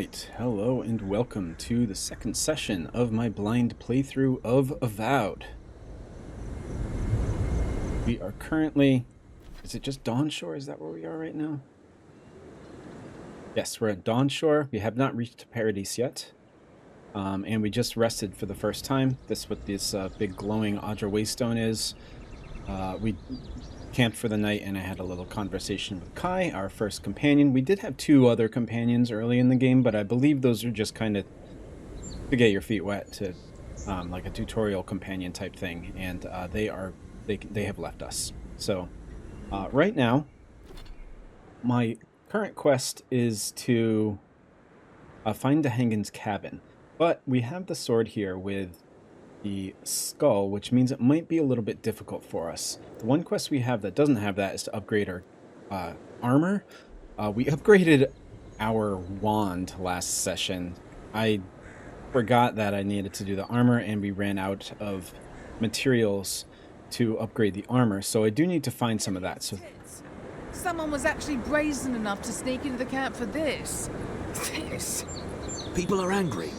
Alright, hello and welcome to the second session of my blind playthrough of Avowed. We are currently... Is it just Dawnshore? Is that where we are right now? Yes, we're at Dawnshore. We have not reached Paradise yet. And we just rested for the first time. This is what this big glowing Aedyr Waystone is. We camped for the night and I had a little conversation with Kai, our first companion. We did have two other companions early in the game, but I believe those are just kind of to get your feet wet, to like a tutorial companion type thing, and they have left us. So right now my current quest is to find Dahangan's cabin, but we have the sword here with the skull, which means it might be a little bit difficult for us. The one quest we have that doesn't have that is to upgrade our armor. We upgraded our wand last session. I forgot that I needed to do the armor, and we ran out of materials to upgrade the armor, so I do need to find some of that. So someone was actually brazen enough to sneak into the camp for this. People are angry.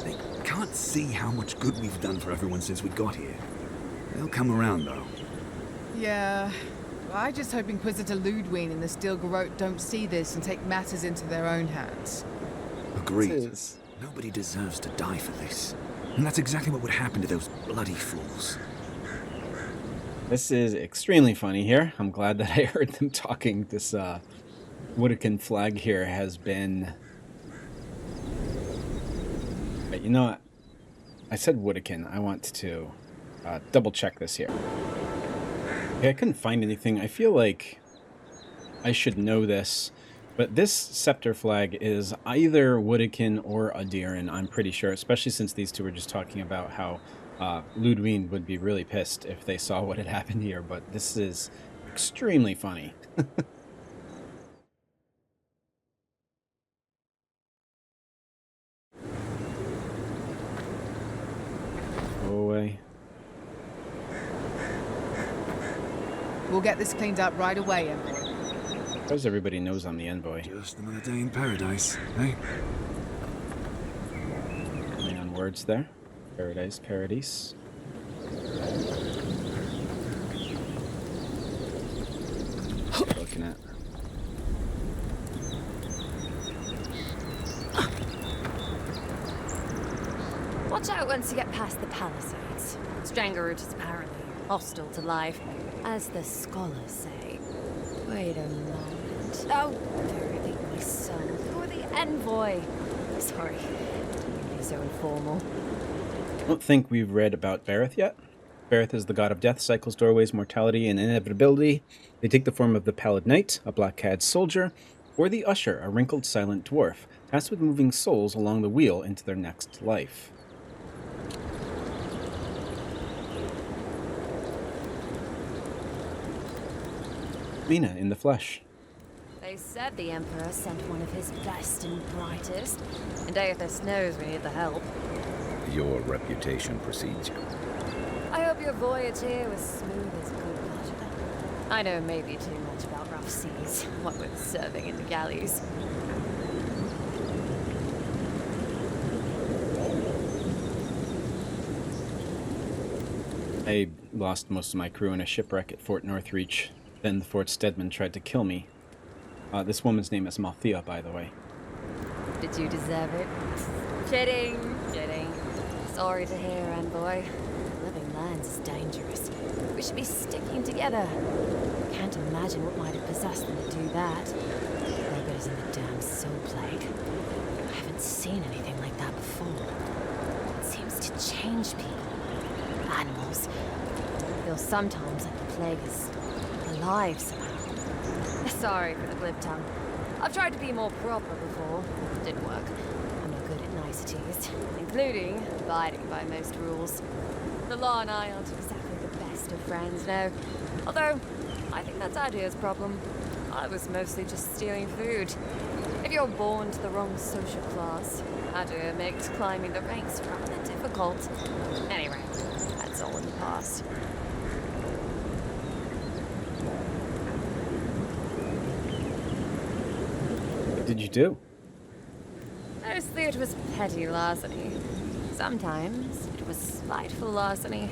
They can't see how much good we've done for everyone since we got here. They'll come around, though. Yeah. I just hope Inquisitor Ludwig and the Steel Garrote don't see this and take matters into their own hands. Agreed. Nobody deserves to die for this. And that's exactly what would happen to those bloody fools. This is extremely funny here. I'm glad that I heard them talking. This Woodican flag here has been... But you know what? I said Woodican. I want to double check this here. Okay, I couldn't find anything. I feel like I should know this, but this scepter flag is either Woodican or Aedyr, I'm pretty sure, especially since these two were just talking about how Ludwig would be really pissed if they saw what had happened here, but this is extremely funny. Away. We'll get this cleaned up right away, Emperor. Because everybody knows I'm the envoy. Just another day in paradise, eh? Play on words there. Paradise, paradise. Looking at. Watch out once you get past the palisades. Strangerroot is apparently hostile to life, as the scholars say. Wait a moment. Oh, verily, my soul. You're the envoy. Sorry, don't be so informal. I don't think we've read about Bareth yet. Bareth is the god of death, cycles, doorways, mortality, and inevitability. They take the form of the Pallid Knight, a black-clad soldier, or the Usher, a wrinkled, silent dwarf, tasked with moving souls along the wheel into their next life. Mina in the flesh. They said the Emperor sent one of his best and brightest, and Aethys knows we need the help. Your reputation precedes you. I hope your voyage here was smooth as good butter. I know maybe too much about rough seas, what with serving in the galleys. I lost most of my crew in a shipwreck at Fort Northreach. Then the Fort Steadman tried to kill me. This woman's name is Malthea, by the way. Did you deserve it? Kidding, kidding. Sorry to hear, envoy. Living lands is dangerous. We should be sticking together. Can't imagine what might have possessed them to do that. Robo's in the damn soul plague. I haven't seen anything like that before. It seems to change people. Animals. I feel sometimes like the plague is alive somehow. Sorry for the glib tongue. I've tried to be more proper before. Didn't work. I'm not good at niceties, including abiding by most rules. The law and I aren't exactly the best of friends, no. Although, I think that's Aedyr's problem. I was mostly just stealing food. If you're born to the wrong social class, Aedyr makes climbing the ranks rather difficult. Anyway, that's all in the past. What did you do? There's it was petty larceny. Sometimes it was spiteful larceny.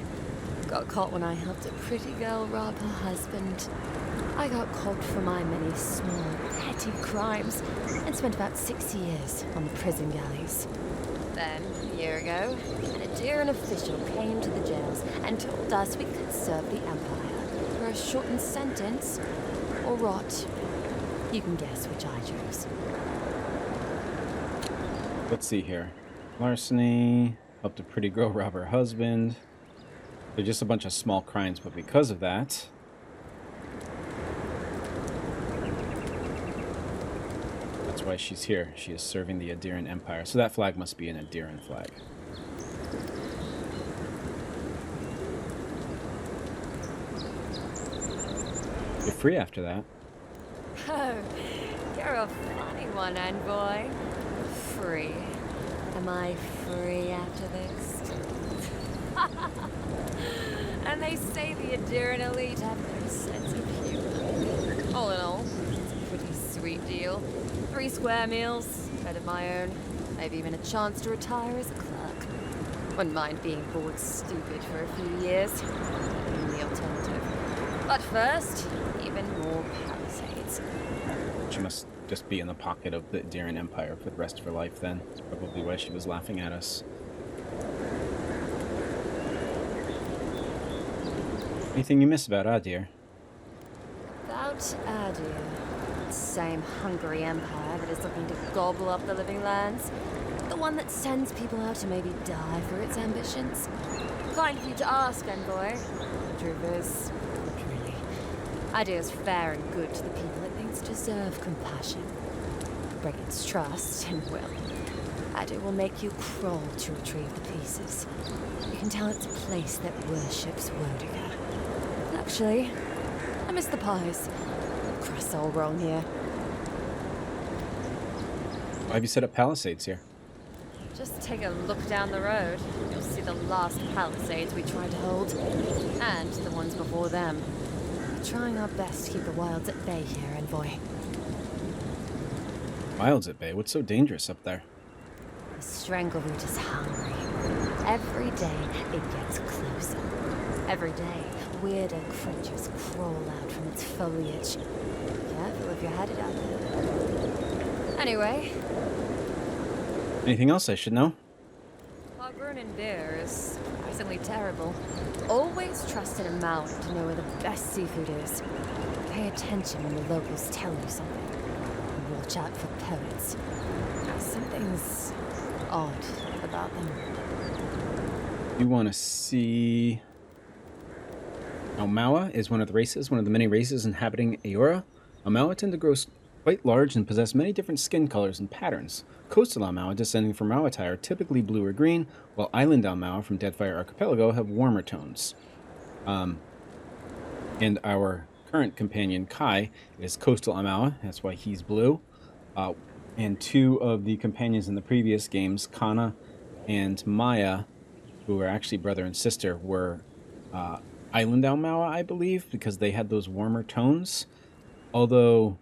Got caught when I helped a pretty girl rob her husband. I got caught for my many small, petty crimes and spent about 6 years on the prison galleys. Then, a year ago, an Aedyr official came to the jails and told us we could serve the Empire for a shortened sentence or rot. You can guess which I chose. Let's see here. Larceny, helped a pretty girl rob her husband. They're just a bunch of small crimes, but because of that... That's why she's here. She is serving the Aedyr Empire. So that flag must be an Aedyr flag. You're free after that. Oh, you're a funny one, Envoy. Free. Am I free after this? And they say the Aedyr elite have no sense of humor. All in all, it's a pretty sweet deal. 3 square meals, bed of my own, maybe even a chance to retire as a clerk. Wouldn't mind being bored stupid for a few years. Being the alternative. But first, even more palisades. She must just be in the pocket of the Aedyr Empire for the rest of her life then. That's probably why she was laughing at us. Anything you miss about Aedyr? About Aedyr. Same hungry empire that is looking to gobble up the living lands. The one that sends people out to maybe die for its ambitions. Kind of you to ask, Envoy. The truth is, not really. Aedyr's fair and good to the people it thinks deserve compassion. Break its trust, and well, Aedyr will make you crawl to retrieve the pieces. You can tell it's a place that worships Wodiger. Actually, I miss the pies. Crust's all wrong here. Why have you set up palisades here? Just take a look down the road. You'll see the last palisades we tried to hold. And the ones before them. We're trying our best to keep the wilds at bay here, Envoy. Wilds at bay? What's so dangerous up there? The strangleroot is hungry. Every day, it gets closer. Every day, weirder creatures crawl out from its foliage. Careful if you're headed out there. Anyway. Anything else I should know? Pogrunin beer is surprisingly terrible. Always trust in a Maui to know where the best seafood is. Pay attention when the locals tell you something. And watch out for poets. Something's odd about them. You want to see... Aumaua is one of the many races inhabiting Eora. Aumaua tend to grow quite large and possess many different skin colors and patterns. Coastal Aumaua, descending from Rauatai, are typically blue or green, while island Aumaua from Deadfire Archipelago have warmer tones. And our current companion, Kai, is Coastal Aumaua, that's why he's blue. And 2 of the companions in the previous games, Kana and Maya, who are actually brother and sister, were Island Aumaua, I believe, because they had those warmer tones. Although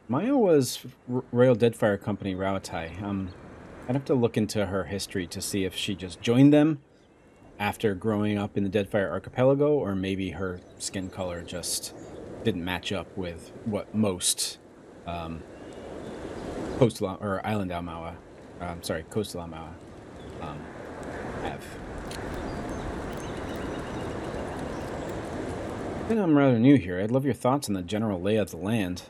Maya was Royal Deadfire Company Rauatai. I'd have to look into her history to see if she just joined them after growing up in the Deadfire Archipelago, or maybe her skin color just didn't match up with what most Coastal or Island Aumaua, Coastal Aumaua have. I think I'm rather new here. I'd love your thoughts on the general lay of the land.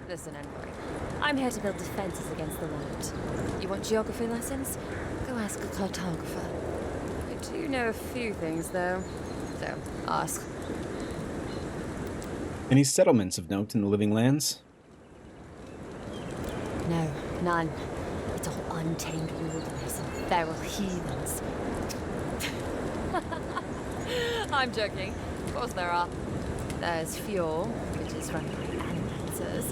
Listen, Envoy. I'm here to build defenses against the land. You want geography lessons? Go ask a cartographer. I do know a few things, though. So, ask. Any settlements of note in the living lands? No, none. It's all untamed wilderness and feral heathens. I'm joking. Of course there are. There's Fjord, which is run by animancers.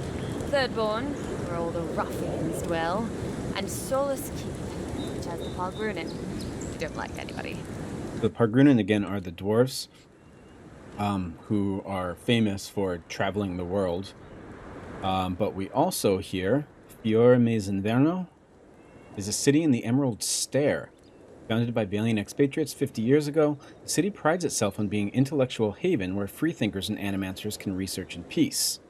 Thirdborn, where all the ruffians dwell. And Solus Keep, which has the Pogrunin, who don't like anybody. The Pogrunin, again, are the dwarves, who are famous for traveling the world. But we also hear Fior Mes Inverno, is a city in the Emerald Stair. Founded by Valiant expatriates 50 years ago, the city prides itself on being an intellectual haven where freethinkers and animancers can research in peace.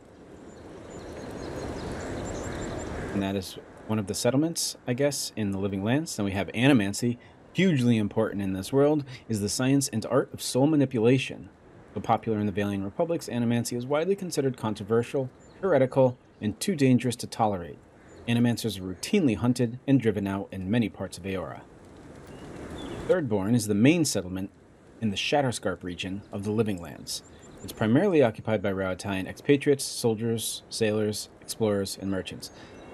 And that is one of the settlements, I guess, in the Living Lands. Then we have animancy. Hugely important in this world is the science and art of soul manipulation. Though popular in the Valiant Republics, animancy is widely considered controversial, heretical, and too dangerous to tolerate. Animancers are routinely hunted and driven out in many parts of Eora. Thirdborn is the main settlement in the Shatterscarp region of the Living Lands. It's primarily occupied by Rauataian expatriates, soldiers, sailors, explorers, and merchants.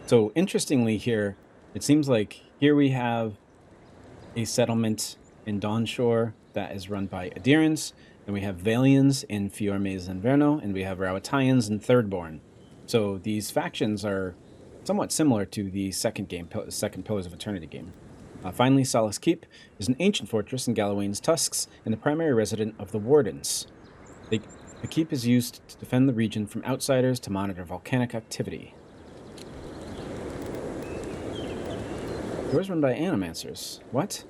So interestingly here, it seems like here we have a settlement in Dawnshore that is run by Aedyrans, and we have Valians in Fiormes and Verno, and we have Rauataians in Thirdborn. So these factions are somewhat similar to the second Pillars of Eternity game. Finally, Solace Keep is an ancient fortress in Galawain's tusks and the primary resident of the Wardens. The keep is used to defend the region from outsiders to monitor volcanic activity. Yours run by animancers. What?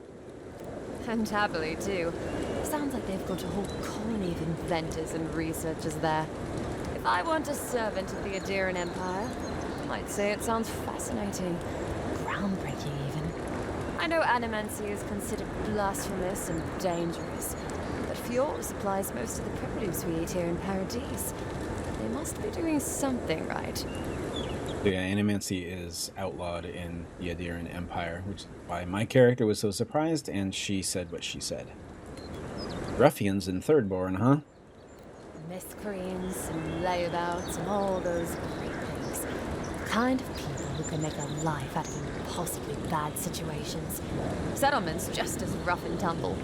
And happily, too. Sounds like they've got a whole colony of inventors and researchers there. If I weren't a servant of the Aedyr Empire, I might say it sounds fascinating. Groundbreaking, even. I know animancy is considered blasphemous and dangerous, but Fjord supplies most of the produce we eat here in Paradise. They must be doing something right. Yeah, animancy is outlawed in the Aedyr Empire, which is why my character was so surprised, and she said what she said. Ruffians in Thirdborn, huh? Miscreants and layabouts and all those great things. The kind of people who can make a life out of impossibly bad situations. Settlements just as rough and tumble.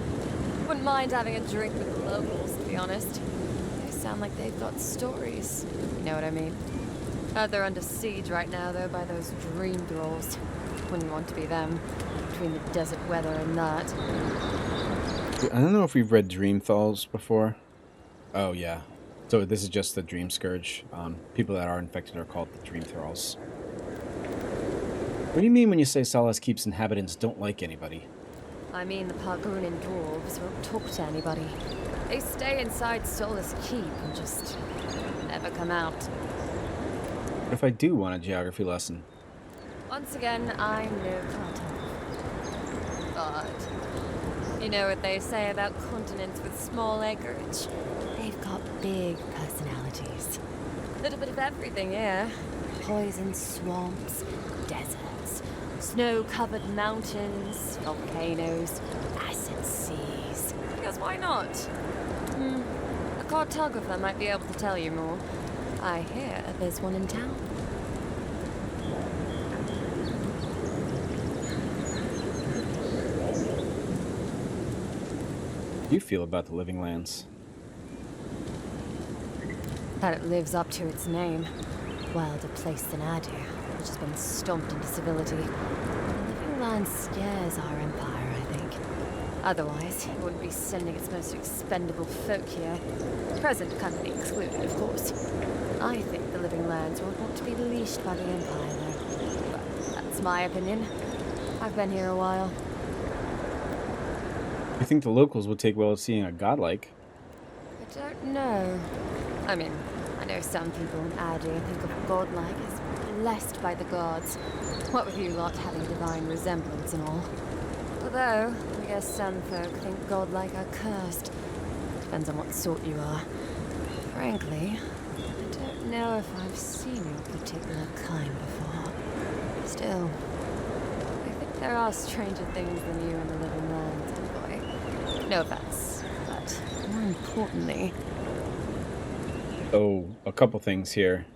Wouldn't mind having a drink with the locals, to be honest. They sound like they've got stories. You know what I mean? They're under siege right now, though, by those dream thralls. Wouldn't want to be them, between the desert weather and that. I don't know if we've read Dream Thralls before. Oh, yeah. So this is just the Dreamscourge. People that are infected are called the Dream Thralls. What do you mean when you say Solace Keep's inhabitants don't like anybody? I mean the Pargunan dwarves won't talk to anybody. They stay inside Solace Keep and just never come out. What if I do want a geography lesson? Once again, I'm no cartographer. But you know what they say about continents with small acreage? They've got big personalities. A little bit of everything, yeah. Poison swamps, deserts, snow-covered mountains, volcanoes, acid seas. Because why not? A cartographer might be able to tell you more. I hear there's one in town. How do you feel about the Living Lands? That it lives up to its name. Wilder place than Aedyr, which has been stomped into civility. The Living Land scares our empire, I think. Otherwise, it wouldn't be sending its most expendable folk here. Present company excluded, of course. I think the Living Lands won't want to be leashed by the Empire, though. But that's my opinion. I've been here a while. You think the locals would take well to seeing a godlike? I don't know. I mean, I know some people in Aedyr think of godlike as blessed by the gods. What with you lot having a divine resemblance and all. Although, I guess some folk think godlike are cursed. Depends on what sort you are. Frankly, I don't know if I've seen your particular kind before. Still, I think there are stranger things than you in the Living Lands, boy. No offense, but more importantly... Oh, a couple things here.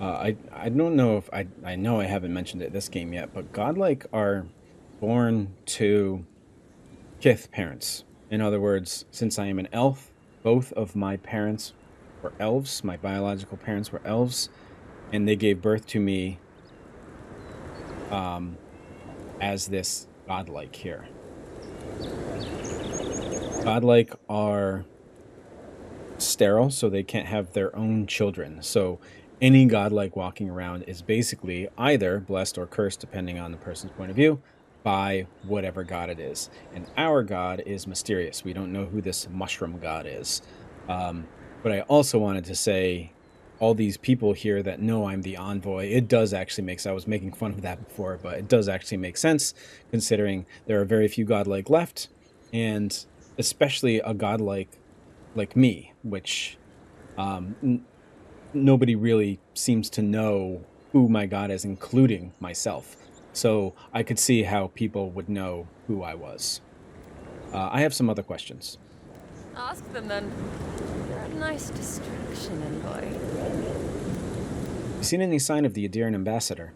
I don't know if I know I haven't mentioned it this game yet, but godlike are born to kith parents. In other words, since I am an elf, both of my parents were elves. My biological parents were elves, and they gave birth to me as this godlike here. Godlike are sterile, so they can't have their own children. So any godlike walking around is basically either blessed or cursed, depending on the person's point of view, by whatever god it is. And our god is mysterious. We don't know who this mushroom god is. But I also wanted to say, all these people here that know I'm the envoy, it does actually make sense. I was making fun of that before, but it does actually make sense, considering there are very few godlike left, and especially a godlike like me, which nobody really seems to know who my god is, including myself. So I could see how people would know who I was. I have some other questions. Ask them then. They're a nice distraction, envoy. You seen any sign of the Aedyr Ambassador?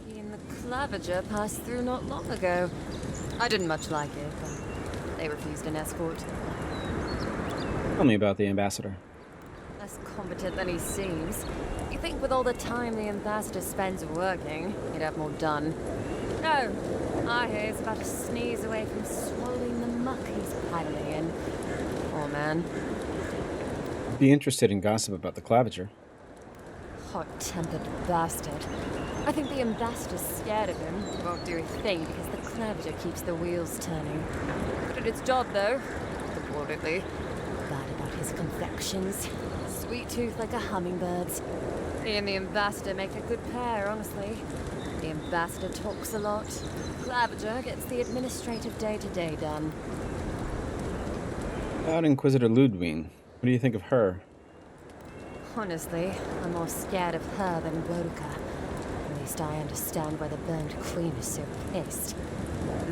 He and the Clavager passed through not long ago. I didn't much like it, but they refused an escort. Tell me about the ambassador. Less competent than he seems. You think with all the time the ambassador spends working, he'd have more done. No, I hear he's about to sneeze away from swallowing the muck he's piloting in. Poor man. I'd be interested in gossip about the Clavager. Hot-tempered bastard. I think the ambassador's scared of him. He won't do a thing because the Clavager keeps the wheels turning. Good at its job, though. Reportedly. Bad about his confections. Sweet tooth like a hummingbird's. He and the ambassador make a good pair, honestly. The ambassador talks a lot. Clavager gets the administrative day-to-day done. About Inquisitor Ludwig, what do you think of her? Honestly, I'm more scared of her than Wodka. At least I understand why the Burned Queen is so pissed.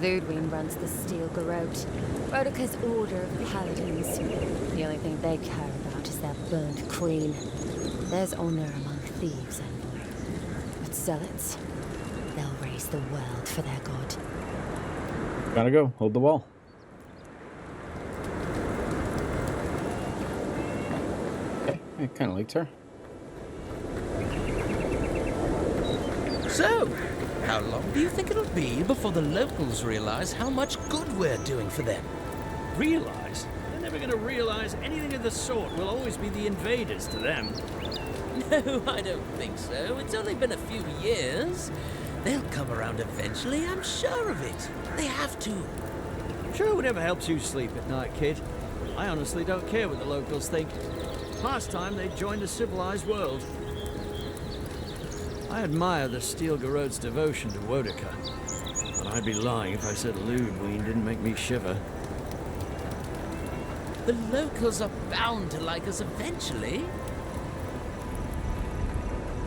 Ludwig runs the Steel Garrote, Wodka's order of paladins. The only thing they care about is their Burned Queen. There's honor among thieves, envoy. But zealots, they'll raise the world for their god. Gotta go. Hold the wall. Okay, I kind of liked her. So, how long do you think it'll be before the locals realize how much good we're doing for them? Realize? They're never going to realize anything of the sort. We'll always be the invaders to them. No, I don't think so. It's only been a few years. They'll come around eventually, I'm sure of it. They have to. Sure, whatever helps you sleep at night, kid. I honestly don't care what the locals think. Last time they joined a civilized world. I admire the Steel Garrote's devotion to Wodka, but I'd be lying if I said Ludwig didn't make me shiver. The locals are bound to like us eventually.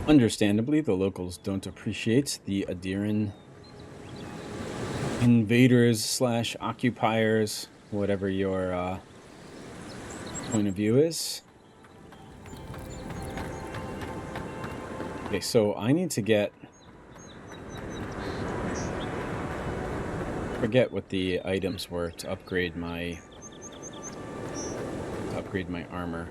Understandably, the locals don't appreciate the Aedyran invaders slash occupiers, whatever your point of view is. Okay, so I need to get... forget what the items were to upgrade my armor.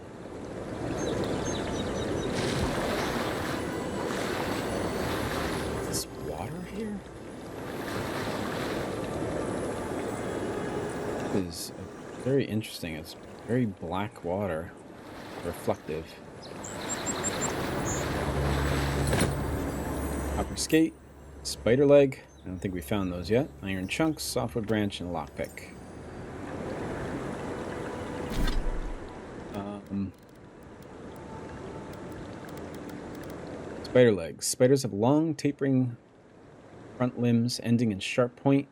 Is this water here? This is very interesting. It's very black water, reflective. Copper skate, spider leg. I don't think we found those yet. Iron chunks, softwood branch, and lockpick. Spider legs. Spiders have long, tapering front limbs ending in sharp point,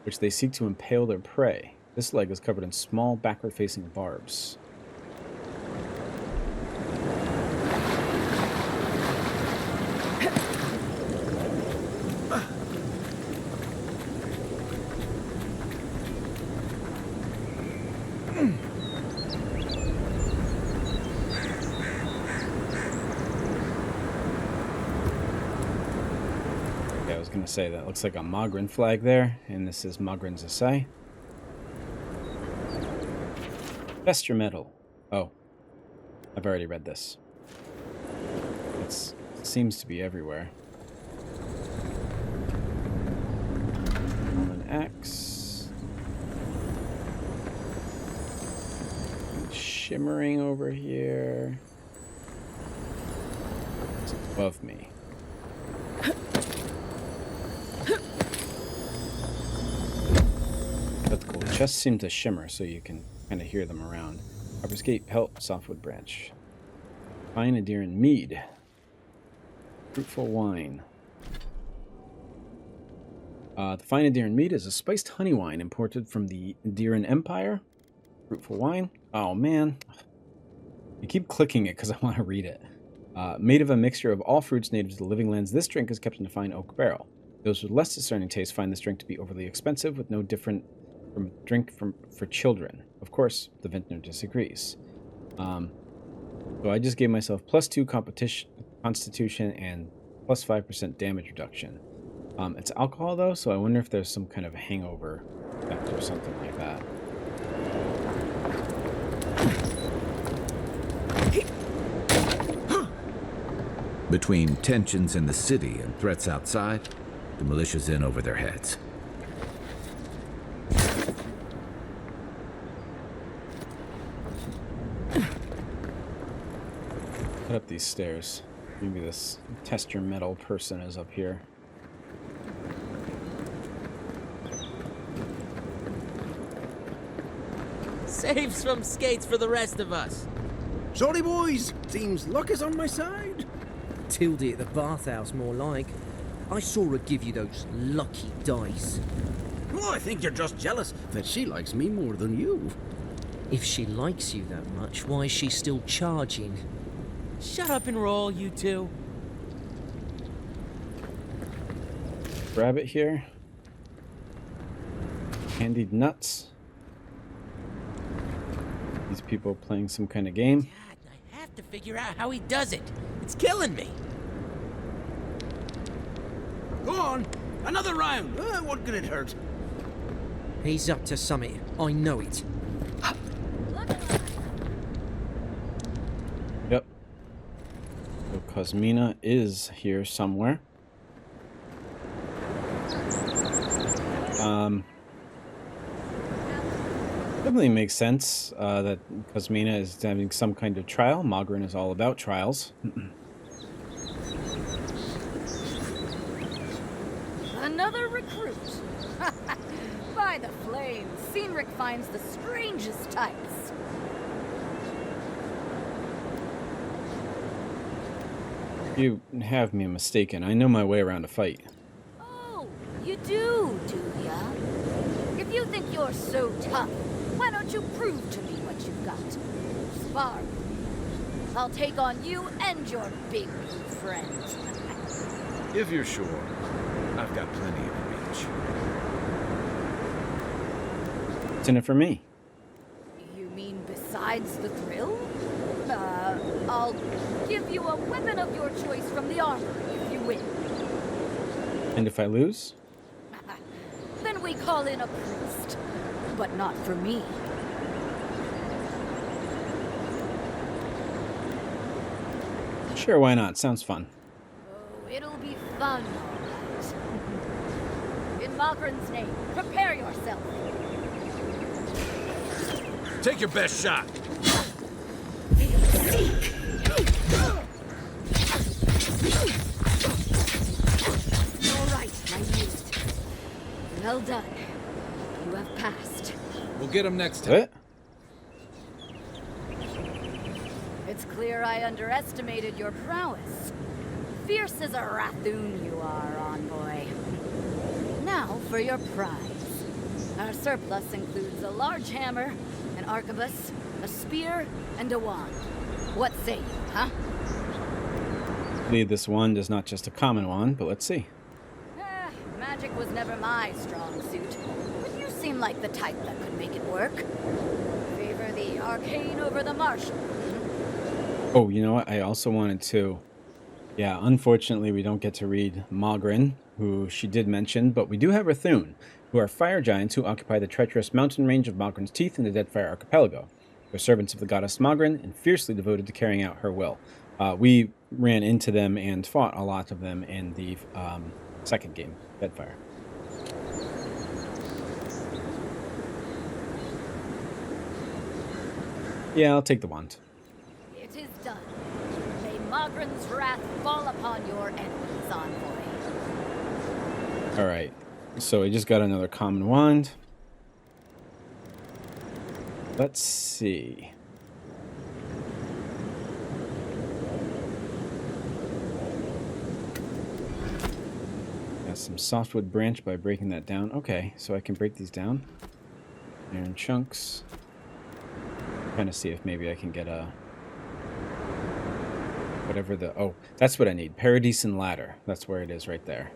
which they seek to impale their prey. This leg is covered in small, backward-facing barbs. Gonna say that looks like a Mogren flag there, and this is Mogren's Assay. Vesture metal. Oh, I've already read this. It seems to be everywhere. An axe. Shimmering over here. above me. That's cool. Chests seem to shimmer, so you can kind of hear them around. Harper's Gate, Pelt, Softwood Branch. Fine Aedyr Mead. Fruitful Wine. The Fine Aedyr Mead is a spiced honey wine imported from the Aedyr Empire. Fruitful Wine. Oh, man. You keep clicking it because I want to read it. Made of a mixture of all fruits native to the living lands, this drink is kept in a fine oak barrel. Those with less discerning taste find this drink to be overly expensive, with no different from drink for children. Of course, the vintner disagrees. So I just gave myself +2 constitution and +5% damage reduction. It's alcohol though, so I wonder if there's some kind of hangover effect or something like that. Between tensions in the city and threats outside, the militia's in over their heads. Put up these stairs. Maybe this test your metal person is up here. Save some skates for the rest of us. Sorry, boys. Seems luck is on my side. Tildy at the bathhouse, more like. I saw her give you those lucky dice. Oh, I think you're just jealous that she likes me more than you. If she likes you that much, why is she still charging? Shut up and roll, you two. Grab it here. Candied nuts. These people playing some kind of game. Dad, I have to figure out how he does it. It's killing me. Go on. Another round. What could it hurt? He's up to something. I know it. Yep. So Cosmina is here somewhere. Definitely makes sense that Cosmina is having some kind of trial. Mogren is all about trials. Another recruit. By the flames, Cynric finds the strangest types. You have me mistaken. I know my way around a fight. Oh, you do ya? If you think you're so tough, why don't you prove to me what you've got? Spar. I'll take on you and your big blue friend. If you're sure, I've got plenty of reach. What's in it for me? You mean besides the thrill? I'll give you a weapon of your choice from the armory if you win. And if I lose? Then we call in a priest. But not for me. Sure, why not? Sounds fun. Oh, it'll be fun, all right. In Mogren's name, prepare yourself. Take your best shot. All right, my youth. Well done. You have passed. We'll get him next time. What? It's clear I underestimated your prowess. Fierce as a Rathoon you are, envoy. Now for your prize. Our surplus includes a large hammer, an arquebus, a spear, and a wand. What say you, huh? This wand is not just a common wand, but let's see. Magic was never my strong suit, but you seem like the type that could make it work. Favor the arcane over the martial. Oh, you know what? I also wanted to... Yeah, unfortunately, we don't get to read Mogren, who she did mention, but we do have Rathoon, who are fire giants who occupy the treacherous mountain range of Mogren's Teeth in the Deadfire Archipelago. They're servants of the goddess Mogren and fiercely devoted to carrying out her will. We ran into them and fought a lot of them in the second game, Deadfire. Yeah, I'll take the wand. It is done. May Mogren's wrath fall upon your enemies, envoy. Alright, so I just got another common wand. Let's see. Got some softwood branch by breaking that down. Okay, so I can break these down. Iron chunks. Trying to see if maybe I can get a... whatever the... oh, that's what I need. Paradisen ladder. That's where it is right there.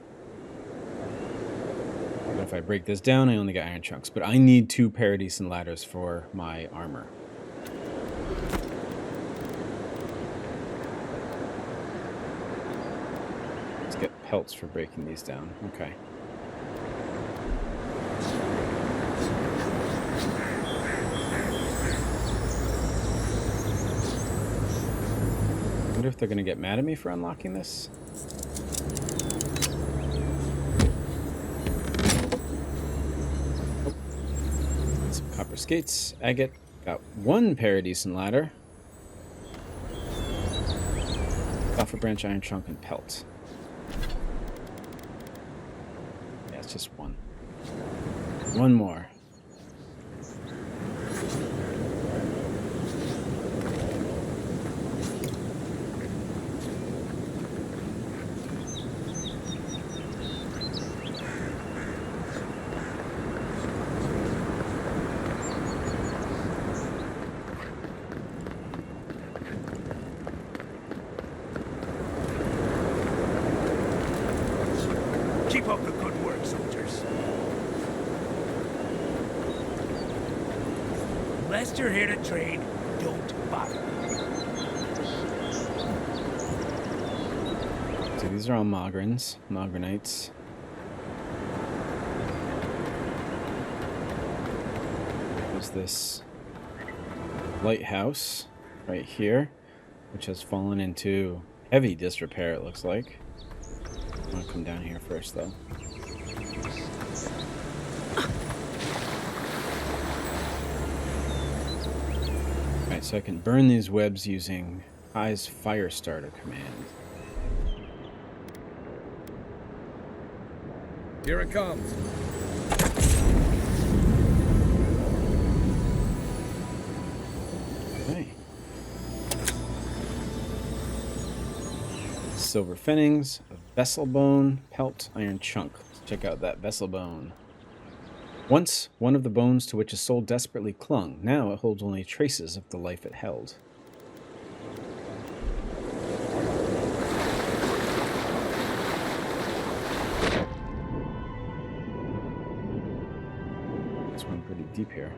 But if I break this down, I only get iron chunks. But I need 2 Paradisen ladders for my armor. Let's get pelts for breaking these down. Okay. I wonder if they're going to get mad at me for unlocking this. Some copper skates. Agate. Got 1 Paradisen ladder. Copper branch, iron chunk, and pelt. Yeah, it's just 1. 1 more. Keep up the good work, soldiers. Unless you're here to trade, don't bother. So these are all Mogrens, Mogrenites. There's this lighthouse right here, which has fallen into heavy disrepair, it looks like. I'm gonna come down here first, though. Alright, so I can burn these webs using High's Firestarter command. Here it comes. Okay. Silver finnings, a vessel bone, pelt, iron chunk. Let's check out that vessel bone. Once one of the bones to which a soul desperately clung. Now it holds only traces of the life it held. This one pretty deep here.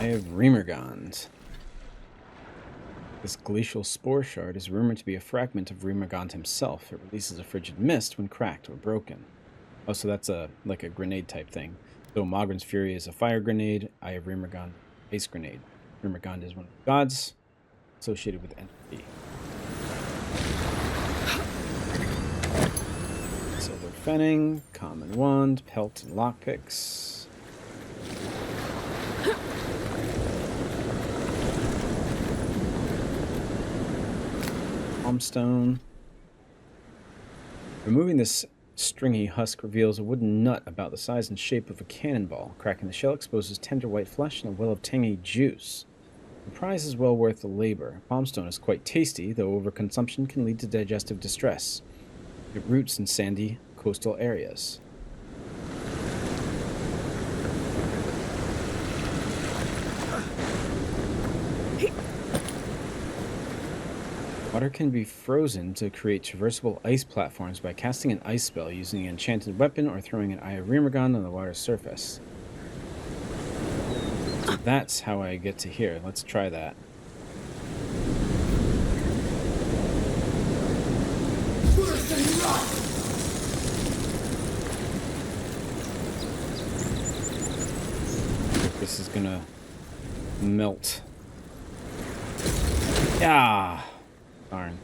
I have Remergons. This glacial spore shard is rumored to be a fragment of Remergond himself. It releases a frigid mist when cracked or broken. Oh, so that's like a grenade type thing. So Mogren's Fury is a fire grenade. I have Remergond ice grenade. Remergond is one of the gods associated with entity. Silver Fenning, Common Wand, Pelt, and Lockpicks. Stone. Removing this stringy husk reveals a wooden nut about the size and shape of a cannonball. Cracking the shell exposes tender white flesh and a well of tangy juice. The prize is well worth the labor. Palmstone is quite tasty, though overconsumption can lead to digestive distress. It roots in sandy coastal areas. Water can be frozen to create traversable ice platforms by casting an ice spell using an enchanted weapon or throwing an Eye of Remergond on the water's surface. So that's how I get to here. Let's try that. melt. Yeah. Darn.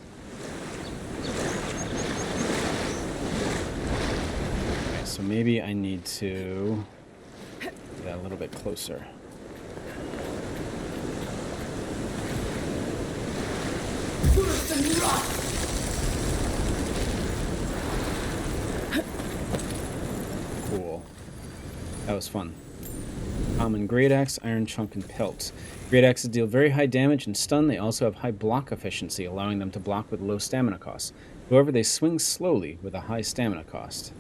Okay, so maybe I need to get that a little bit closer. Cool. That was fun. Common Great Axe, Iron Chunk, and Pelt. Great Axes deal very high damage and stun. They also have high block efficiency, allowing them to block with low stamina costs. However, they swing slowly with a high stamina cost.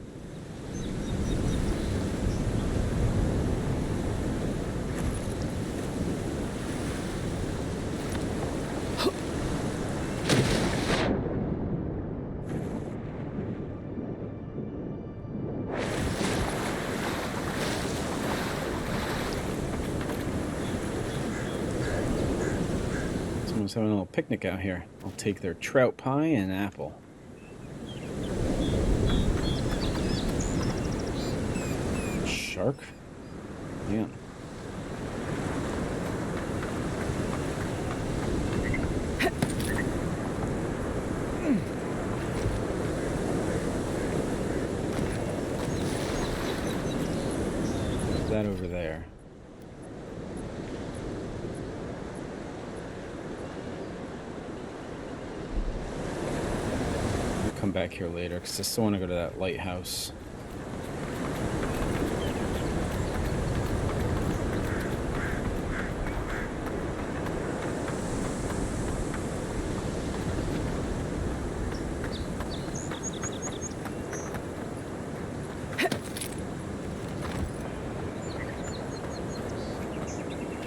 Someone's having a little picnic out here. I'll take their trout pie and an apple. Shark? Yeah. Put that over there. Come back here later because I still want to go to that lighthouse.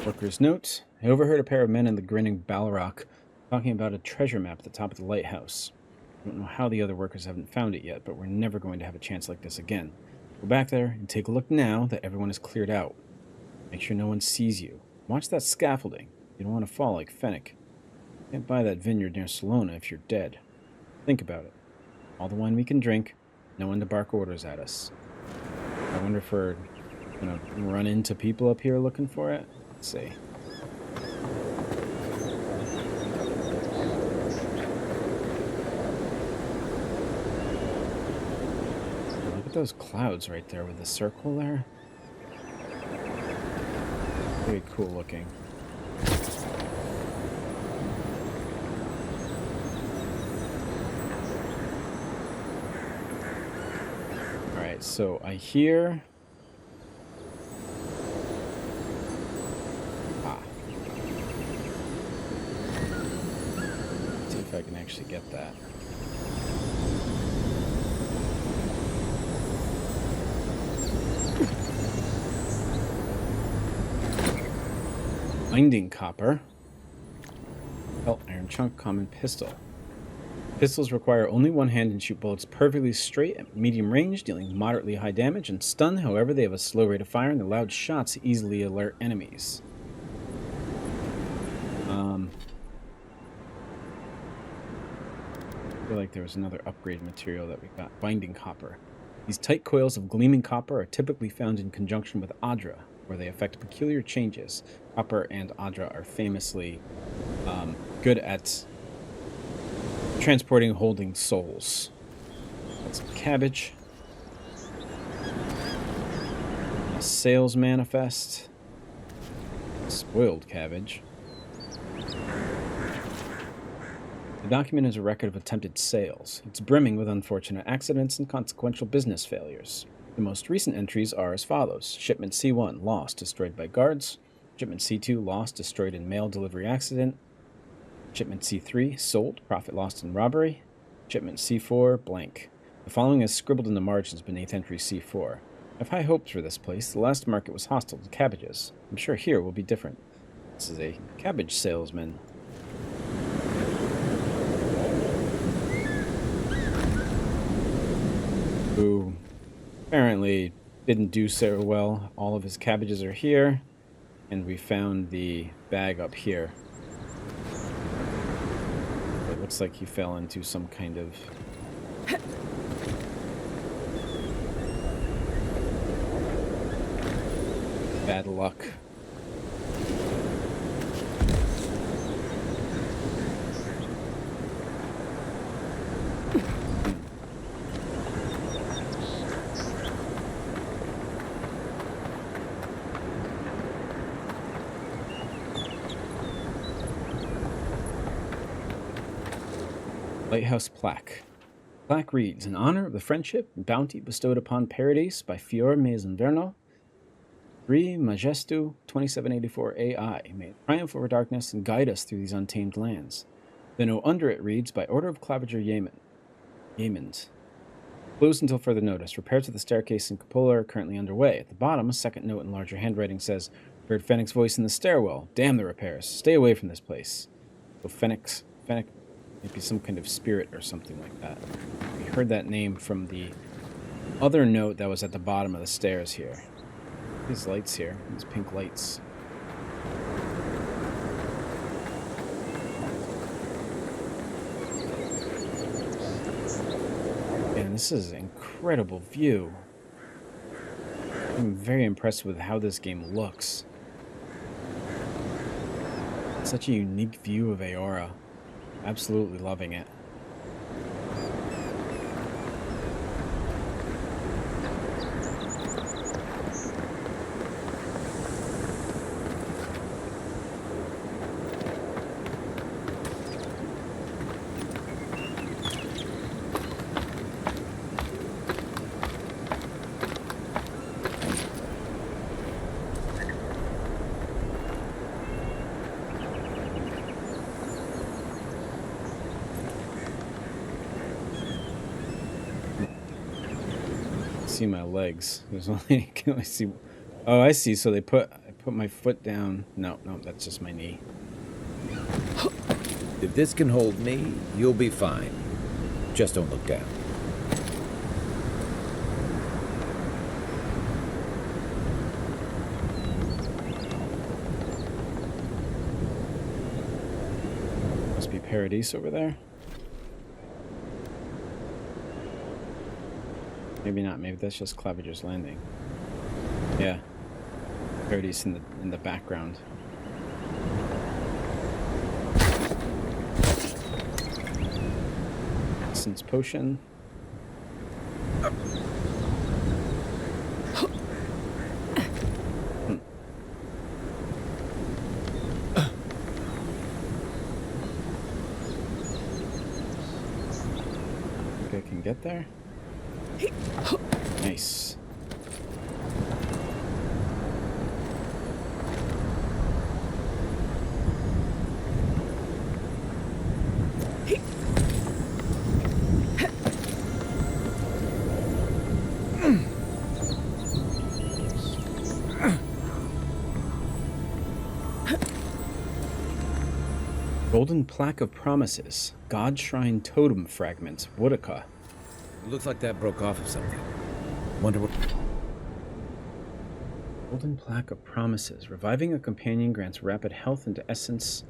Worker's note. I overheard a pair of men in the grinning Balrog talking about a treasure map at the top of the lighthouse. I don't know how the other workers haven't found it yet, but we're never going to have a chance like this again. Go back there and take a look now that everyone is cleared out. Make sure no one sees you. Watch that scaffolding. You don't want to fall like Fennec. You can't buy that vineyard near Salona if you're dead. Think about it. All the wine we can drink, no one to bark orders at us. I wonder if we're gonna run into people up here looking for it. Let's see. Look at those clouds right there with the circle there. Pretty cool looking. Alright, so I hear... See if I can actually get that. Binding copper. Pelt, iron chunk, common pistol. Pistols require only one hand and shoot bullets perfectly straight at medium range, dealing moderately high damage and stun. However, they have a slow rate of fire and the loud shots easily alert enemies. I feel like there was another upgrade material that we got. Binding copper. These tight coils of gleaming copper are typically found in conjunction with Aedyr, where they affect peculiar changes. Copper and Aedyr are famously good at transporting, holding souls. That's some cabbage. A sales manifest. Spoiled cabbage. The document is a record of attempted sales. It's brimming with unfortunate accidents and consequential business failures. The most recent entries are as follows. Shipment C1, lost, destroyed by guards. Shipment C2, lost, destroyed in mail delivery accident. Shipment C3, sold, profit lost in robbery. Shipment C4, blank. The following is scribbled in the margins beneath entry C4. I have high hopes for this place. The last market was hostile to cabbages. I'm sure here will be different. This is a cabbage salesman. Who apparently didn't do so well. All of his cabbages are here, and we found the bag up here. It looks like he fell into some kind of bad luck. Lighthouse plaque. Plaque reads, in honor of the friendship and bounty bestowed upon Paradise by Fior Maisinverno, 3 Majestu 2784 AI, may it triumph over darkness and guide us through these untamed lands. The note under it reads, by order of Claviger Yeamans. Closed until further notice. Repairs to the staircase and cupola are currently underway. At the bottom, a second note in larger handwriting says, heard Fennec's voice in the stairwell. Damn the repairs. Stay away from this place. So Fennec, maybe some kind of spirit or something like that. We heard that name from the other note that was at the bottom of the stairs here. These lights here, these pink lights. And this is an incredible view. I'm very impressed with how this game looks. Such a unique view of Eora. Absolutely loving it. See my legs. There's only can I see. Oh, I see. So I put my foot down. No, that's just my knee. If this can hold me, you'll be fine. Just don't look down. Must be Paradise over there. Maybe not. Maybe that's just Claviger's Landing. Yeah. Paradise in the background. Essence potion. Think I can get there? Nice. Golden Plaque of Promises. God Shrine Totem Fragment. Woodica. Looks like that broke off of something. Wonder what... Golden Plaque of Promises. Reviving a companion grants rapid health into essence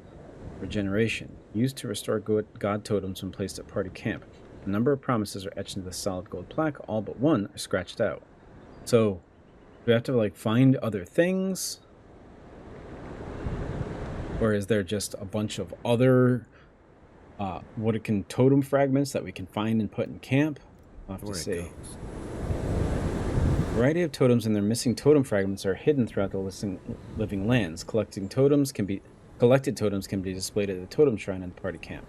regeneration. Used to restore god totems when placed at party camp. A number of promises are etched into the solid gold plaque. All but one are scratched out. So, do we have to, like, find other things? Or is there just a bunch of other Woodican totem fragments that we can find and put in camp? We'll have to see. A variety of totems and their missing totem fragments are hidden throughout the living lands. Collected totems can be displayed at the totem shrine in the party camp.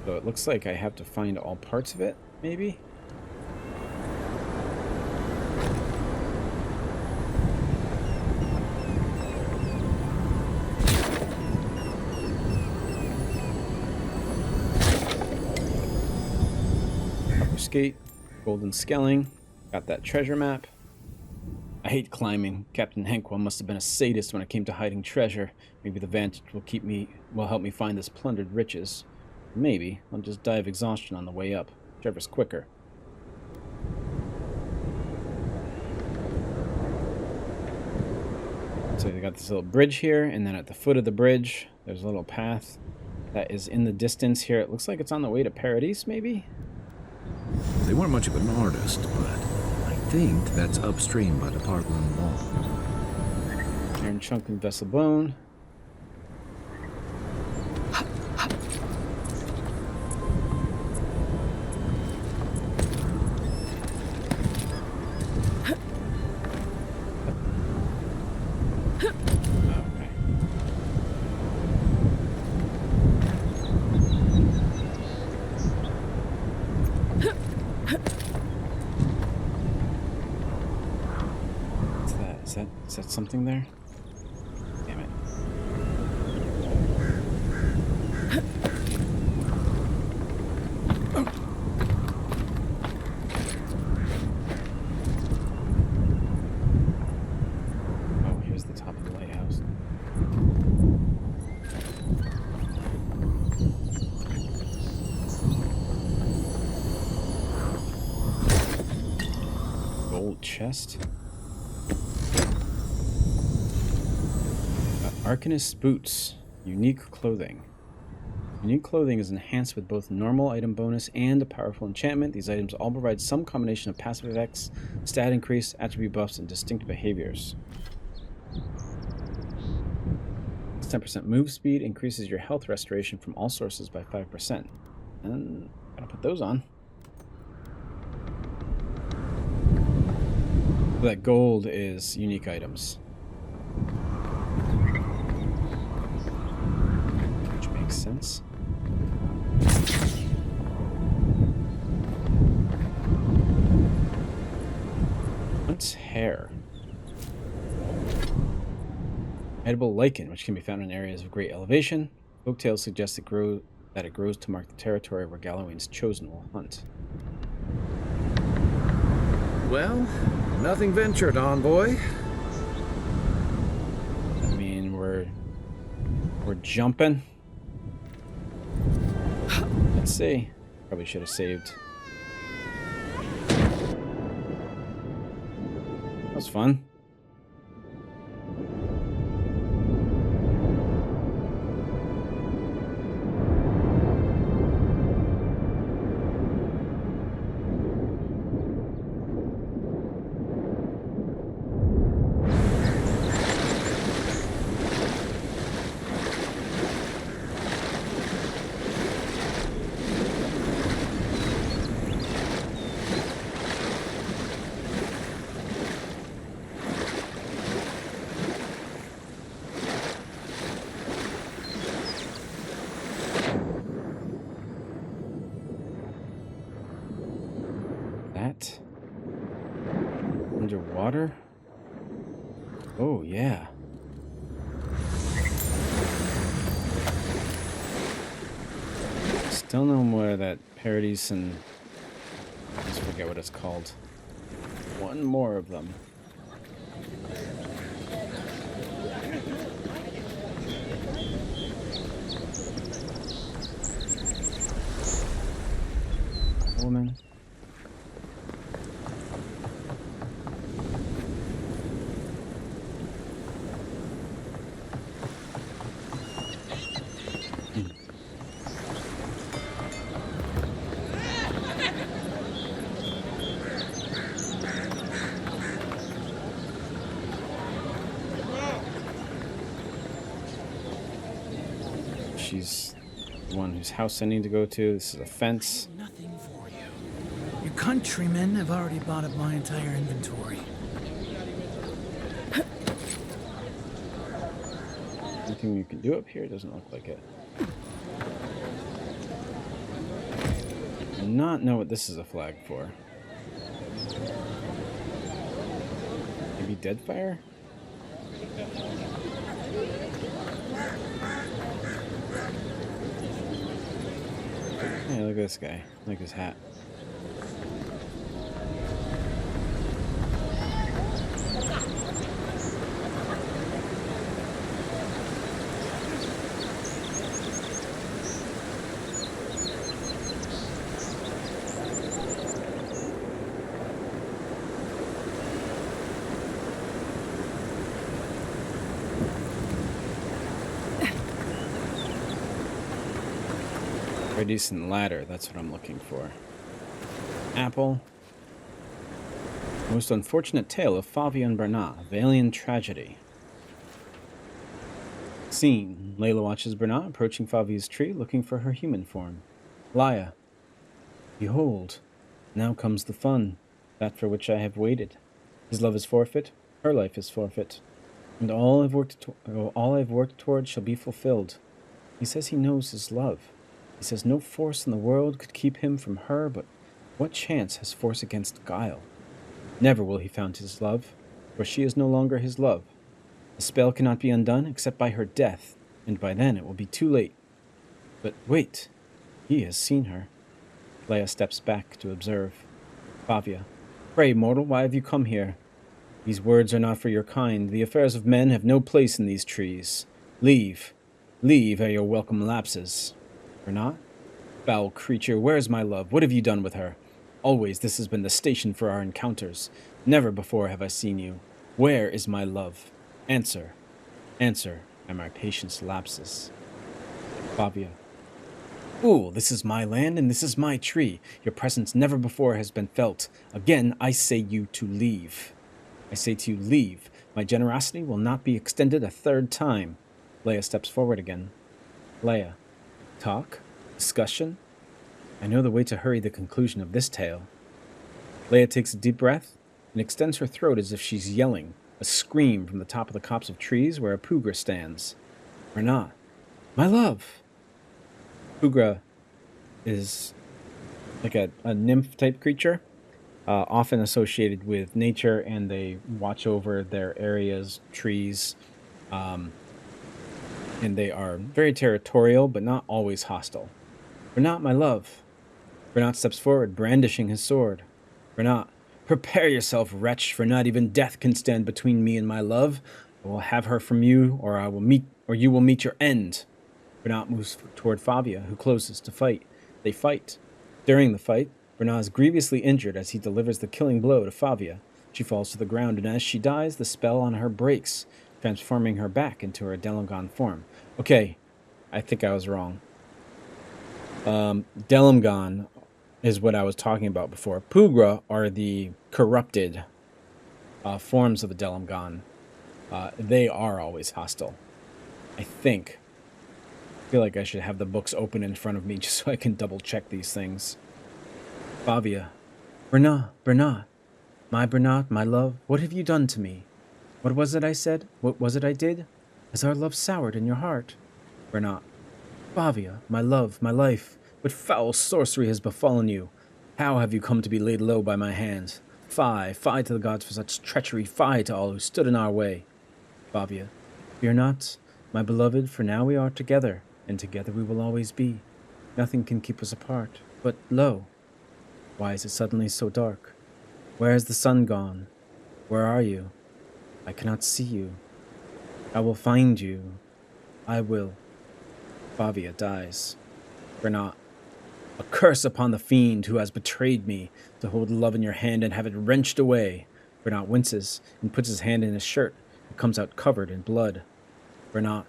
So it looks like I have to find all parts of it, maybe? Copper skate, golden skelling, got that treasure map. I hate climbing. Captain Henkwell must have been a sadist when it came to hiding treasure. Maybe the vantage will help me find this plundered riches. Maybe I'll just die of exhaustion on the way up. Whichever's quicker. So they got this little bridge here, and then at the foot of the bridge, there's a little path that is in the distance here. It looks like it's on the way to Paradise, maybe? They weren't much of an artist, but I think that's upstream by the Parkland Wall. Iron chunk and vessel bone. something there? Damn it. Oh, here's the top of the lighthouse. Gold chest. Arcanist boots. Unique clothing. Unique clothing is enhanced with both normal item bonus and a powerful enchantment. These items all provide some combination of passive effects, stat increase, attribute buffs, and distinct behaviors. 10% move speed increases your health restoration from all sources by 5%. And gotta put those on. That gold is unique items. Which makes sense. What's hair? Edible lichen, which can be found in areas of great elevation. Folktales suggest that it grows to mark the territory where Gallowayne's chosen will hunt. Well, nothing ventured, envoy. I mean, we're jumping. Let's see. Probably should have saved. That was fun. That underwater? Oh yeah. Still know more that parodies and I just forget what it's called. One more of them. Woman. She's the one whose house I need to go to. This is a fence. Nothing for you. Your countrymen have already bought up my entire inventory. Anything you can do up here? Doesn't look like it. I do not know what this is a flag for. Maybe Deadfire? Yeah, look at this guy. I like his hat. Very decent ladder, that's what I'm looking for. Apple. Most unfortunate tale of Favia and Bernat, a Valiant tragedy. Scene. Layla watches Bernat approaching Favia's tree, looking for her human form. Laia. Behold, now comes the fun, that for which I have waited. His love is forfeit, her life is forfeit, and all I've worked toward shall be fulfilled. He says he knows his love. He says no force in the world could keep him from her, but what chance has force against guile? Never will he find his love, for she is no longer his love. The spell cannot be undone except by her death, and by then it will be too late. But wait, he has seen her. Leia steps back to observe. Fabia, pray, mortal, why have you come here? These words are not for your kind. The affairs of men have no place in these trees. Leave. Leave ere your welcome lapses. Or not? Foul creature, where is my love? What have you done with her? Always this has been the station for our encounters. Never before have I seen you. Where is my love? Answer. Answer, and my patience lapses. Fabia. Fool, this is my land and this is my tree. Your presence never before has been felt. Again, I say you to leave. I say to you, leave. My generosity will not be extended a third time. Leia steps forward again. Leia. Talk? Discussion? I know the way to hurry the conclusion of this tale. Leia takes a deep breath and extends her throat as if she's yelling, a scream from the top of the copse of trees where a Pugra stands. Or not. My love! Pugra is like a nymph-type creature, often associated with nature, and they watch over their areas, trees, and they are very territorial, but not always hostile. Bernat, my love. Bernat steps forward, brandishing his sword. Bernat, prepare yourself, wretch, for not even death can stand between me and my love. I will have her from you, or you will meet your end. Bernat moves toward Fabia, who closes to fight. They fight. During the fight, Bernat is grievously injured as he delivers the killing blow to Fabia. She falls to the ground, and as she dies, the spell on her breaks, transforming her back into her Delamgon form. Okay, I think I was wrong. Delamgon is what I was talking about before. Pugra are the corrupted forms of the Delamgon. They are always hostile. I think. I feel like I should have the books open in front of me just so I can double check these things. Fabia. Bernat, my Bernat, my love, what have you done to me? What was it I said? What was it I did? Has our love soured in your heart? Bernat. Fabia, my love, my life, what foul sorcery has befallen you? How have you come to be laid low by my hands? Fie to the gods for such treachery, fie to all who stood in our way. Fabia. Fear not, my beloved, for now we are together, and together we will always be. Nothing can keep us apart. But lo, why is it suddenly so dark? Where has the sun gone? Where are you? I cannot see you. I will find you. I will. Fabia dies. Bernat. A curse upon the fiend who has betrayed me, to hold love in your hand and have it wrenched away. Bernat winces and puts his hand in his shirt and comes out covered in blood. Bernat.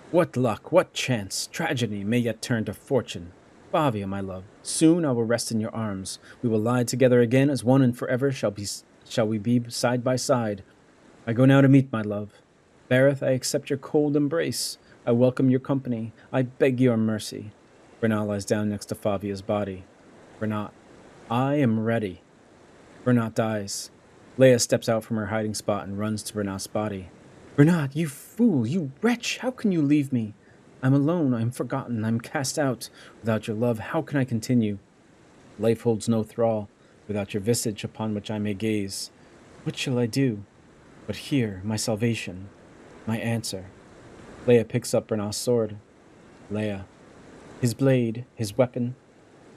What luck, what chance, tragedy may yet turn to fortune. Fabia, my love, soon I will rest in your arms. We will lie together again as one and forever shall we be side by side. I go now to meet my love. Bareth, I accept your cold embrace. I welcome your company. I beg your mercy. Bernat lies down next to Fabia's body. Bernat, I am ready. Bernat dies. Leia steps out from her hiding spot and runs to Bernat's body. Bernat, you fool, you wretch, how can you leave me? I'm alone, I'm forgotten, I'm cast out. Without your love, how can I continue? Life holds no thrall, without your visage upon which I may gaze. What shall I do? But here, my salvation, my answer. Leia picks up Bernat's sword. Leia, his blade, his weapon,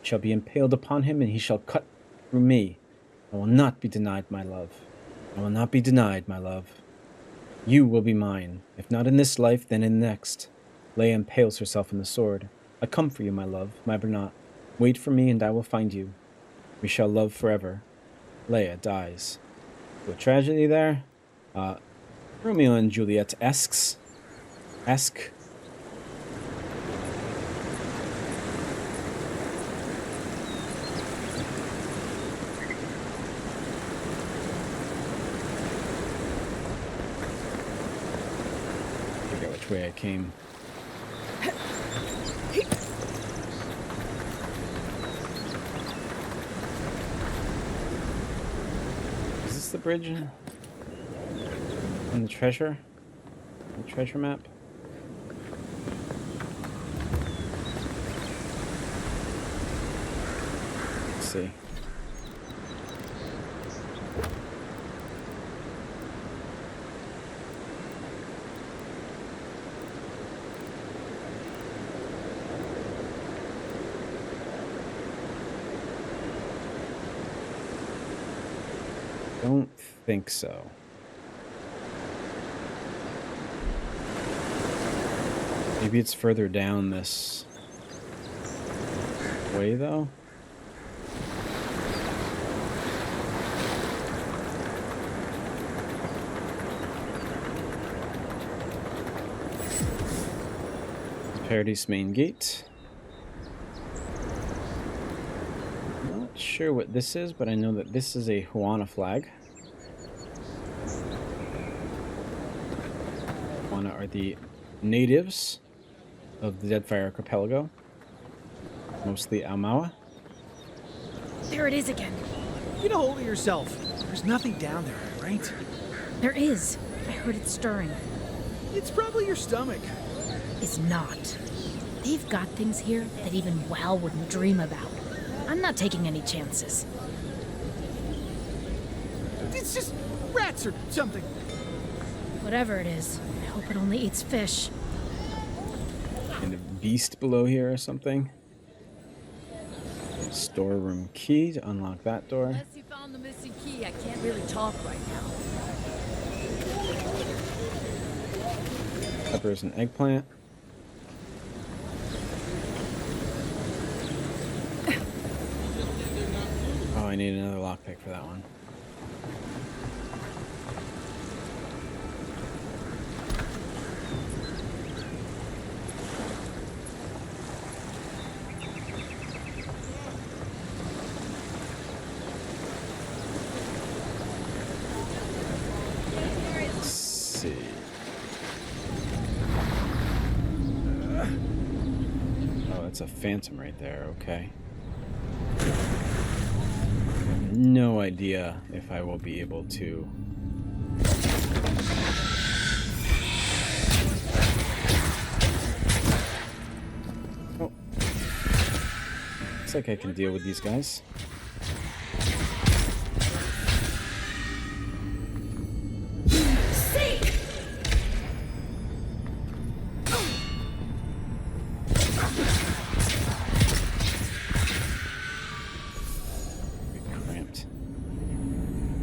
shall be impaled upon him, and he shall cut through me. I will not be denied my love. I will not be denied my love. You will be mine, if not in this life, then in the next. Leia impales herself in the sword. I come for you, my love, my Bernat. Wait for me, and I will find you. We shall love forever. Leia dies. So a tragedy there. Romeo and Juliet-esque. Way I came. Is this the bridge and the treasure? The treasure map? Let's see. Don't think so. Maybe it's further down this way, though. Paradise main gate. Not sure what this is, but I know that this is a Huana flag. Huana are the natives of the Deadfire Archipelago, mostly Aumaua. There it is again. Get a hold of yourself. There's nothing down there, right? There is. I heard it stirring. It's probably your stomach. It's not. They've got things here that even WoW wouldn't dream about. I'm not taking any chances. It's just rats or something. Whatever it is, I hope it only eats fish. And a beast below here or something. Storeroom key to unlock that door. Unless you found the missing key, I can't really talk right now. Peppers and eggplant. Oh, I need another lockpick for that one. Let's see. Oh, that's a phantom right there. Okay. No idea if I will be able to. Oh. Looks like I can deal with these guys.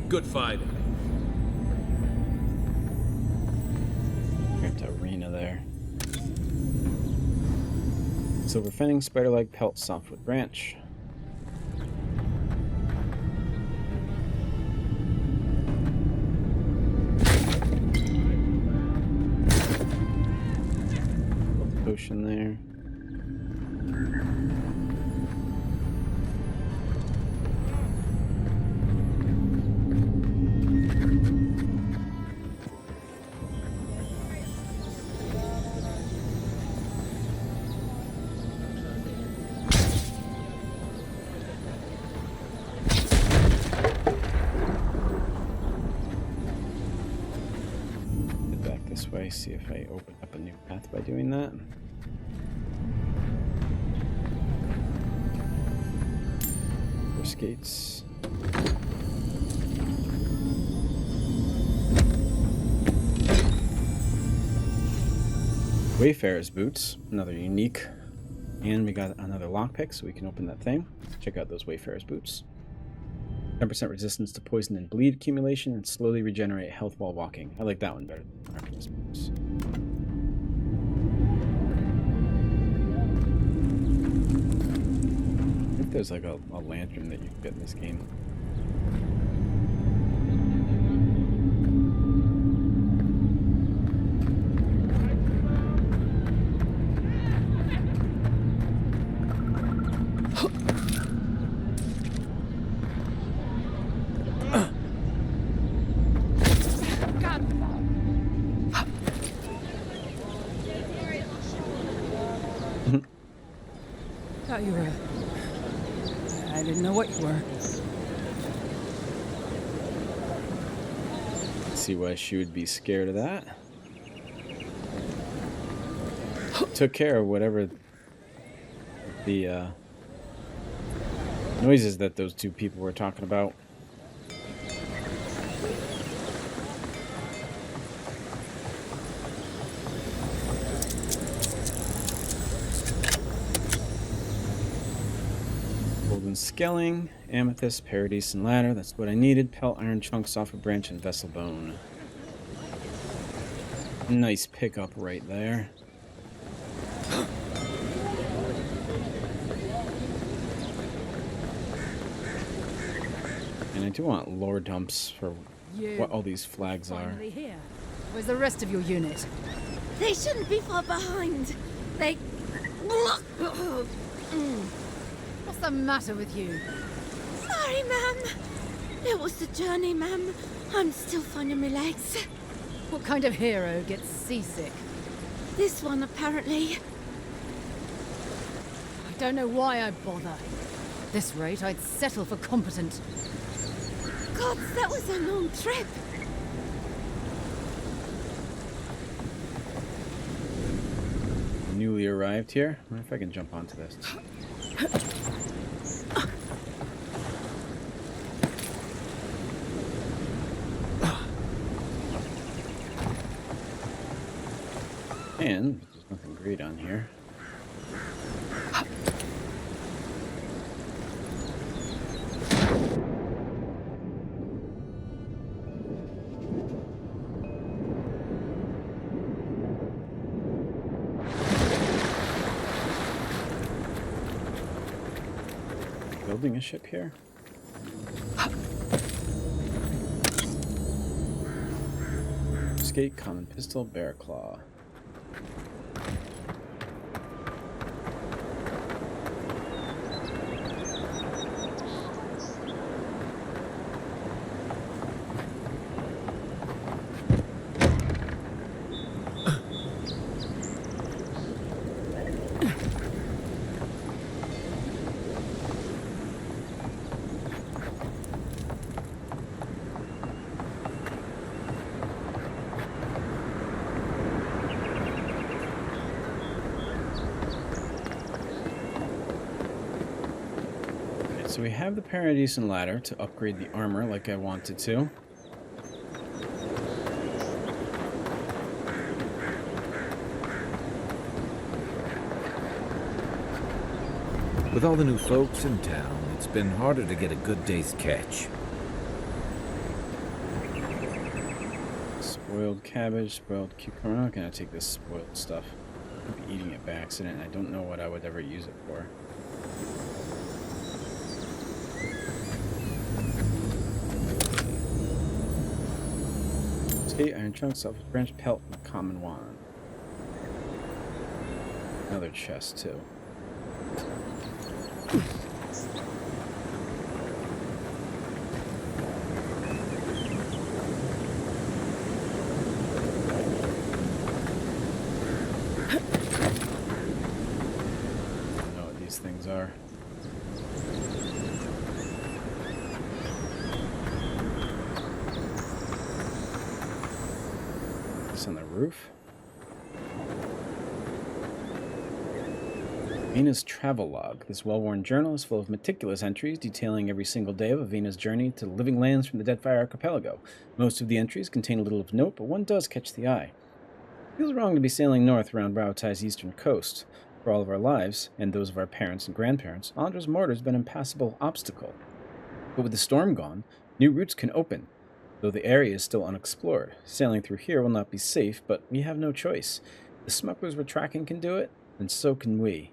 Good fight. Cramped arena there. Silver finning, spider-leg pelt, softwood branch. Potion there. Way, see if I open up a new path by doing that. First gates. Wayfarer's boots, another unique, and we got another lockpick, so we can open that thing. Check out those Wayfarer's boots. 10% resistance to poison and bleed accumulation, and slowly regenerate health while walking. I like that one better than Artemis boots. I think there's like a lantern that you can get in this game. Thought you were. I didn't know what you were. See why she would be scared of that. Took care of whatever the noises that those two people were talking about. Golden scaling, amethyst, paradise, and ladder. That's what I needed. Pelt, iron chunks off a branch, and vessel bone. Nice pickup right there. And I do want lore dumps for what all these flags are. Here. Where's the rest of your unit? They shouldn't be far behind. They... What's the matter with you? Sorry, ma'am. It was the journey, ma'am. I'm still finding my legs. What kind of hero gets seasick? This one, apparently. I don't know why I bother. At this rate, I'd settle for competent. God, that was a long trip. Newly arrived here. I wonder if I can jump onto this. And there's nothing great on here. Building a ship here? Skate, common pistol, bear claw. So we have the Paradisen ladder to upgrade the armor like I wanted to. With all the new folks in town, it's been harder to get a good day's catch. Spoiled cabbage, spoiled cucumber. I'm not gonna take this spoiled stuff. I'll be eating it by accident. I don't know what I would ever use it for. Skate, iron chunks, self branch, pelt, and a common wand. Another chest too. Things are. This on the roof. Vena's travel log. This well-worn journal is full of meticulous entries detailing every single day of Vena's journey to the living lands from the Deadfire Archipelago. Most of the entries contain a little of note, but one does catch the eye. It feels wrong to be sailing north around Raotai's eastern coast. For all of our lives, and those of our parents and grandparents, Aedyr Mortar has been an impassable obstacle. But with the storm gone, new routes can open, though the area is still unexplored. Sailing through here will not be safe, but we have no choice. The smugglers we're tracking can do it, and so can we.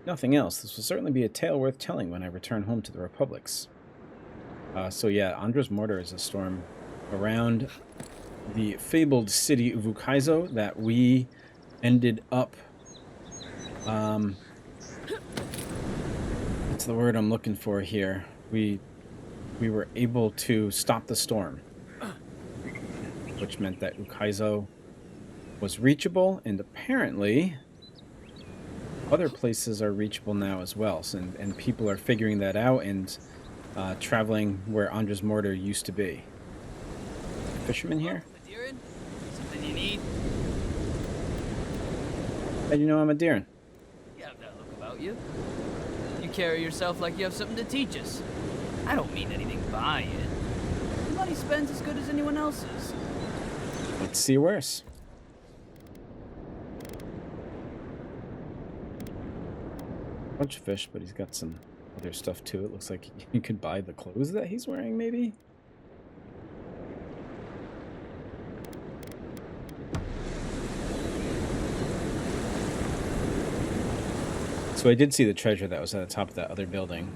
Nothing else, this will certainly be a tale worth telling when I return home to the Republics. So yeah, Aedyr Mortar is a storm around the fabled city of Ukaizo that we ended up... what's the word I'm looking for here? We were able to stop the storm, which meant that Ukaizo was reachable, and apparently other places are reachable now as well. So, and people are figuring that out and traveling where Aedyr Mortar used to be. Fisherman here? Something you need? How do you know I'm Aedyr? You carry yourself like you have something to teach us. I don't mean anything by it. The money spent's as good as anyone else's. Let's see worse. Bunch of fish, but he's got some other stuff too. It looks like you could buy the clothes that he's wearing, maybe? So I did see the treasure that was at the top of that other building.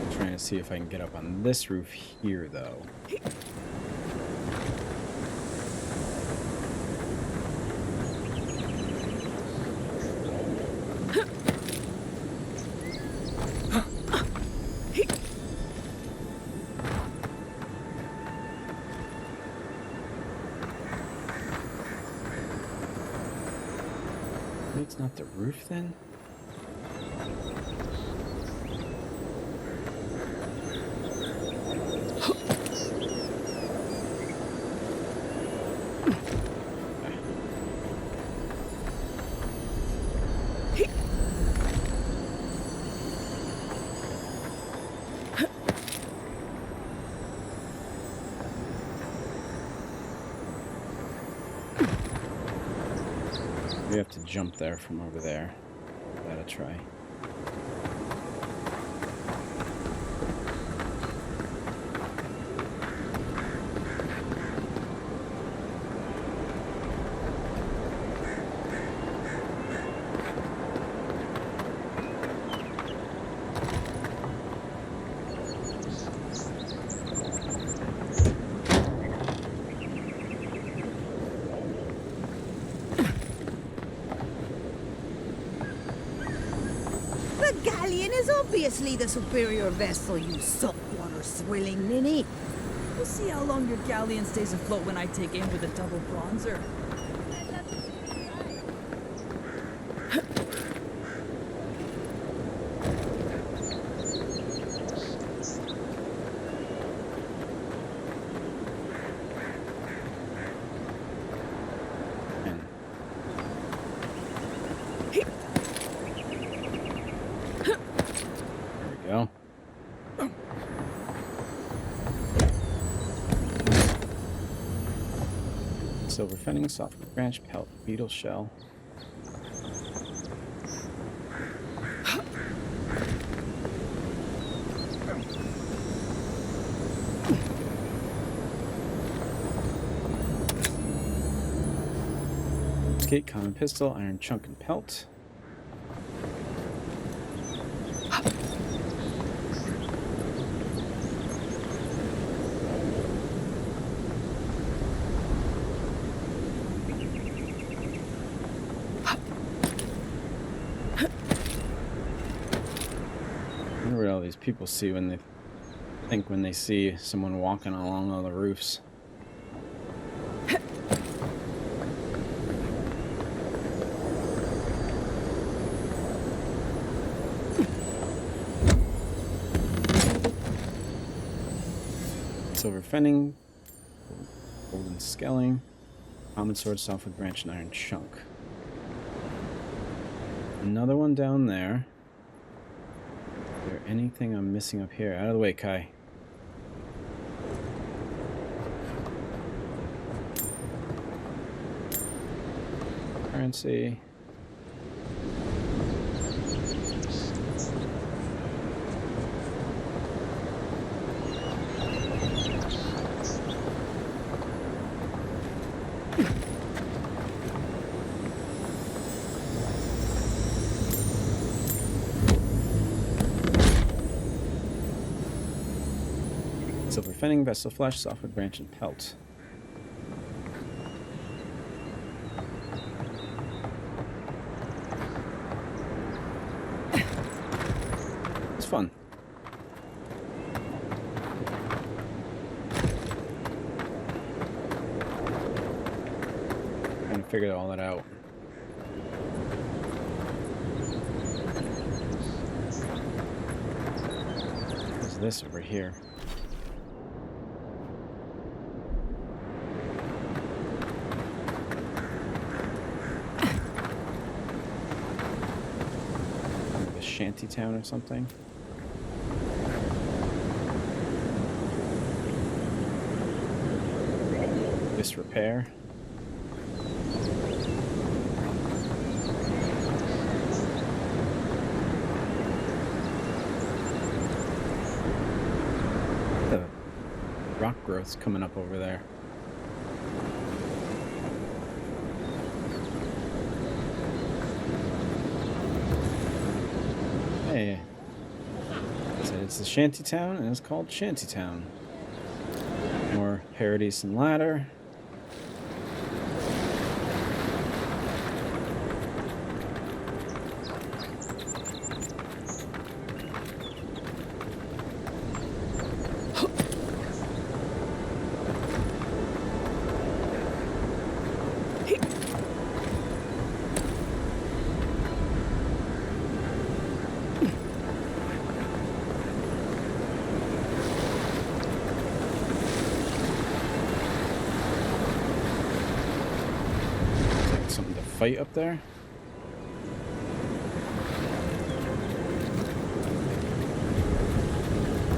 I'm trying to see if I can get up on this roof here, though. It's not the roof, then? We have to jump there from over there. Gotta try. Obviously the superior vessel, you saltwater swilling ninny. We'll see how long your galleon stays afloat when I take aim with a double bronzer. Silver fenning, soft branch, pelt, beetle shell. Skate, common pistol, iron chunk and pelt. People see when they think when they see someone walking along all the roofs. Silver fenning, golden scaling, common sword, softwood branch, and iron chunk. Another one down there. Is there anything I'm missing up here? Out of the way, Kai. Currency. Silver fenning, vessel flesh, softwood branch, and pelt. It's fun. Trying to figure all that out. What's this over here? Shantytown or something. Disrepair. growths coming up over there. Hey. So it's the shantytown, and it's called Shantytown. More Paradise and Ladder. Fight up there.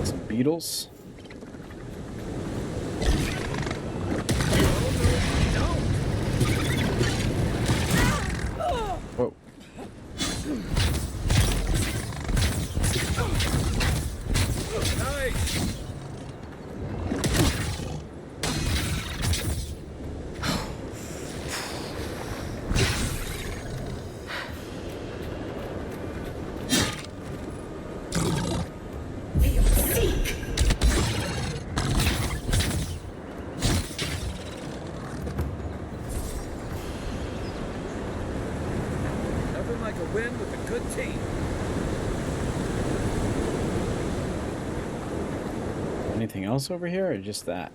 Some beetles. Whoa. Anything else over here, or just that?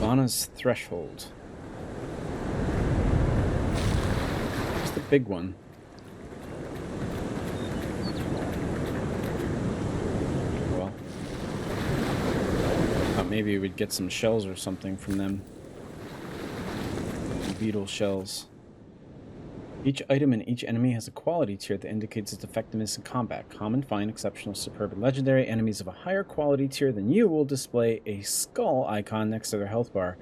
Lana's Threshold. What's the big one? Well, thought maybe we'd get some shells or something from them. Beetle shells. Each item and each enemy has a quality tier that indicates its effectiveness in combat. Common, fine, exceptional, superb, and legendary enemies of a higher quality tier than you will display a skull icon next to their health bar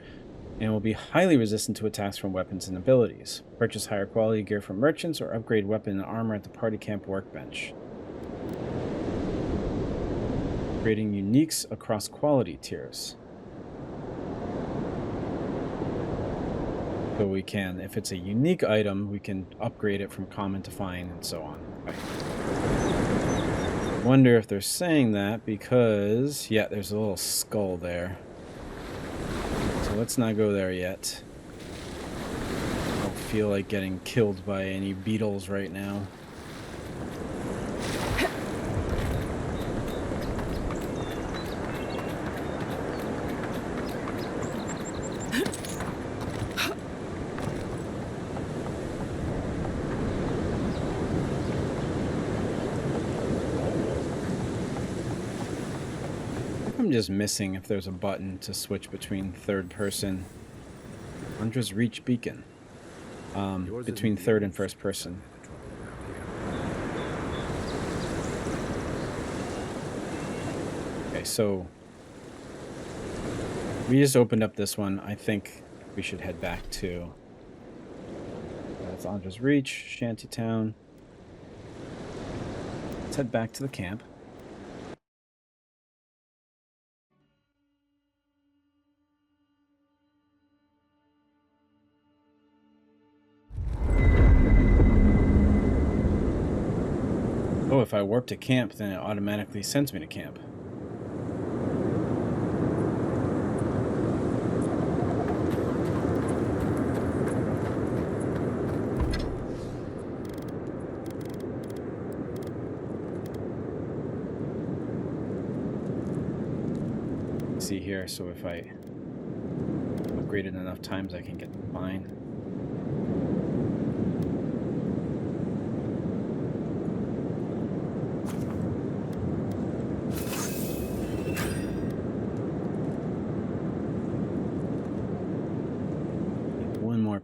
and will be highly resistant to attacks from weapons and abilities. Purchase higher quality gear from merchants or upgrade weapon and armor at the party camp workbench. Creating uniques across quality tiers. So we can, if it's a unique item, we can upgrade it from common to fine and so on. Okay. I wonder if they're saying that because, yeah, there's a little skull there. So let's not go there yet. I don't feel like getting killed by any beetles right now. I'm just missing if there's a button to switch between third person. Andra's Reach Beacon. Between third and first person. Okay, so we just opened up this one. I think we should head back to that's Andra's Reach, Shantytown. Let's head back to the camp. Oh, if I warp to camp, then it automatically sends me to camp. See here, so if I upgrade it enough times, I can get fine.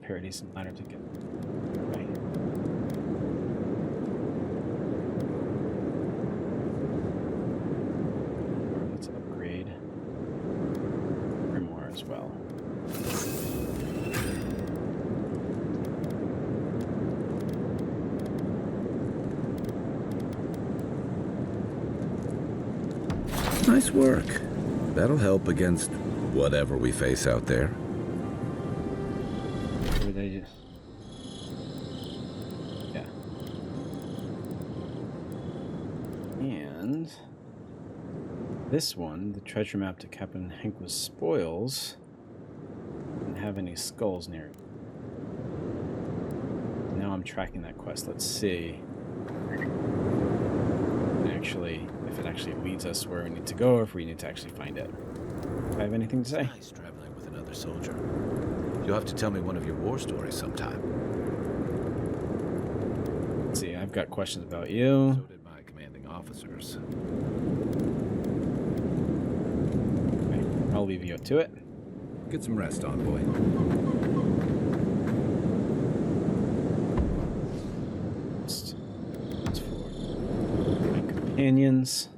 Paradise and Ladder to get right. Or let's upgrade Grimoire as well. Nice work. That'll help against whatever we face out there. Or they just... Yeah. And this one, the treasure map to Captain Henqua's spoils, didn't have any skulls near it. Now I'm tracking that quest. Let's see. Actually, if it actually leads us where we need to go, or if we need to actually find it. Do I have anything to say? Nice traveling with another soldier. You'll have to tell me one of your war stories sometime. Let's see, I've got questions about you. So did my commanding officers. Okay, I'll leave you to it. Get some rest on, boy. That's for my companions.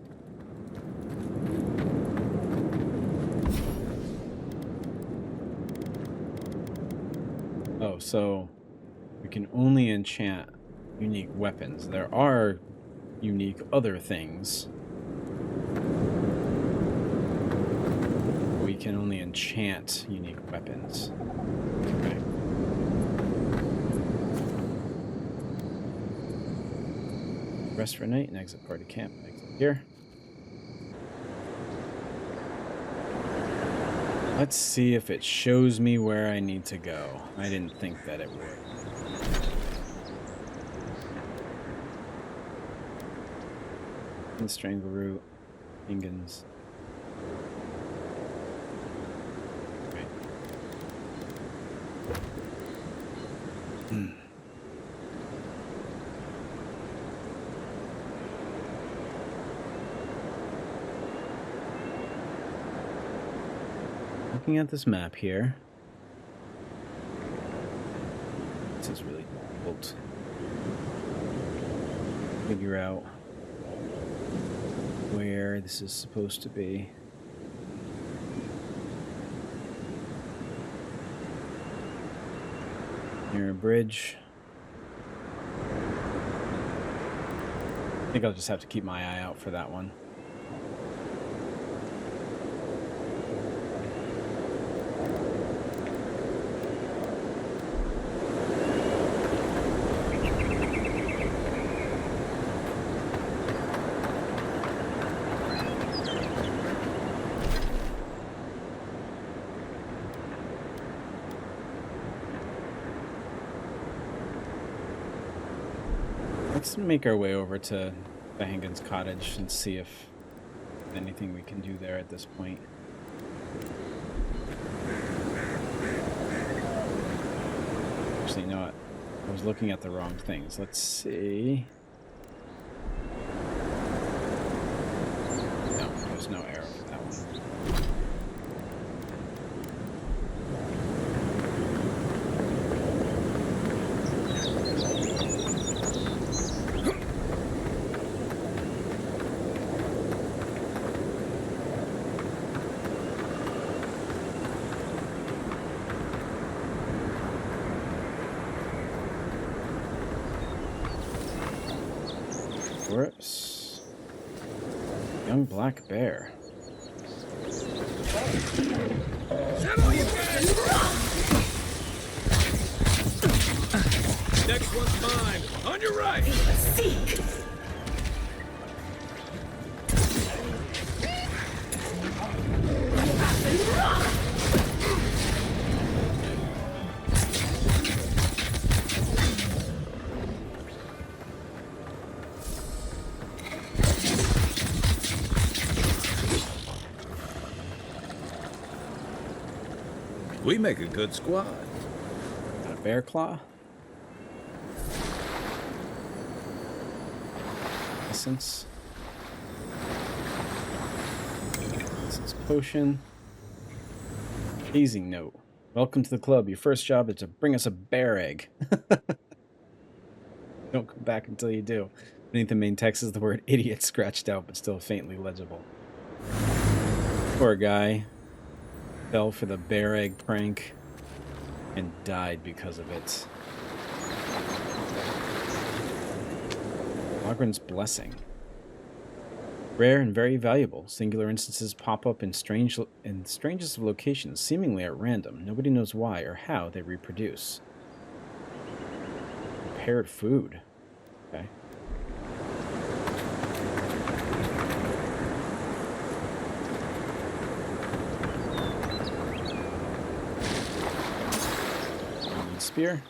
Oh, so we can only enchant unique weapons. There are unique other things. We can only enchant unique weapons. Okay. Rest for night and exit party camp. Exit here. Let's see if it shows me where I need to go. I didn't think that it would. Strangle root, Ingens. Right. Looking at this map here, this is really difficult to figure out where this is supposed to be. Near a bridge. I think I'll just have to keep my eye out for that one. Let's make our way over to the Hangen's cottage and see if anything we can do there at this point. Actually, you know what? I was looking at the wrong things. Let's see. No, there's no arrow for that one. Young black bear. Next one's mine. On your right. Seek. We make a good squad. Got a bear claw. Essence. Essence potion. Hazing note. Welcome to the club. Your first job is to bring us a bear egg. Don't come back until you do. Beneath the main text is the word idiot scratched out, but still faintly legible. Poor guy. Fell for the bear egg prank and died because of it. Ogren's blessing. Rare and very valuable. Singular instances pop up in strangest of locations, seemingly at random. Nobody knows why or how they reproduce. Prepared food. Okay. Spear.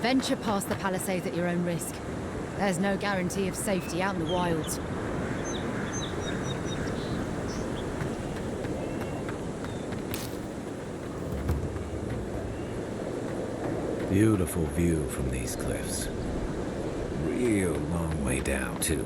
Venture past the palisades at your own risk. There's no guarantee of safety out in the wilds. Beautiful view from these cliffs. Real long way down, too.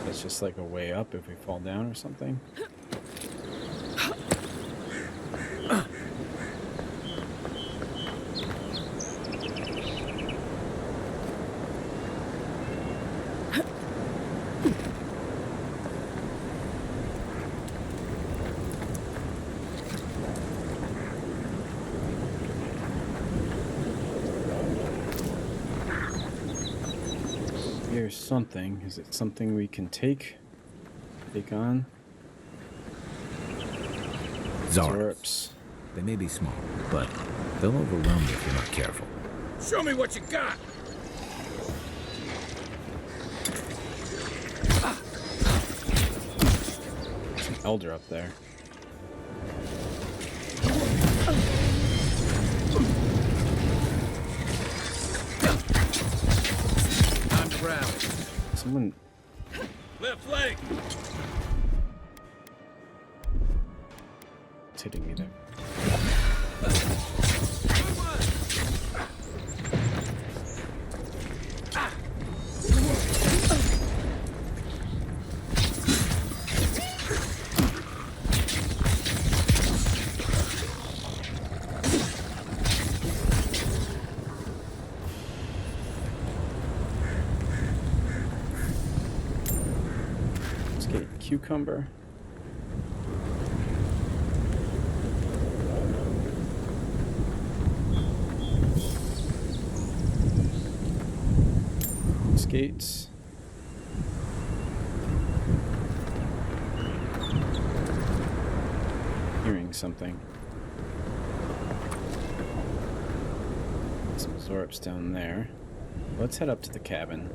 That's just like a way up if we fall down or something. Here's something. Is it something we can take on? Zarps. They may be small, but they'll overwhelm you if you're not careful. Show me what you got! There's an elder up there. Time to grab it. Someone... Left leg! It's hitting me there. Let's get a cucumber. Gates. Hearing something. Some Zorps down there. Let's head up to the cabin.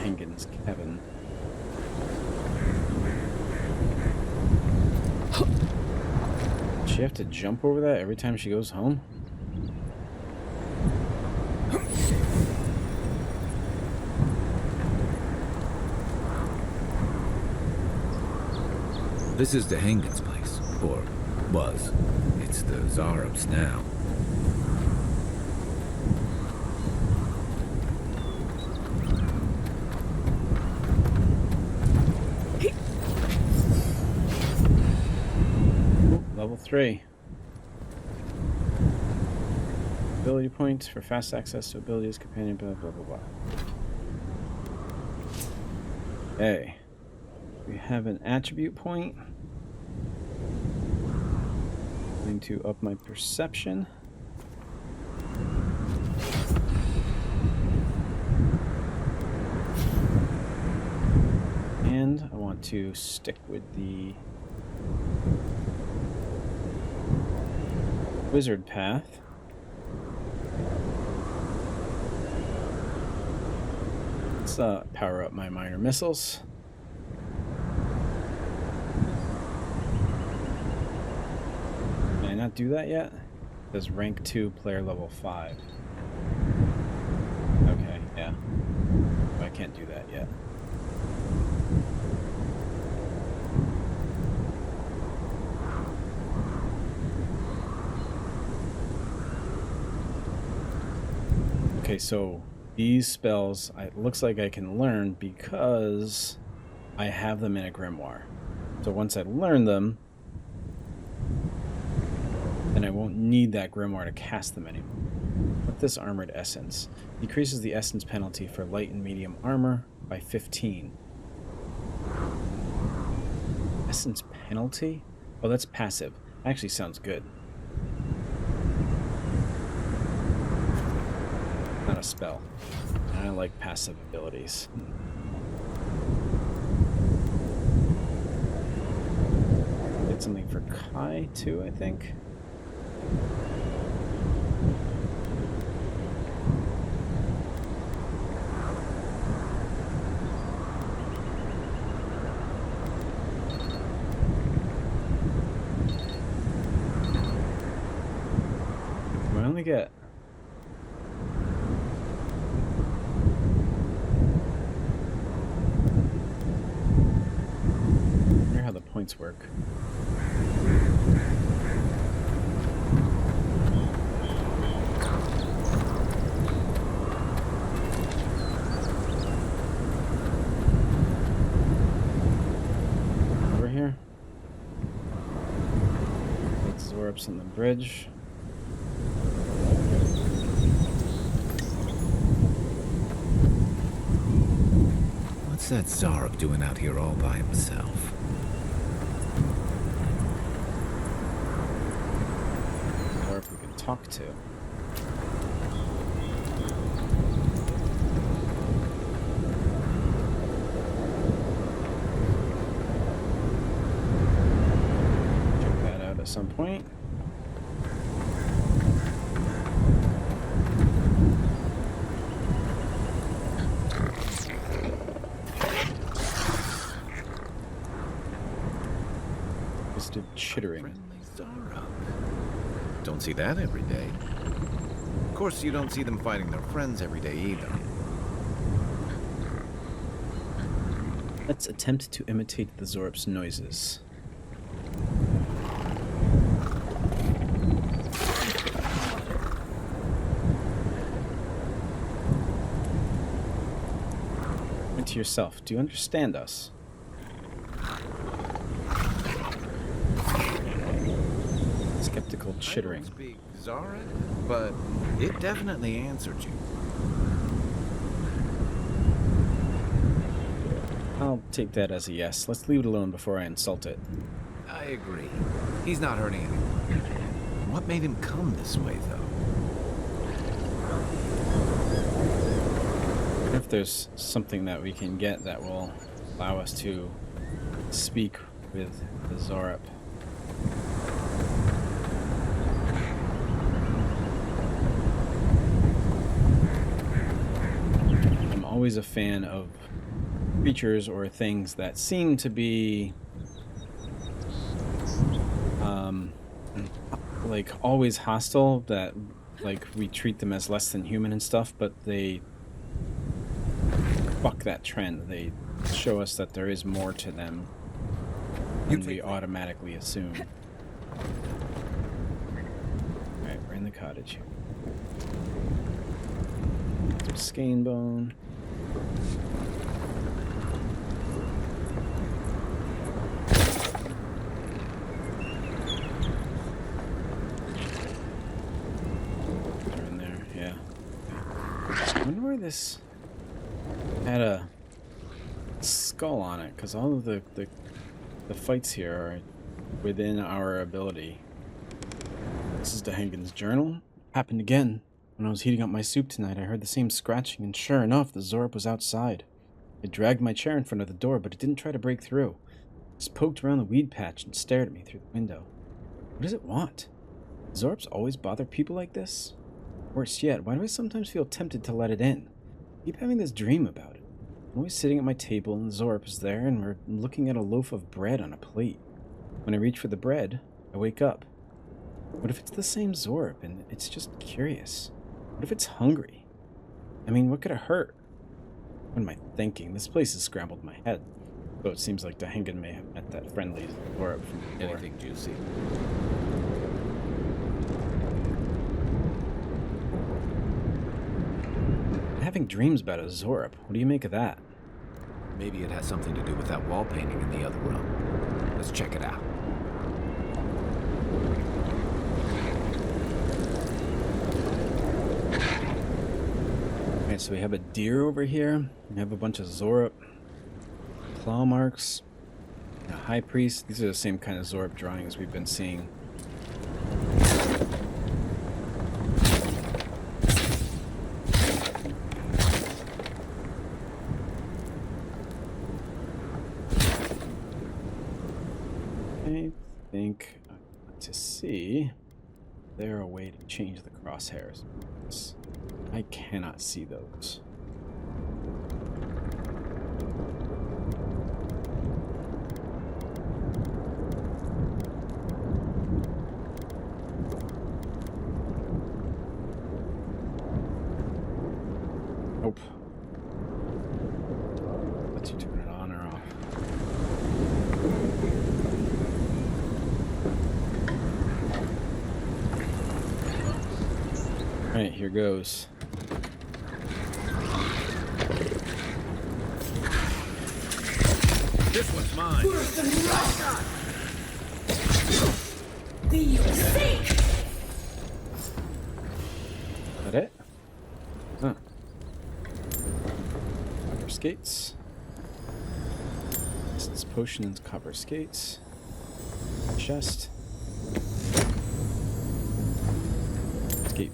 Hangen's cabin. Does she have to jump over that every time she goes home? This is the Hangen's place, or was. It's the Zarps now. Ooh, level 3. Ability points for fast access to abilities, companion, blah blah blah blah. Okay. We have an attribute point. I'm going to up my perception. And I want to stick with the wizard path. Let's power up my minor missiles. Not do that yet? It says rank 2, player level 5. Okay, yeah. I can't do that yet. Okay, so These spells, it looks like I can learn because I have them in a grimoire. So once I learn them, then I won't need that grimoire to cast them anymore. With this armored essence, decreases the essence penalty for light and medium armor by 15. Essence penalty? Oh, that's passive. Actually sounds good. Not a spell. I like passive abilities. Get something for Kai too, I think. I only get points work. Over here. Let's Zorbs on the bridge. What's that Zarb doing out here all by himself? Talk to. Check that out at some point. Twisted chittering. Don't see that every day. Of course, you don't see them fighting their friends every day either. Let's attempt to imitate the Zorb's noises. Point to yourself. Do you understand us? Skeptical chittering. I don't speak Zaric, but it definitely answered you. I'll take that as a yes. Let's leave it alone before I insult it. I agree. He's not hurting anyone. What made him come this way, though? What if there's something that we can get that will allow us to speak with the Zorp? I'm always a fan of creatures or things that seem to be like always hostile, that like we treat them as less than human and stuff, but they buck that trend. They show us that there is more to them than we automatically assume. Alright, we're in the cottage. There's skein bone. They're in there, yeah. I wonder where this had a skull on it, because all of the fights here are within our ability. This is Dahengen's journal. Happened again. When I was heating up my soup tonight, I heard the same scratching, and sure enough, the Zorp was outside. It dragged my chair in front of the door, but it didn't try to break through. It just poked around the weed patch and stared at me through the window. What does it want? Zorps always bother people like this? Worse yet, why do I sometimes feel tempted to let it in? I keep having this dream about it. I'm always sitting at my table, and the Zorp is there, and we're looking at a loaf of bread on a plate. When I reach for the bread, I wake up. What if it's the same Zorp, and it's just curious? What if it's hungry? I mean, what could it hurt? What am I thinking? This place has scrambled my head. Though it seems like Dahengen may have met that friendly Zorp from before. Anything juicy? I having dreams about a Zorp. What do you make of that? Maybe it has something to do with that wall painting in the other room. Let's check it out. Alright, so we have a deer over here. We have a bunch of Zorp. Claw marks. A high priest. These are the same kind of Zorp drawings we've been seeing. I think I want to see if there's a way to change the crosshairs. I cannot see those. Nope. Let you turn it on or off. Alright, here goes. This one's mine. That it? Huh. Copper skates. Distance potions, copper skates. Chest. Skate.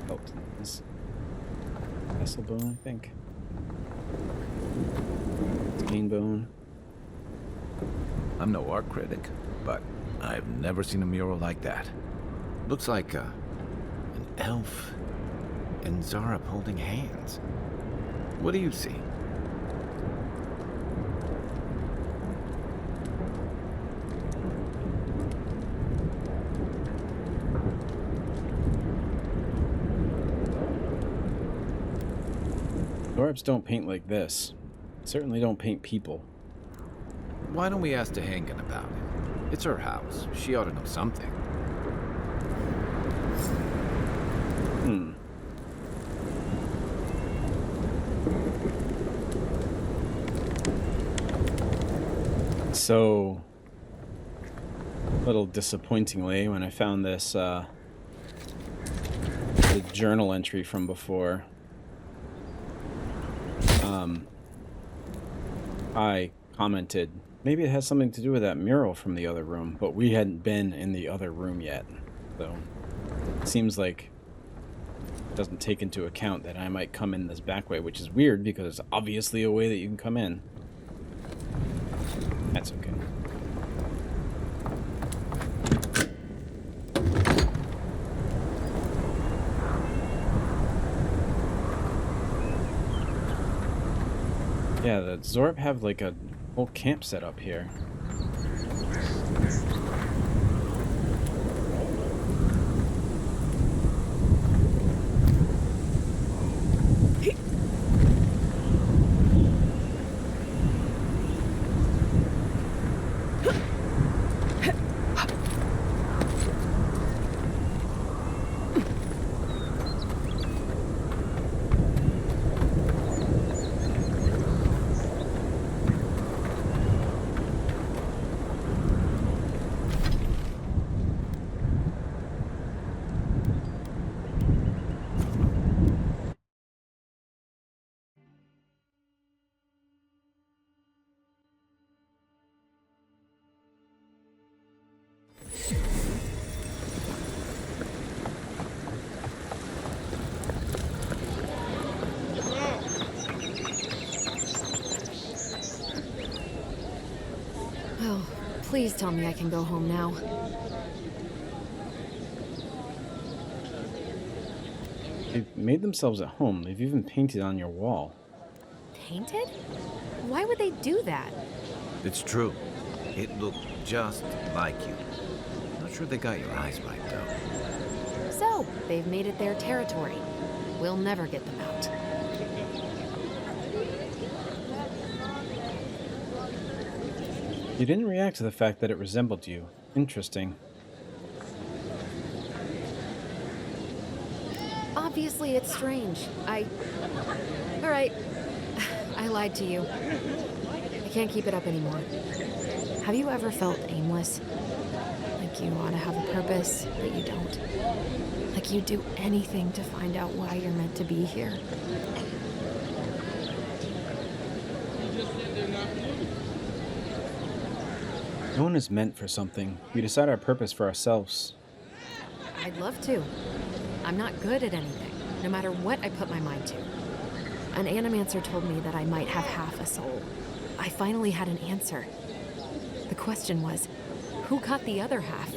Belt. This vessel bone, I think. Cane bone. I'm no art critic, but I've never seen a mural like that. Looks like an elf and Zarab holding hands. What do you see? Zorps don't paint like this. Certainly don't paint people. Why don't we ask Tehangan about it? It's her house. She ought to know something. So, a little disappointingly, when I found this, the journal entry from before, I commented, maybe it has something to do with that mural from the other room, but we hadn't been in the other room yet. So, it seems like it doesn't take into account that I might come in this back way, which is weird because it's obviously a way that you can come in. That's okay. Yeah, the Zorp have like a whole camp set up here. Oh, please tell me I can go home now. They've made themselves at home. They've even painted on your wall. Painted? Why would they do that? It's true. It looked just like you. Not sure they got your eyes right, though. So, they've made it their territory. We'll never get them out. You didn't react to the fact that it resembled you. Interesting. Obviously, it's strange. Alright. I lied to you. I can't keep it up anymore. Have you ever felt aimless? Like you ought to have a purpose, but you don't? Like you'd do anything to find out why you're meant to be here? No one is meant for something. We decide our purpose for ourselves. I'd love to. I'm not good at anything, no matter what I put my mind to. An animancer told me that I might have half a soul. I finally had an answer. The question was, who got the other half?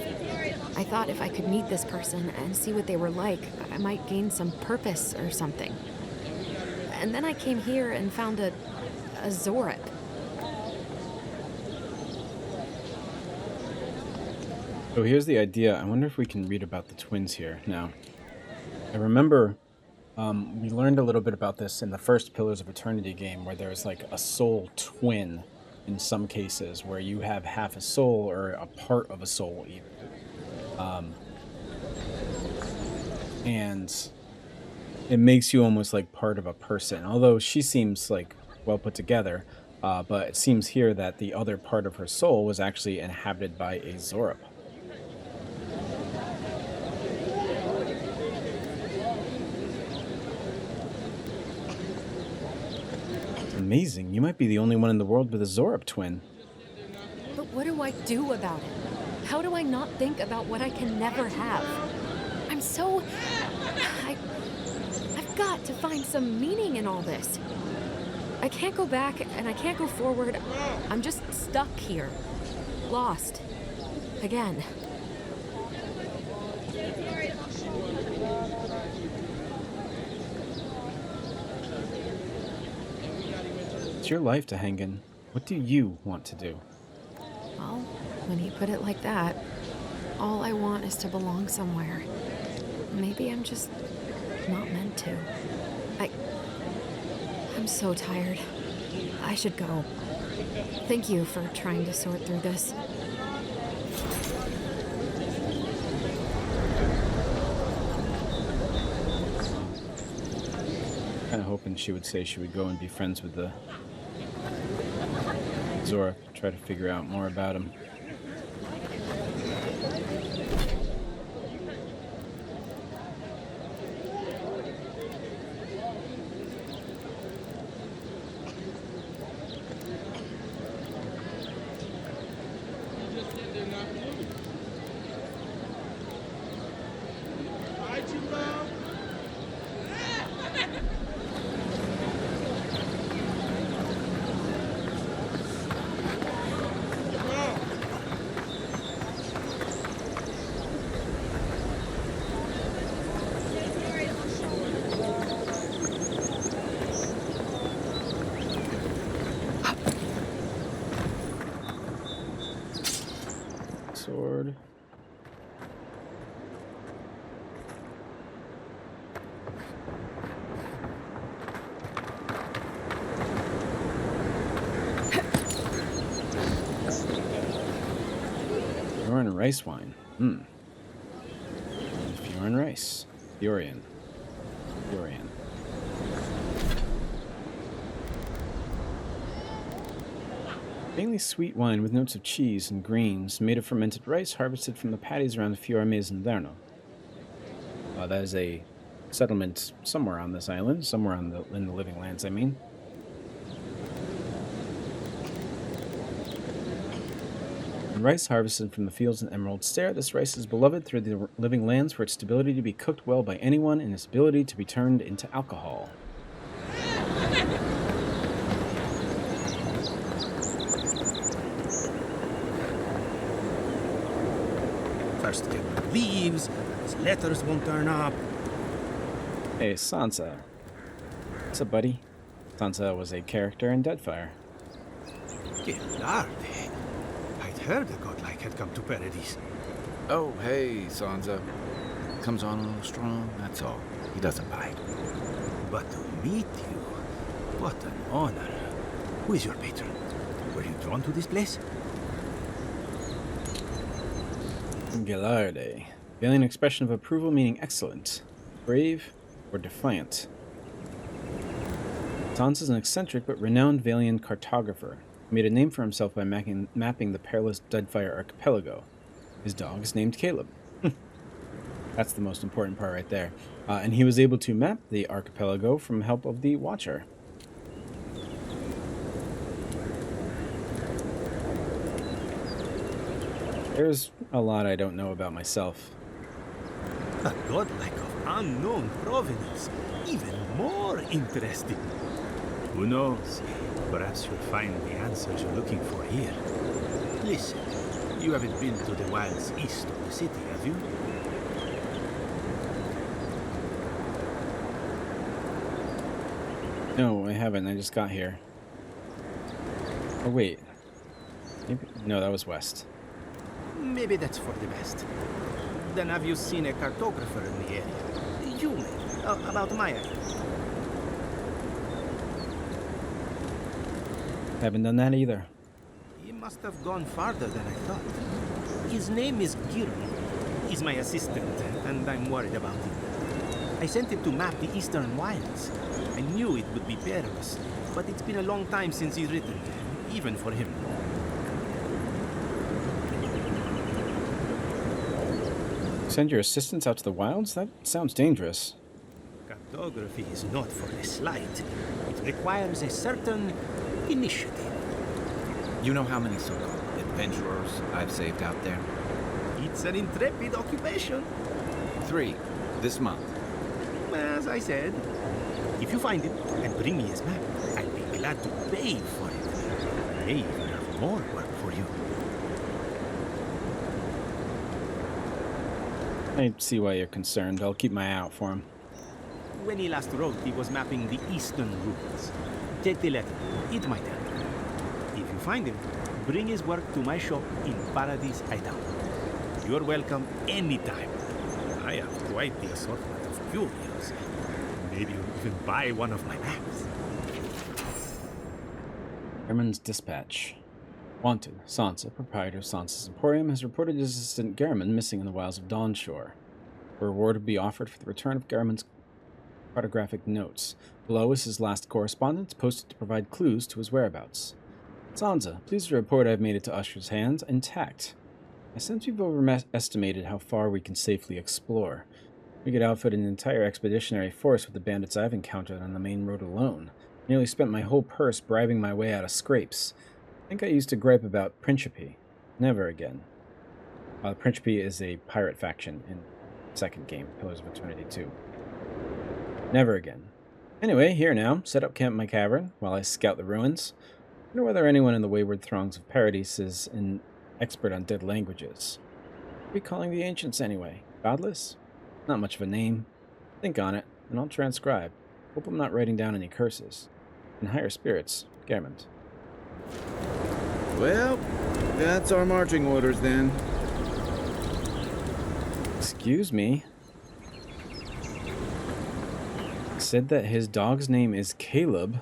I thought if I could meet this person and see what they were like, I might gain some purpose or something. And then I came here and found a Zorip. So here's the idea. I wonder if we can read about the twins here now. I remember we learned a little bit about this in the first Pillars of Eternity game, where there's like a soul twin in some cases, where you have half a soul or a part of a soul even. And it makes you almost like part of a person, although she seems like well put together. But it seems here that the other part of her soul was actually inhabited by a Zorip. Amazing. You might be the only one in the world with a Zorip twin. But what do I do about it? How do I not think about what I can never have? I'm so... I've got to find some meaning in all this. I can't go back and I can't go forward. I'm just stuck here. Lost. Again. It's your life to hang in. What do you want to do? Well, when you put it like that, all I want is to belong somewhere. Maybe I'm just not meant to. I'm so tired. I should go. Thank you for trying to sort through this. Kind of hoping she would say she would go and be friends with the Zora, try to figure out more about him. Sword. Fioran rice wine. Fioran rice. Fioran. Mainly sweet wine with notes of cheese and greens, made of fermented rice harvested from the paddies around Fiormes and Lerno. That is a settlement somewhere on this island, somewhere in the Living Lands, I mean. And rice harvested from the fields in Emerald Stair, this rice is beloved through the Living Lands for its stability to be cooked well by anyone and its ability to be turned into alcohol. First get the leaves, these letters won't turn up. Hey, Sansa. What's up, buddy? Sansa was a character in Deadfire. Gelarde. I'd heard a godlike had come to Paradise. Oh, hey, Sansa. Comes on a little strong, that's all. He doesn't bite. But to meet you, what an honor. Who is your patron? Were you drawn to this place? Gelarde. Feeling an expression of approval meaning excellent. Brave, or defiant. Sansa is an eccentric but renowned Valian cartographer. He made a name for himself by mapping the perilous Deadfire Archipelago. His dog is named Caleb. That's the most important part right there. And he was able to map the archipelago from help of the Watcher. There's a lot I don't know about myself. A godlike of unknown provenance. Even more interesting. Who knows? Perhaps you'll find the answers you're looking for here. Listen, you haven't been to the wilds east of the city, have you? No, I haven't. I just got here. Oh, wait. Maybe, no, that was west. Maybe that's for the best. Then have you seen a cartographer in the area? You, about my area. Haven't done that either. He must have gone farther than I thought. His name is Giron. He's my assistant, and I'm worried about him. I sent him to map the eastern wilds. I knew it would be perilous, but it's been a long time since he's written, even for him. Send your assistants out to the wilds? That sounds dangerous. Cartography is not for the slight. It requires a certain initiative. You know how many so-called adventurers I've saved out there? It's an intrepid occupation. 3 this month. As I said, if you find him and bring me his map, I'd be glad to pay for it. I may even have more work for you. I see why you're concerned. I'll keep my eye out for him. When he last wrote, he was mapping the eastern routes. Take the letter. It might help. If you find him, bring his work to my shop in Paradise Island. You're welcome anytime. I have quite the assortment of curios. Maybe you'll even buy one of my maps. Garamond's Dispatch. Wanted. Sansa, proprietor of Sansa's Emporium, has reported his assistant Garamond missing in the wilds of Dawnshore. A reward would be offered for the return of Garamond's cartographic notes. Below is his last correspondence, posted to provide clues to his whereabouts. Sansa, pleased to report I have made it to Usher's hands intact. I sense we've overestimated how far we can safely explore. We could outfit an entire expeditionary force with the bandits I've encountered on the main road alone. Nearly spent my whole purse bribing my way out of scrapes. I think I used to gripe about Principe. Never again. Principe is a pirate faction in the second game, Pillars of Eternity 2. Never again. Anyway, here now, set up camp in my cavern while I scout the ruins. I wonder whether anyone in the wayward throngs of Paradise is an expert on dead languages. What are we calling the ancients anyway? Godless? Not much of a name. Think on it, and I'll transcribe. Hope I'm not writing down any curses. In higher spirits, Garamond. Well, that's our marching orders then. Excuse me. Said that his dog's name is Caleb.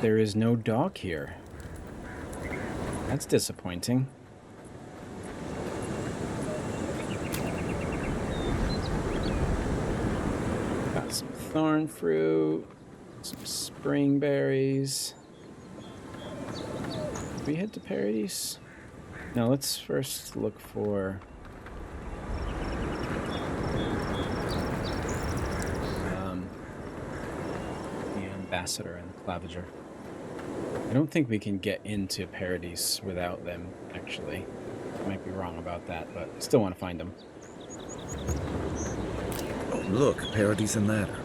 There is no dog here. That's disappointing. Got some thorn fruit, some spring berries. Did we head to Paradise? Now let's first look for the Ambassador and Claviger. I don't think we can get into Paradise without them, actually. I might be wrong about that, but I still want to find them. Oh, look, Paradise and Ladder.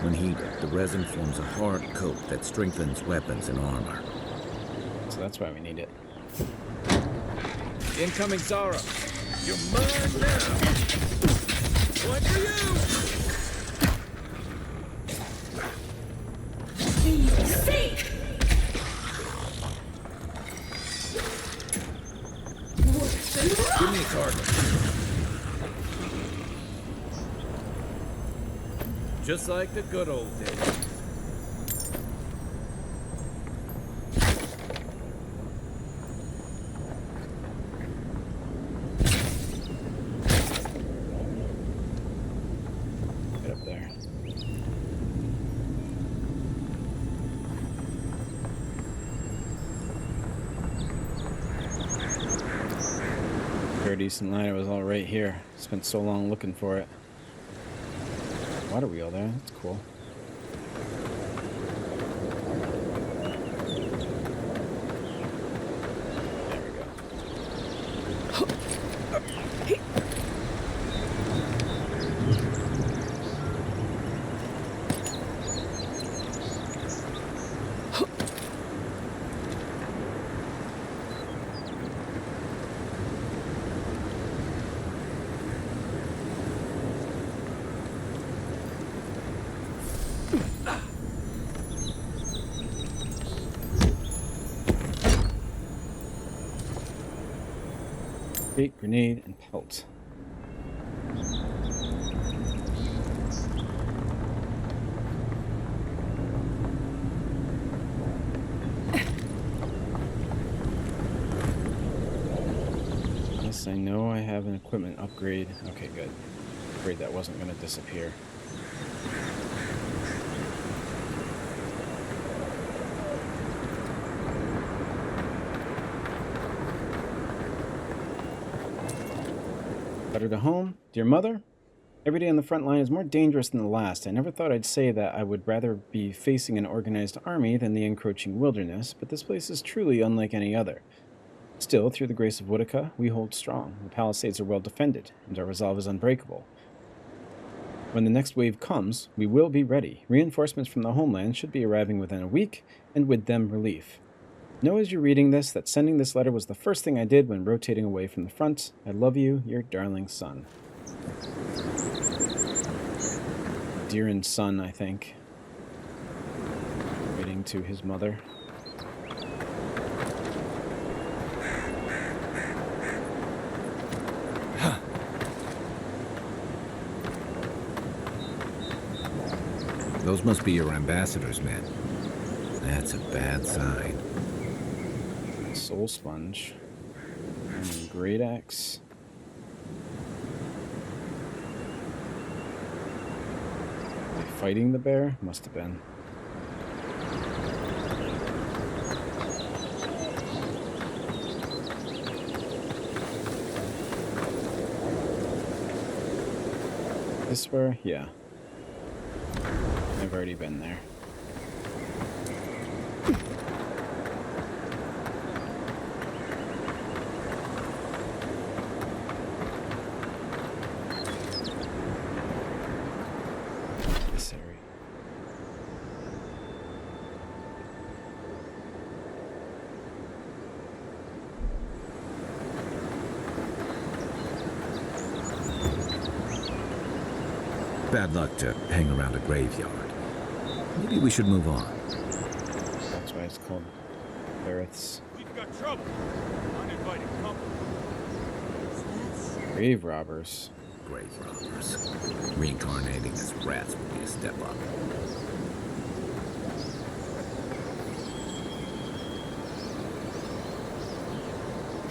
When heated, the resin forms a hard coat that strengthens weapons and armor. So that's why we need it. Incoming Zara. You're mine now. One for you. Sink! Give me a target. Just like the good old days. up there. Very decent line. It was all right here. Spent so long looking for it. Water wheel there. That's cool. Bait, grenade, and pelt. Yes, I know I have an equipment upgrade. Okay, good. Afraid that wasn't going to disappear. Letter to home. Dear Mother, every day on the front line is more dangerous than the last. I never thought I'd say that I would rather be facing an organized army than the encroaching wilderness, but this place is truly unlike any other. Still, through the grace of Woodica, we hold strong. The palisades are well defended, and our resolve is unbreakable. When the next wave comes, we will be ready. Reinforcements from the homeland should be arriving within a week, and with them relief. Know as you're reading this that sending this letter was the first thing I did when rotating away from the front. I love you, your darling son. Dear and son, I think. Writing to his mother. Those must be your ambassador's men. That's a bad sign. Soul sponge. And great axe. Are they fighting the bear? Must have been. This where? Yeah. I've already been there. This area. Bad luck to hang around a graveyard. Maybe we should move on. That's why it's called Barrett's. We've got trouble. Uninvited company. Grave robbers. Grave robbers. Reincarnating as rats would be a step up.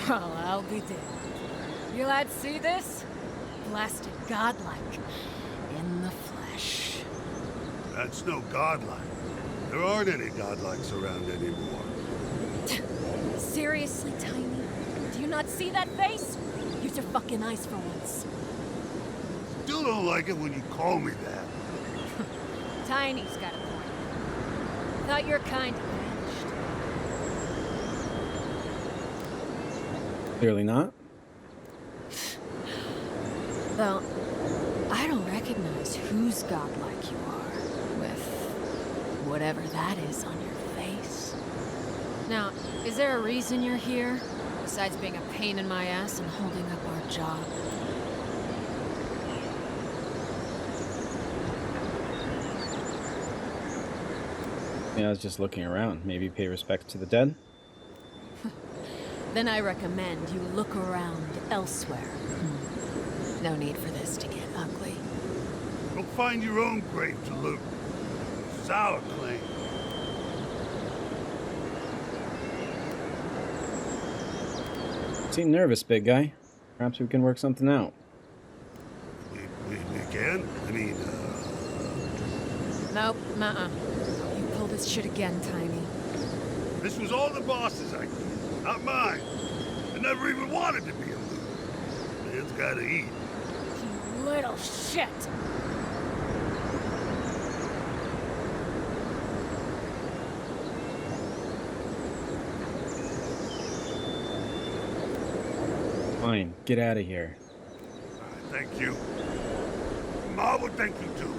Well, I'll be damned. You lads see this? Blasted godlike. In the flesh. That's no godlike. There aren't any godlikes around anymore. Seriously, Tiny? Do you not see that face? Use your fucking eyes for once. Still don't like it when you call me that. Tiny's got a point. Thought your kind had vanished. Clearly not. Well, I don't recognize whose godlike you are, with whatever that is on your face. Now, is there a reason you're here, besides being a pain in my ass and holding up our job? Yeah, I was just looking around. Maybe pay respect to the dead? Then I recommend you look around elsewhere. No need for this to get ugly. Go find your own grave to loot. It's our claim. Seem nervous, big guy. Perhaps we can work something out. We can? I mean, Nope, nuh-uh. You pull this shit again, Tiny. This was all the boss's idea, not mine. I never even wanted to be a loser. Man's gotta eat. You little shit! Fine, get out of here. Thank you. Ma would thank you too.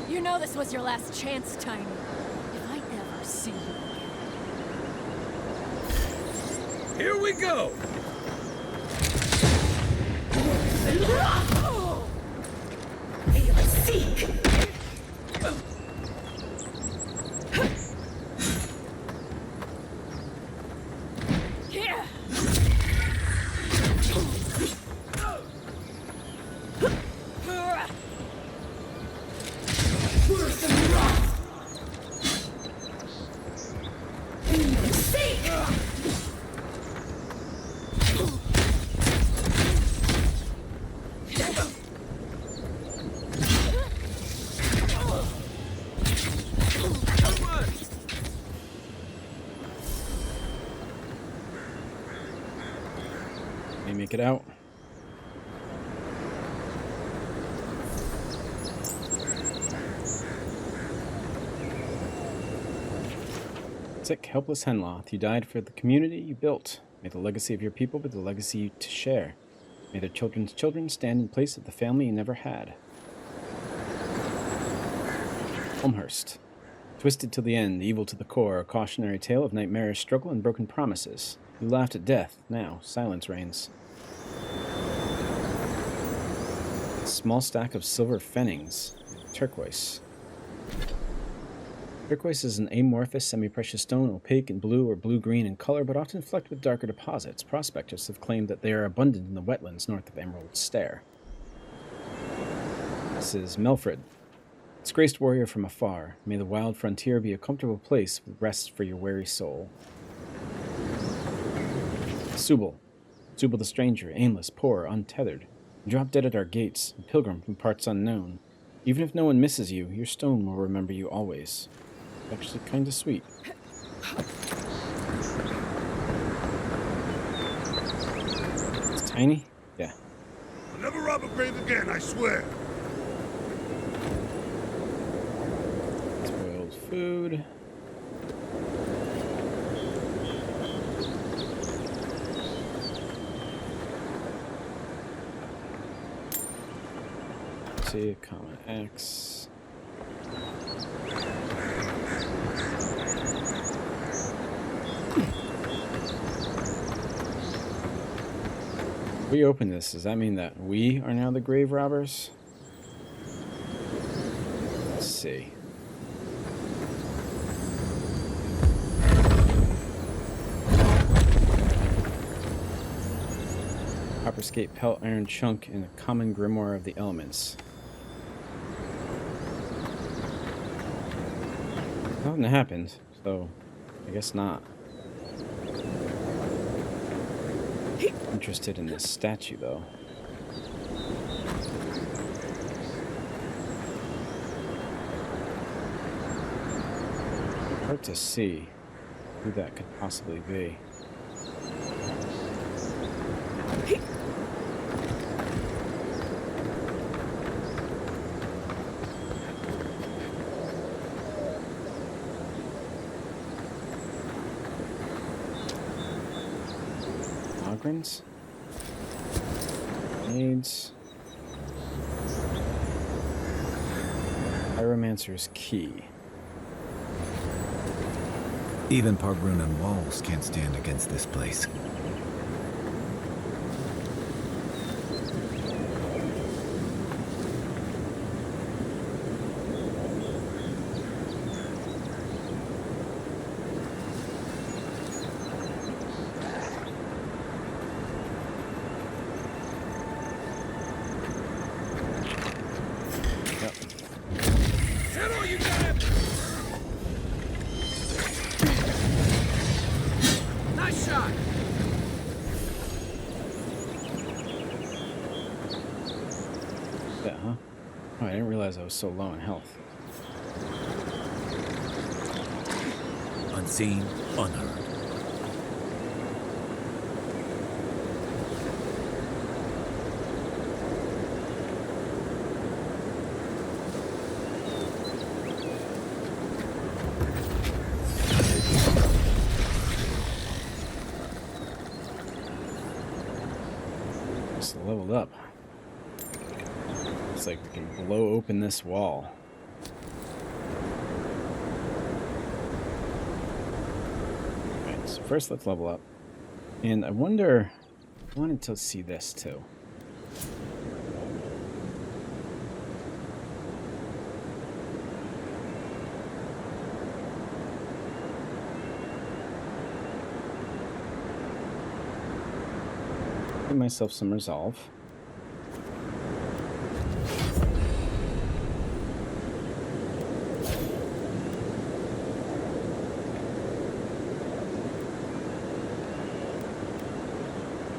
You know this was your last chance, Tiny. If I ever see you again. Here we go! Seek! Here! Can you make it out? Sick, helpless Henloth, you died for the community you built. May the legacy of your people be the legacy you to share. May their children's children stand in place of the family you never had. Elmhurst. Twisted to the end, evil to the core, a cautionary tale of nightmarish struggle and broken promises. You laughed at death, now silence reigns. A small stack of silver pfennings. Turquoise. Turquoise is an amorphous, semi-precious stone, opaque in blue or blue-green in color, but often flecked with darker deposits. Prospectors have claimed that they are abundant in the wetlands north of Emerald Stair. This is Melfred, disgraced warrior from afar. May the wild frontier be a comfortable place with rest for your weary soul. Subal. Subal the stranger, aimless, poor, untethered. You drop dead at our gates, a pilgrim from parts unknown. Even if no one misses you, your stone will remember you always. Actually kinda sweet. It's tiny? Yeah. I'll never rob a grave again, I swear. Spoiled food. C, comma X. If we open this, does that mean that we are now the grave robbers? Let's see. Copper skate, pelt, iron chunk, and a common grimoire of the elements. Nothing happened, so I guess not. Interested in this statue, though. Hard to see who that could possibly be. Ogrins? Aids. Pyromancer's key. Even Pargrunan walls can't stand against this place. That, huh? Oh, I didn't realize I was so low in health. Unseen, unheard. Just leveled up. It's like we can blow open this wall. Alright, so first let's level up. And I wonder, I wanted to see this too. Give myself some resolve.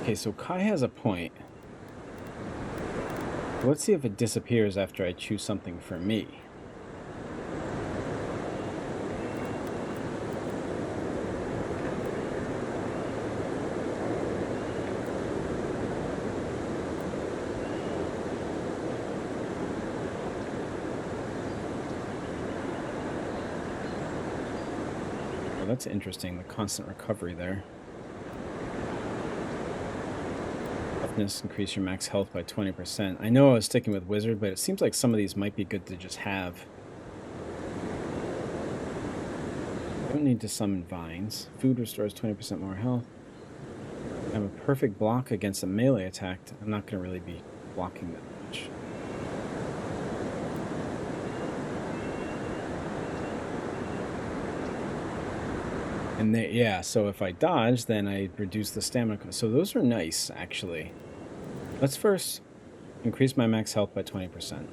Okay, so Kai has a point. Let's see if it disappears after I choose something for me. Well, that's interesting, the constant recovery there. Increase your max health by 20%. I know I was sticking with wizard, but it seems like some of these might be good to just have. Don't need to summon vines. Food restores 20% more health. I have a perfect block against a melee attack. I'm not going to really be blocking that much. And they, yeah, so if I dodge, then I reduce the stamina. So those are nice, actually. Let's first increase my max health by 20%.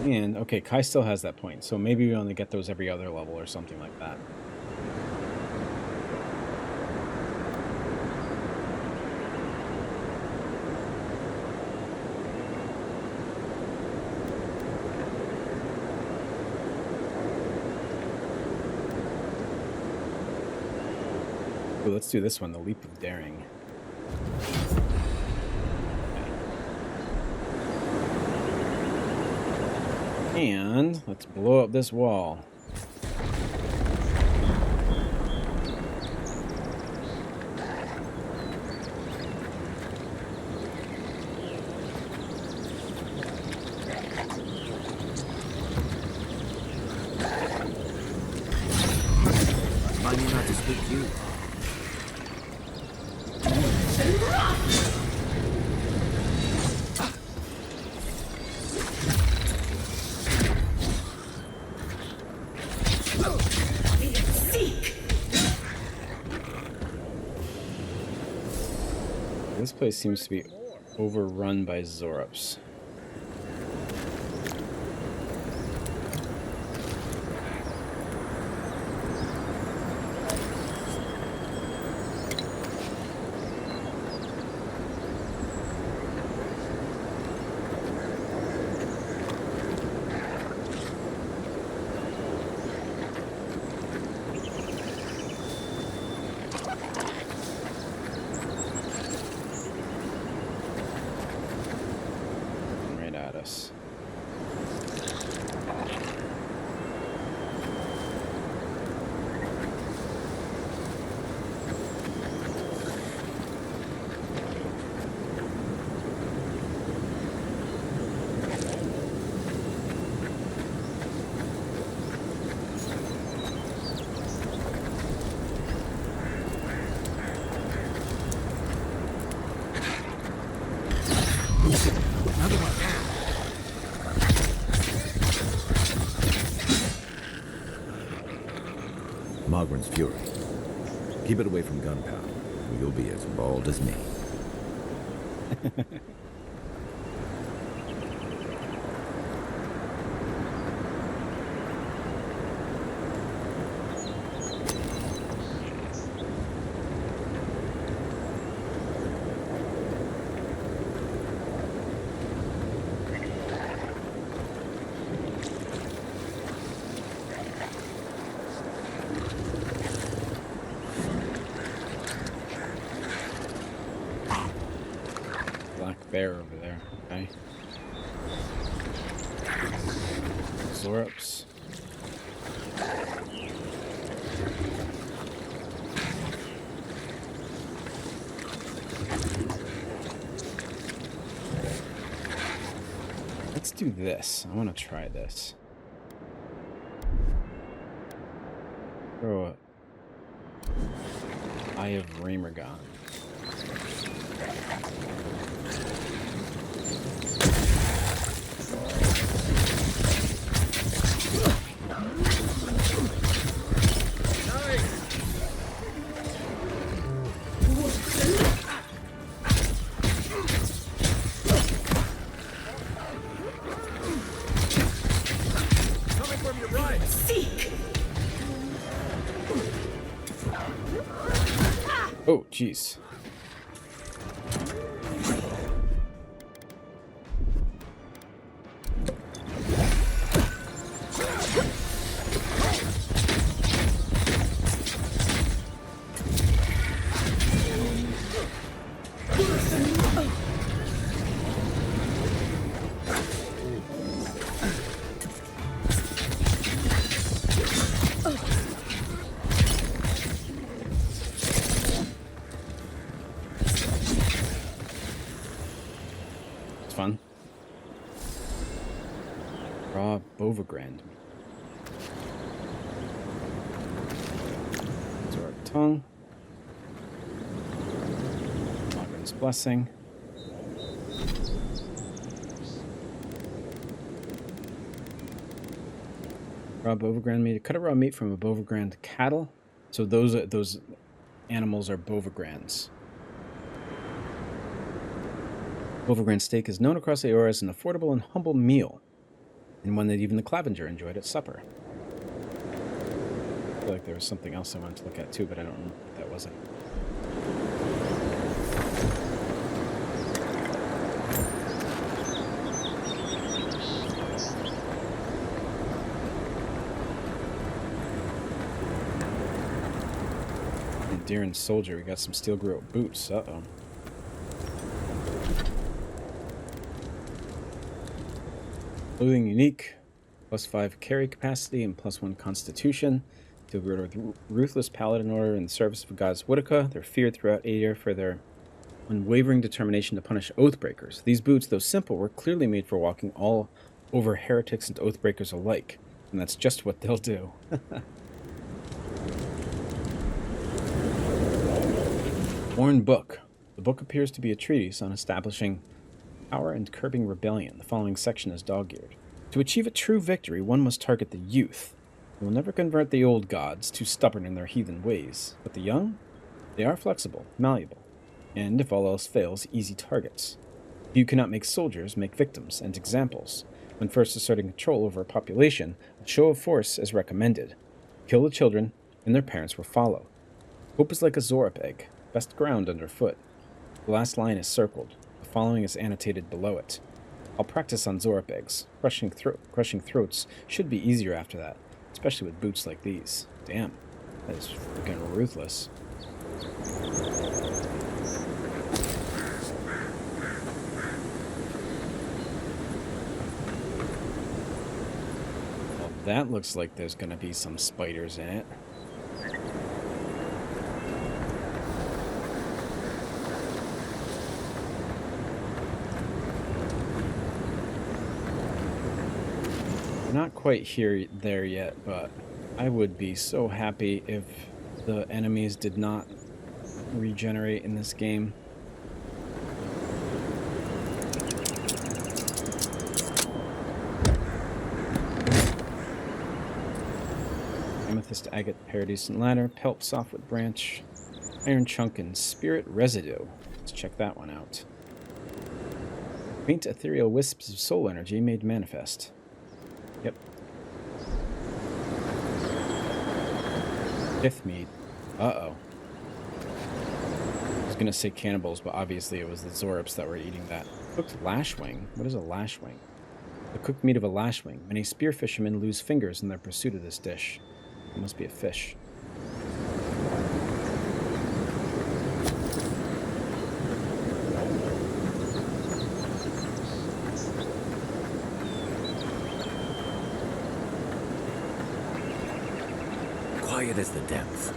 And, okay, Kai still has that point, so maybe we only get those every other level or something like that. Ooh, let's do this one, the Leap of Daring. And let's blow up this wall. Mind you not to speak you. This place seems to be overrun by Zorops. Mogren's fury. Keep it away from gunpowder, or you'll be as bald as me. bear over there. Okay. Zorups. Let's do this. I want to try this. Throw a Eye of Ramergon. Oh, jeez. Fun. Raw Bovagrand. Zork Tongue. Mogren's Blessing. Raw Bovagrand meat. Cut a raw meat from a Bovagrand cattle. So those animals are Bovagrands. Bovagrand steak is known across Eora as an affordable and humble meal, and one that even the Clavenger enjoyed at supper. I feel like there was something else I wanted to look at too, but I don't know what that was. Aedyr Soldier, we got some steel grille boots. Uh-oh. Clothing unique, +5 carry capacity and +1 constitution. Steel grille with ruthless paladin order in the service of gods Woodica. They're feared throughout Aedyr for their unwavering determination to punish oathbreakers. These boots, though simple, were clearly made for walking all over heretics and oathbreakers alike. And that's just what they'll do. Worn Book. The book appears to be a treatise on establishing power and curbing rebellion. The following section is dog-eared. To achieve a true victory, one must target the youth. They will never convert the old gods, too stubborn in their heathen ways. But the young? They are flexible, malleable, and, if all else fails, easy targets. If you cannot make soldiers, make victims and examples. When first asserting control over a population, a show of force is recommended. Kill the children, and their parents will follow. Hope is like a Zorup egg, best ground underfoot. The last line is circled. The following is annotated below it. I'll practice on Zorup eggs. Crushing throats should be easier after that, especially with boots like these. Damn, that is freaking ruthless. Well, that looks like there's gonna be some spiders in it. Not quite there yet, but I would be so happy if the enemies did not regenerate in this game. Amethyst, Agate, Paradisant Ladder, Pelt, Softwood Branch, Iron Chunk, and Spirit Residue. Let's check that one out. Faint ethereal wisps of soul energy made manifest. Yep. Fifth meat. Uh-oh. I was gonna say cannibals, but obviously it was the Zorups that were eating that. Cooked lashwing? What is a lashwing? The cooked meat of a lashwing. Many spear fishermen lose fingers in their pursuit of this dish. It must be a fish. quiet as the depths.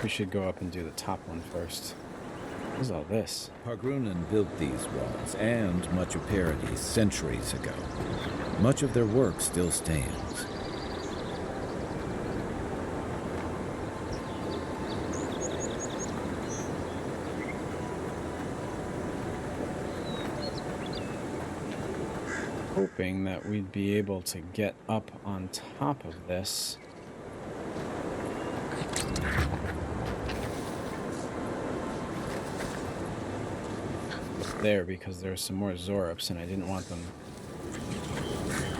We should go up and do the top one first. What is all this? Pargrunan built these walls and much of Paradis centuries ago. Much of their work still stands. Hoping that we'd be able to get up on top of this. There, because there are some more Zorups and I didn't want them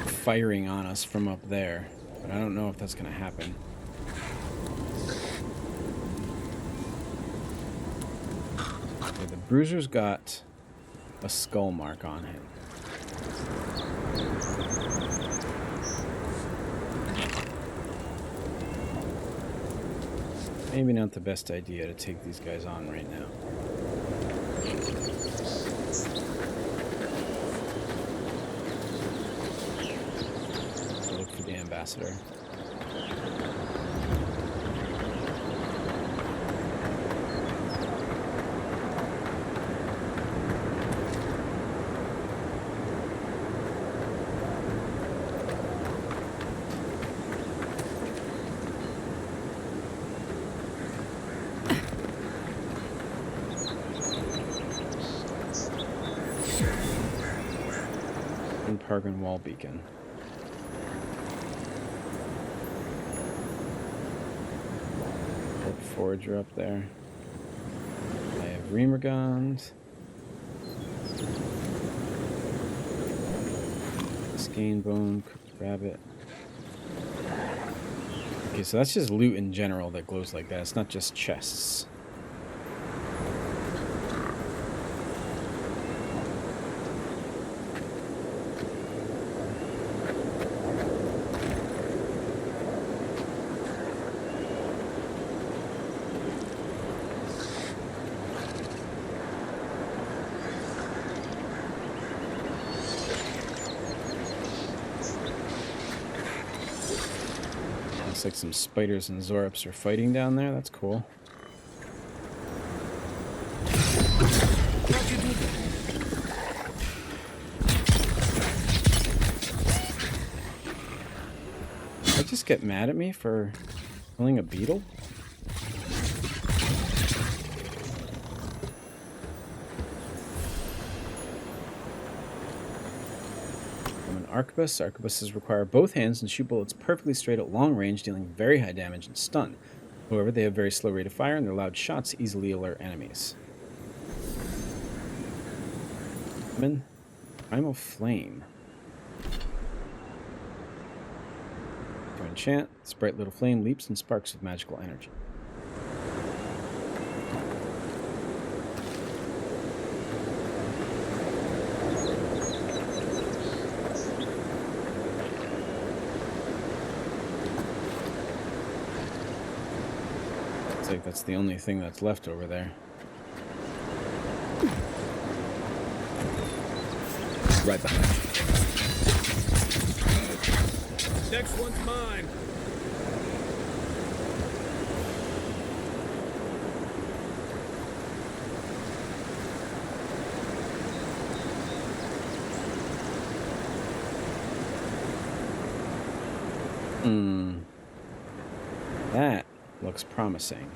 firing on us from up there. But I don't know if that's going to happen. Okay, the Bruiser's got a skull mark on him. Maybe not the best idea to take these guys on right now. Look for the Ambassador. Pargan wall beacon. Old Forager up there. I have Remergons. Skein bone, cooked rabbit. Okay, so that's just loot in general that glows like that. It's not just chests. Looks like some spiders and Zorups are fighting down there. That's cool. Did I just get mad at me for killing a beetle? Arquebus. Arquebuses require both hands and shoot bullets perfectly straight at long range, dealing very high damage and stun. However, they have very slow rate of fire, and their loud shots easily alert enemies. Primal Flame. To enchant, this bright little flame leaps and sparks with magical energy. Like that's the only thing that's left over there. Right behind you. Next one's mine. That looks promising.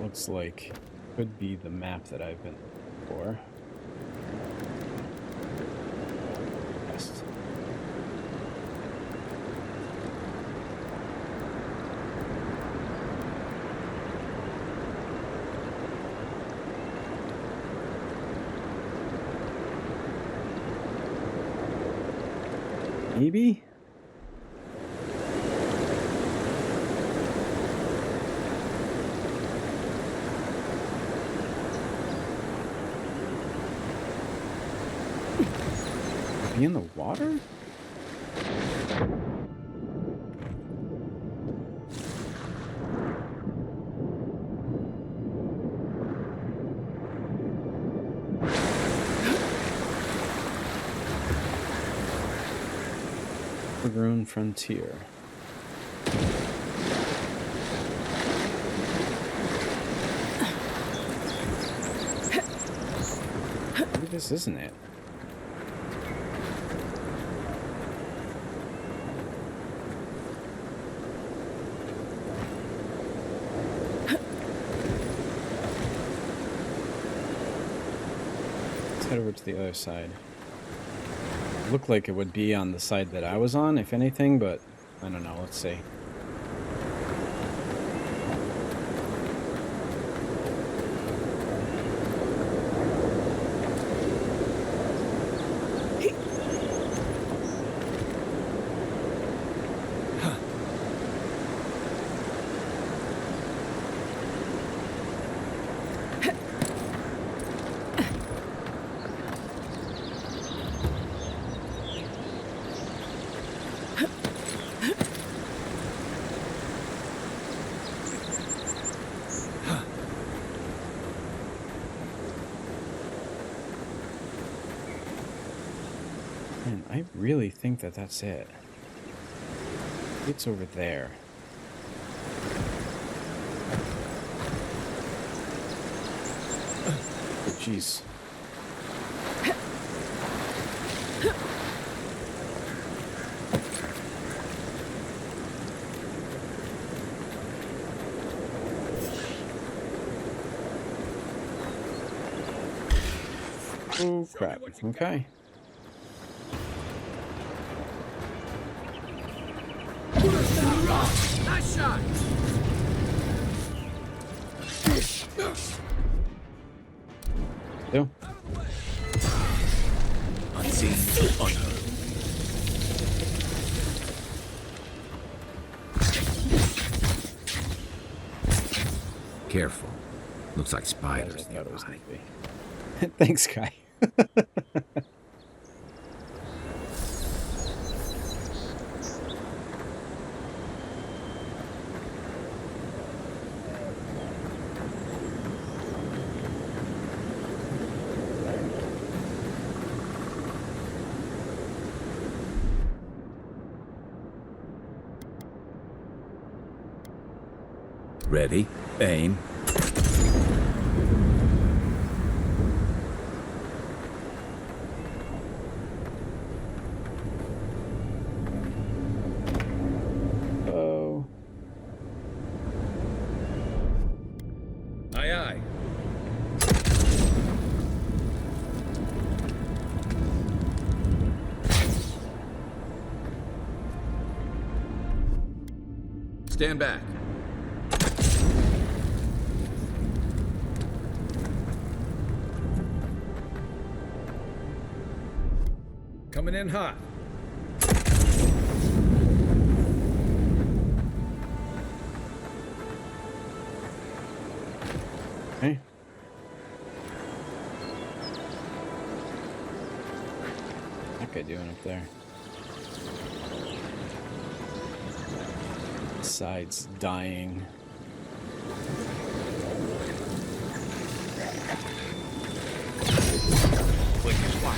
Looks like could be the map that I've been looking for. Best. Maybe? Be in the water? Rune Frontier. Maybe this isn't it. Let's head over to the other side. Looked like it would be on the side that I was on, if anything, but I don't know. Let's see. Man, I really think that that's it. It's over there. Oh, jeez. Oh, crap. Okay. Nice shot! Still. Unseen, unheard. Careful. Looks like spiders nearby. Thanks, Kai. Ready, aim. Oh. Aye, aye. Stand back. Coming in hot. Hey. What's that guy doing up there? Sides dying. Quick as fire.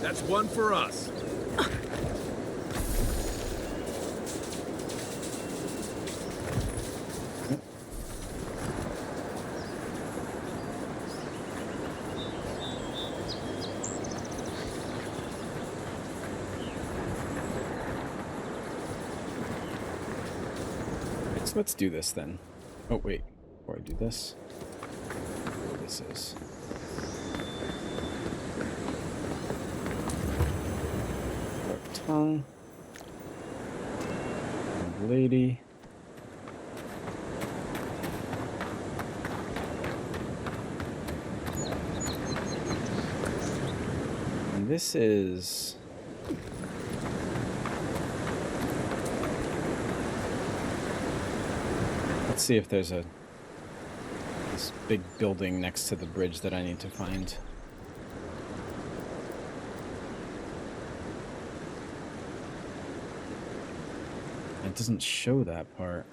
That's one for us. So let's do this then. Oh, wait. Before I do this. What this is. tongue. Old lady. And this is... Let's see if there's this big building next to the bridge that I need to find. It doesn't show that part.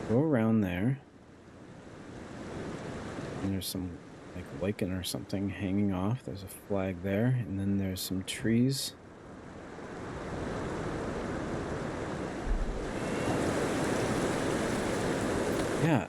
Go around there. And there's some like lichen or something hanging off. There's a flag there, and then there's some trees. Yeah.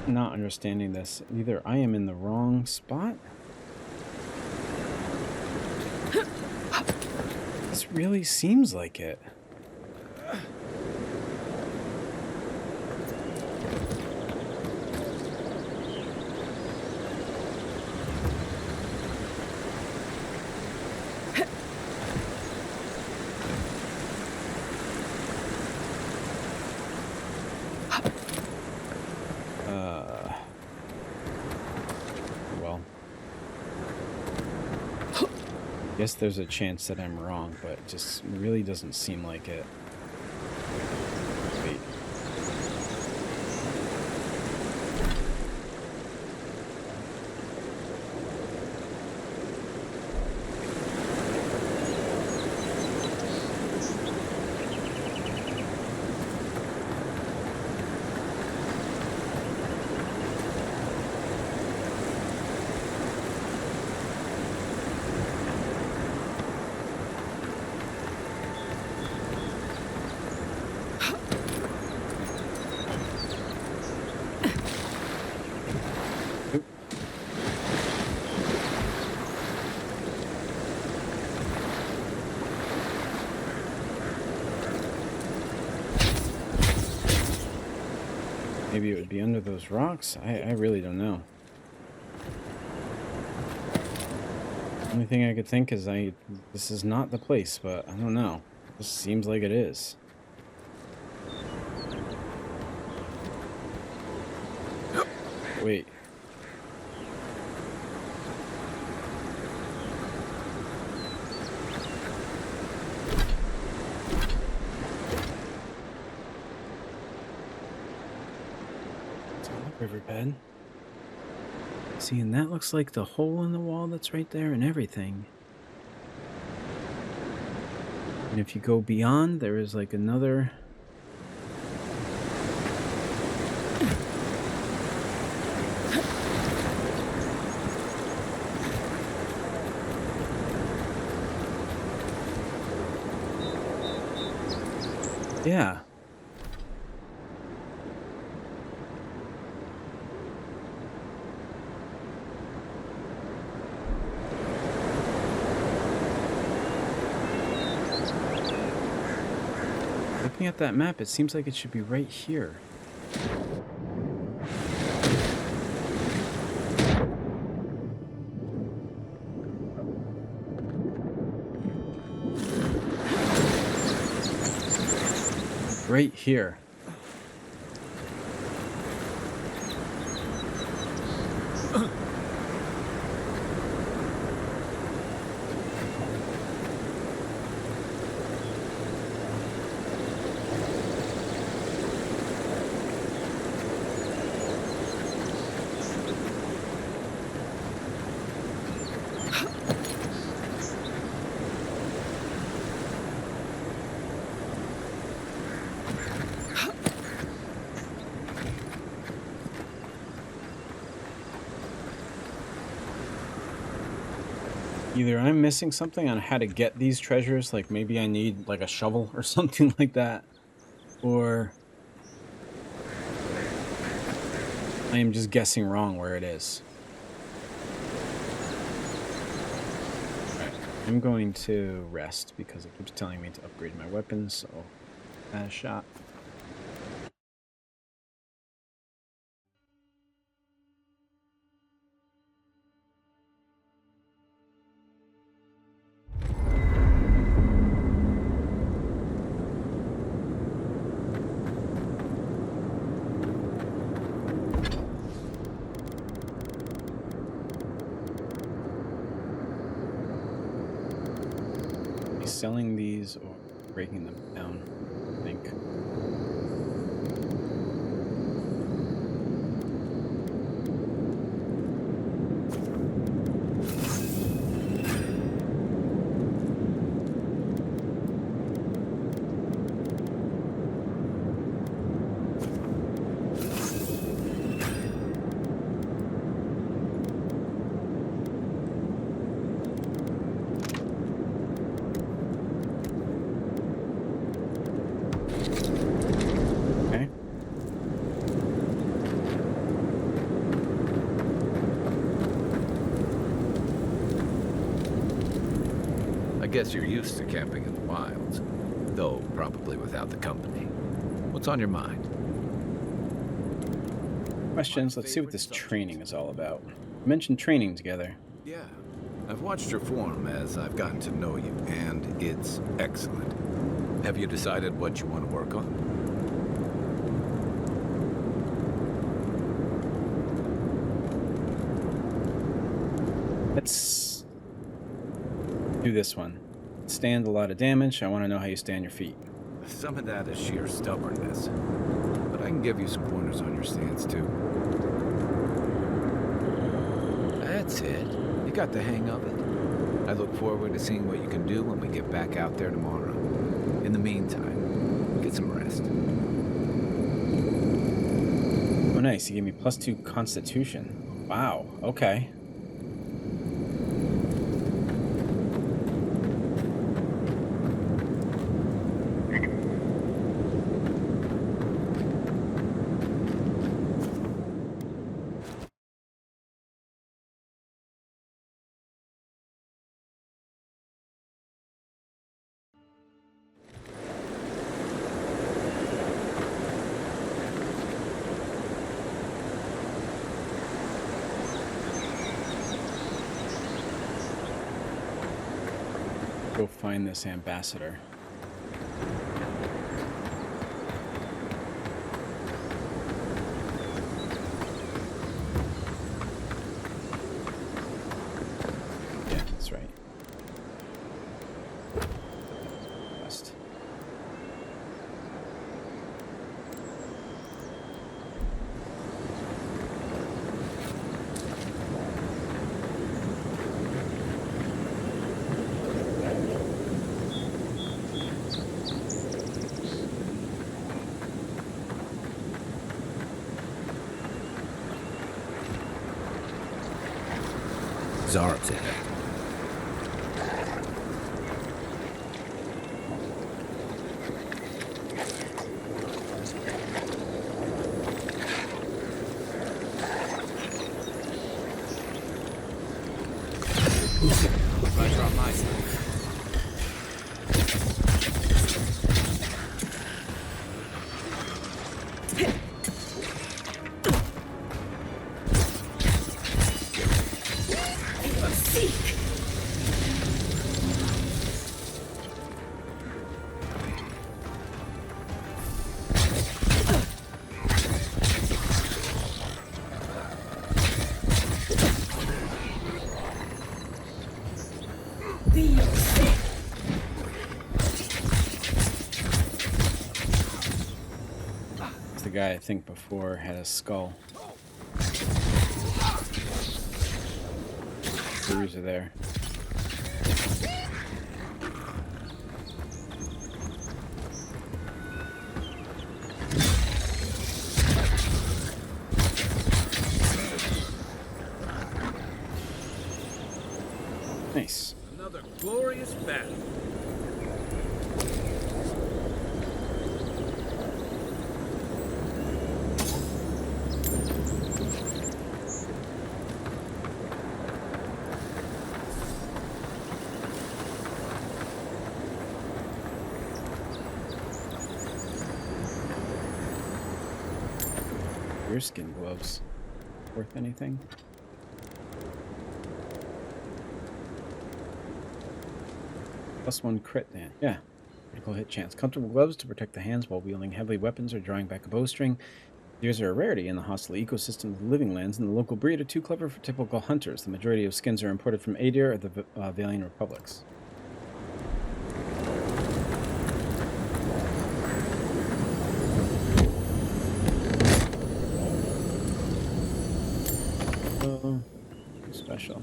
Not understanding this. Either I am in the wrong spot. This really seems like it. Guess there's a chance that I'm wrong, but it just really doesn't seem like it. Wait. Maybe it would be under those rocks? I really don't know. Only thing I could think is this is not the place, but I don't know. This seems like it is. Wait. Riverbed. See, and that looks like the hole in the wall that's right there and everything. And if you go beyond, there is like another... Yeah. Looking at that map, it seems like it should be right here. Right here. Either I'm missing something on how to get these treasures, like maybe I need like a shovel or something like that, or I am just guessing wrong where it is. Alright, I'm going to rest because it keeps telling me to upgrade my weapons, so add a shot. Selling these or breaking them down, I think. I guess you're used to camping in the wilds, though probably without the company. What's on your mind? Questions. Let's see what this training is all about. We mentioned training together. Yeah. I've watched your form as I've gotten to know you, and it's excellent. Have you decided what you want to work on? Let's do this one. Stand a lot of damage. I want to know how you stand your feet. Some of that is sheer stubbornness, but I can give you some pointers on your stance too. That's it. You got the hang of it. I look forward to seeing what you can do when we get back out there tomorrow. In the meantime, get some rest. Oh, nice. You gave me +2 Constitution. Wow. Okay. Go find this ambassador. Yeah, that's right. West. Zarab's ahead. If I drop my side. The guy I think before had a skull. Crews are there. Nice. Another glorious battle. Your skin gloves. Worth anything? +1 crit then. Yeah. Critical hit chance. Comfortable gloves to protect the hands while wielding heavy weapons or drawing back a bowstring. These are a rarity in the hostile ecosystem of the living lands, and the local breed are too clever for typical hunters. The majority of skins are imported from Aedyr or the Valiant Republics. Special.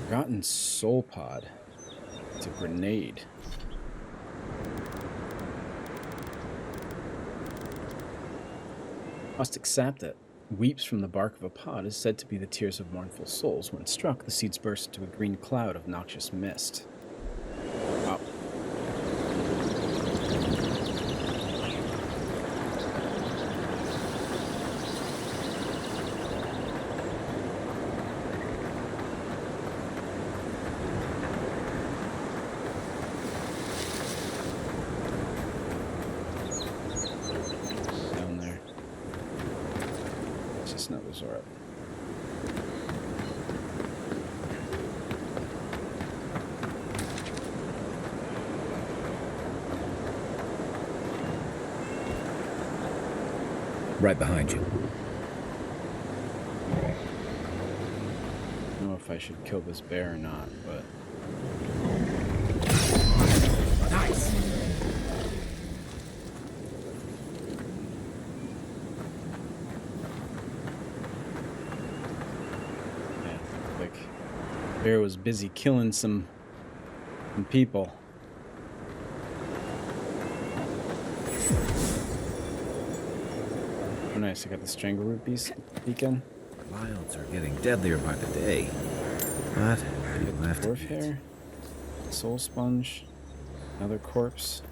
Forgotten soul pod. It's a grenade. Caustic sap that weeps from the bark of a pod is said to be the tears of mournful souls. When struck, the seeds burst into a green cloud of noxious mist. Wow. Resort. Right behind you. I don't know if I should kill this bear or not, but... Nice! Bear was busy killing some people. Oh, nice. I got the Strangleroot beacon. Wilds are getting deadlier by the day. But you left. Dwarf hair. Soul sponge. Another corpse.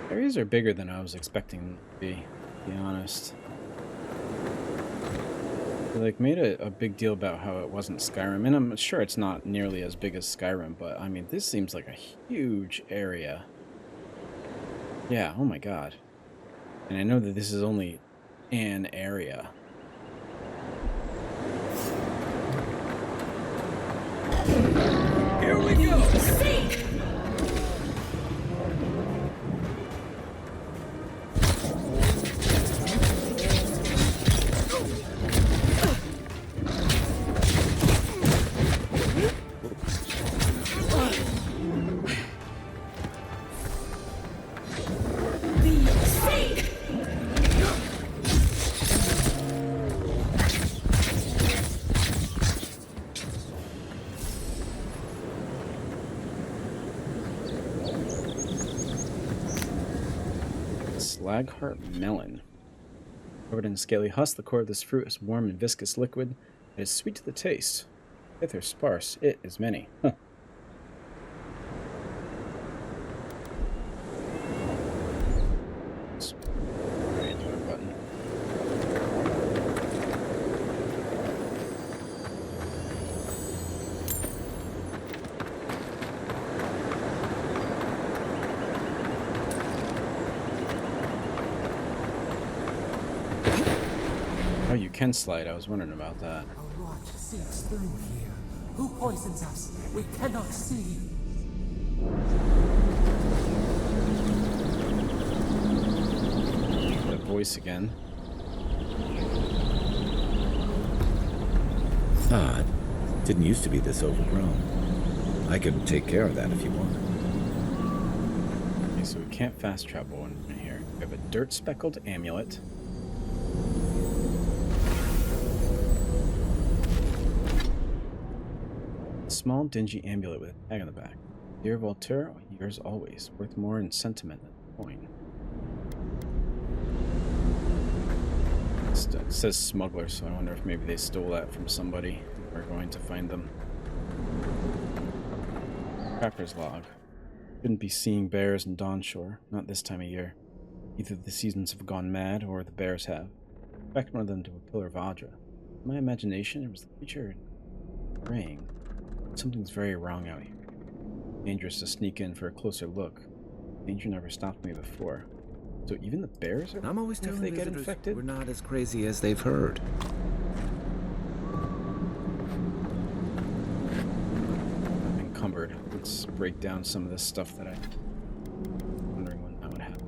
Areas are bigger than I was expecting them to be honest. They like made a big deal about how it wasn't Skyrim, and I'm sure it's not nearly as big as Skyrim, but I mean, this seems like a huge area. Yeah, oh my god. And I know that this is only an area. Here we go! Sink! Slagheart melon. Covered in scaly husk, the core of this fruit is warm and viscous liquid. It is sweet to the taste. If they're sparse, it is many. Huh. Button. you can slide. I was wondering about that. A rot seeps through here. Who poisons us? We cannot see. The voice again. Ah, it didn't used to be this overgrown. I can take care of that if you want. Okay, so we can't fast travel in here. We have a dirt-speckled amulet. A small, dingy amulet with a tag on the back. Dear Voltaire, yours always. Worth more in sentiment than coin. It says smuggler, so I wonder if maybe they stole that from somebody. We're going to find them. Trapper's log. Shouldn't be seeing bears in Dawnshore, not this time of year. Either the seasons have gone mad, or the bears have. I backed one of them to a pillar of Aedyr. In my imagination, it was the creature praying. Something's very wrong out here. Dangerous to sneak in for a closer look. Danger never stopped me before. So even the bears are... I'm always telling they get visitors infected? we're not as crazy as they've heard. I'm encumbered. Let's break down some of this stuff that I'm wondering when that would happen.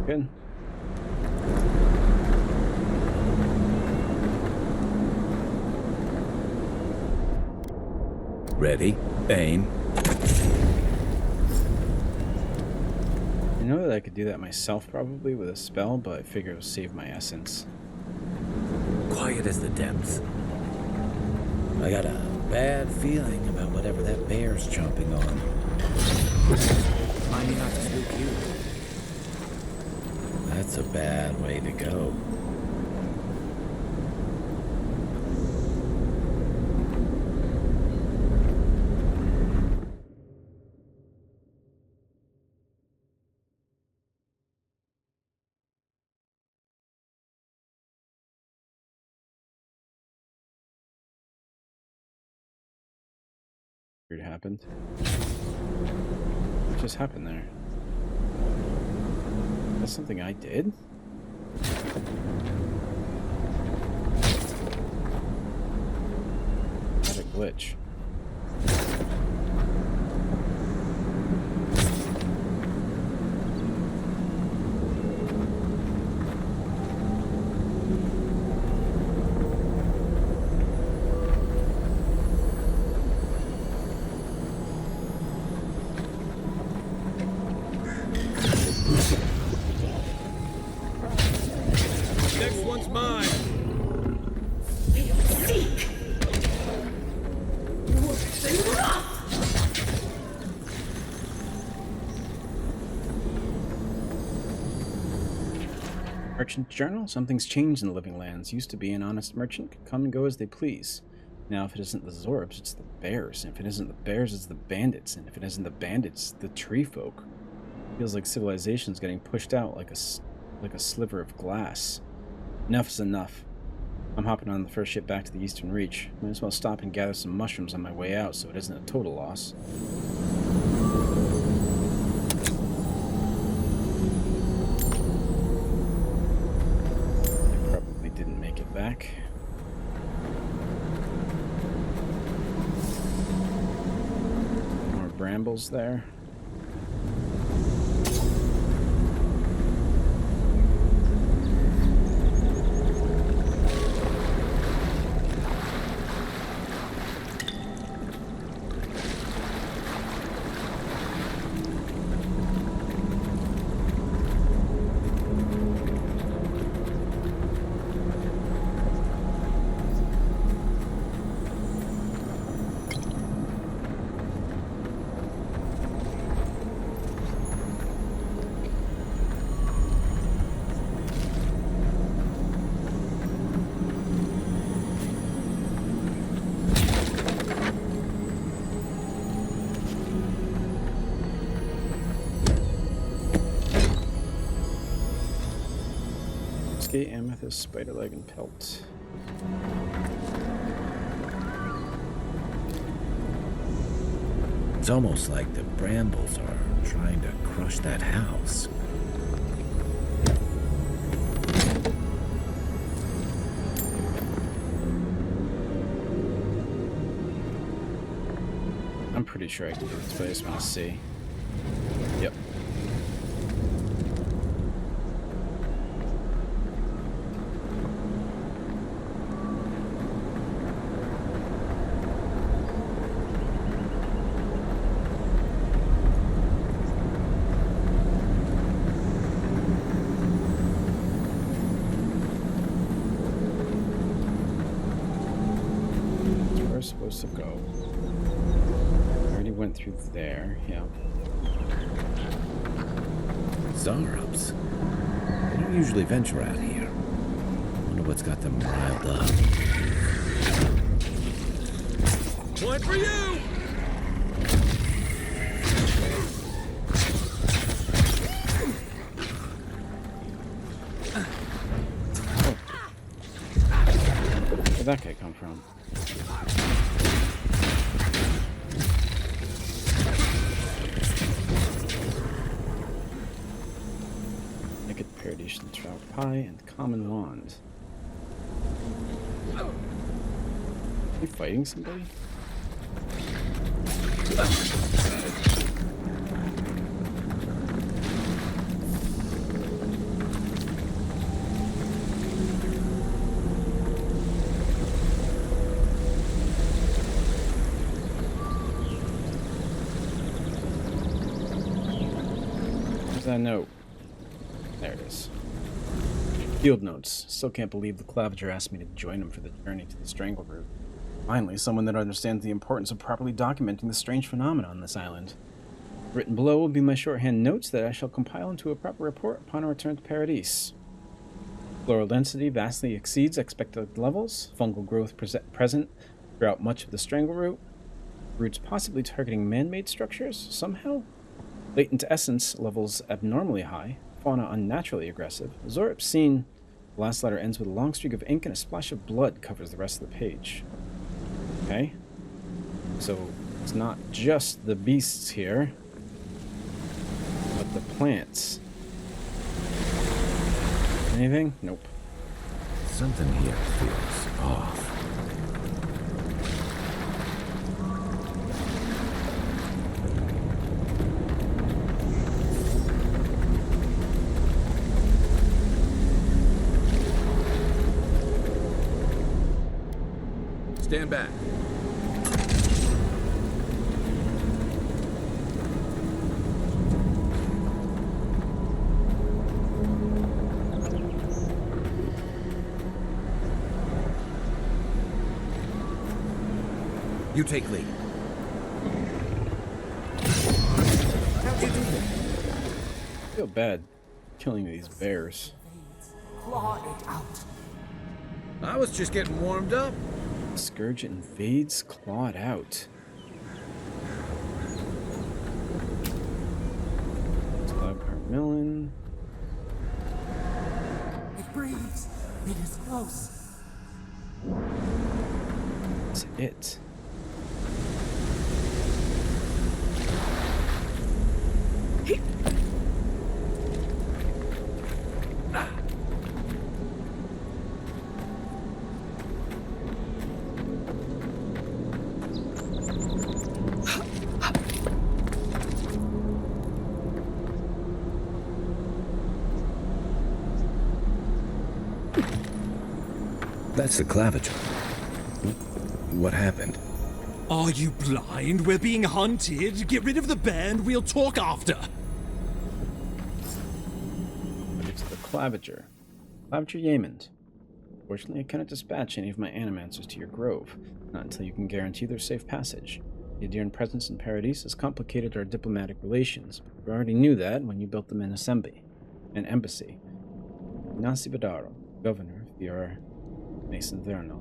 Good. Ready? Aim. I know that I could do that myself probably with a spell, but I figure it'll save my essence. Quiet as the depths. I got a bad feeling about whatever that bear's chomping on. Mind me not to spook you. That's a bad way to go. Weird happened. What just happened there? That's something I did? What a glitch. Next one's mine. Merchant journal? Something's changed in the Living Lands. Used to be an honest merchant could come and go as they please. Now, if it isn't the Zorbs, it's the bears. And if it isn't the bears, it's the bandits. And if it isn't the bandits, the tree folk. Feels like civilization's getting pushed out like a sliver of glass. Enough is enough. I'm hopping on the first ship back to the Eastern Reach. Might as well stop and gather some mushrooms on my way out so it isn't a total loss. I probably didn't make it back. More brambles there. Skate, amethyst, spider leg, and pelt. It's almost like the brambles are trying to crush that house. I'm pretty sure I can do this, but I just want to see. Yep. That's where we're supposed to go. Went through there, yeah. Zarups. They don't usually venture out here. Wonder what's got them riled up. One for you! Where'd that guy come from? Paradisian trout pie and common wand. Are you fighting somebody? Where's that note? There it is. Field notes. Still can't believe the Clavager asked me to join him for the journey to the Strangle Root. Finally, someone that understands the importance of properly documenting the strange phenomena on this island. Written below will be my shorthand notes that I shall compile into a proper report upon our return to Paradise. Floral density vastly exceeds expected levels. Fungal growth present throughout much of the Strangle Root. Roots possibly targeting man-made structures somehow. Latent essence levels abnormally high. Fauna unnaturally aggressive. Zorup seen. The last letter ends with a long streak of ink and a splash of blood covers the rest of the page. Okay. So it's not just the beasts here, but the plants. Anything? Nope. Something here feels off. Stand back. You take lead. How'd you do that? I feel bad killing these bears. Claw it out. I was just getting warmed up. Scourge invades, clawed out. Cloudcart melon. It breathes. It is close. That's it. That's the Clavager. What happened? Are you blind? We're being hunted. Get rid of the bear and we'll talk after. It's the Clavager. Clavager Yaemond. Fortunately, I cannot dispatch any of my animancers to your grove, not until you can guarantee their safe passage. The Aedyran presence in Paradise has complicated our diplomatic relations, but we already knew that when you built them an embassy. Nasi Badaro, governor of Eora, Mason Vernal.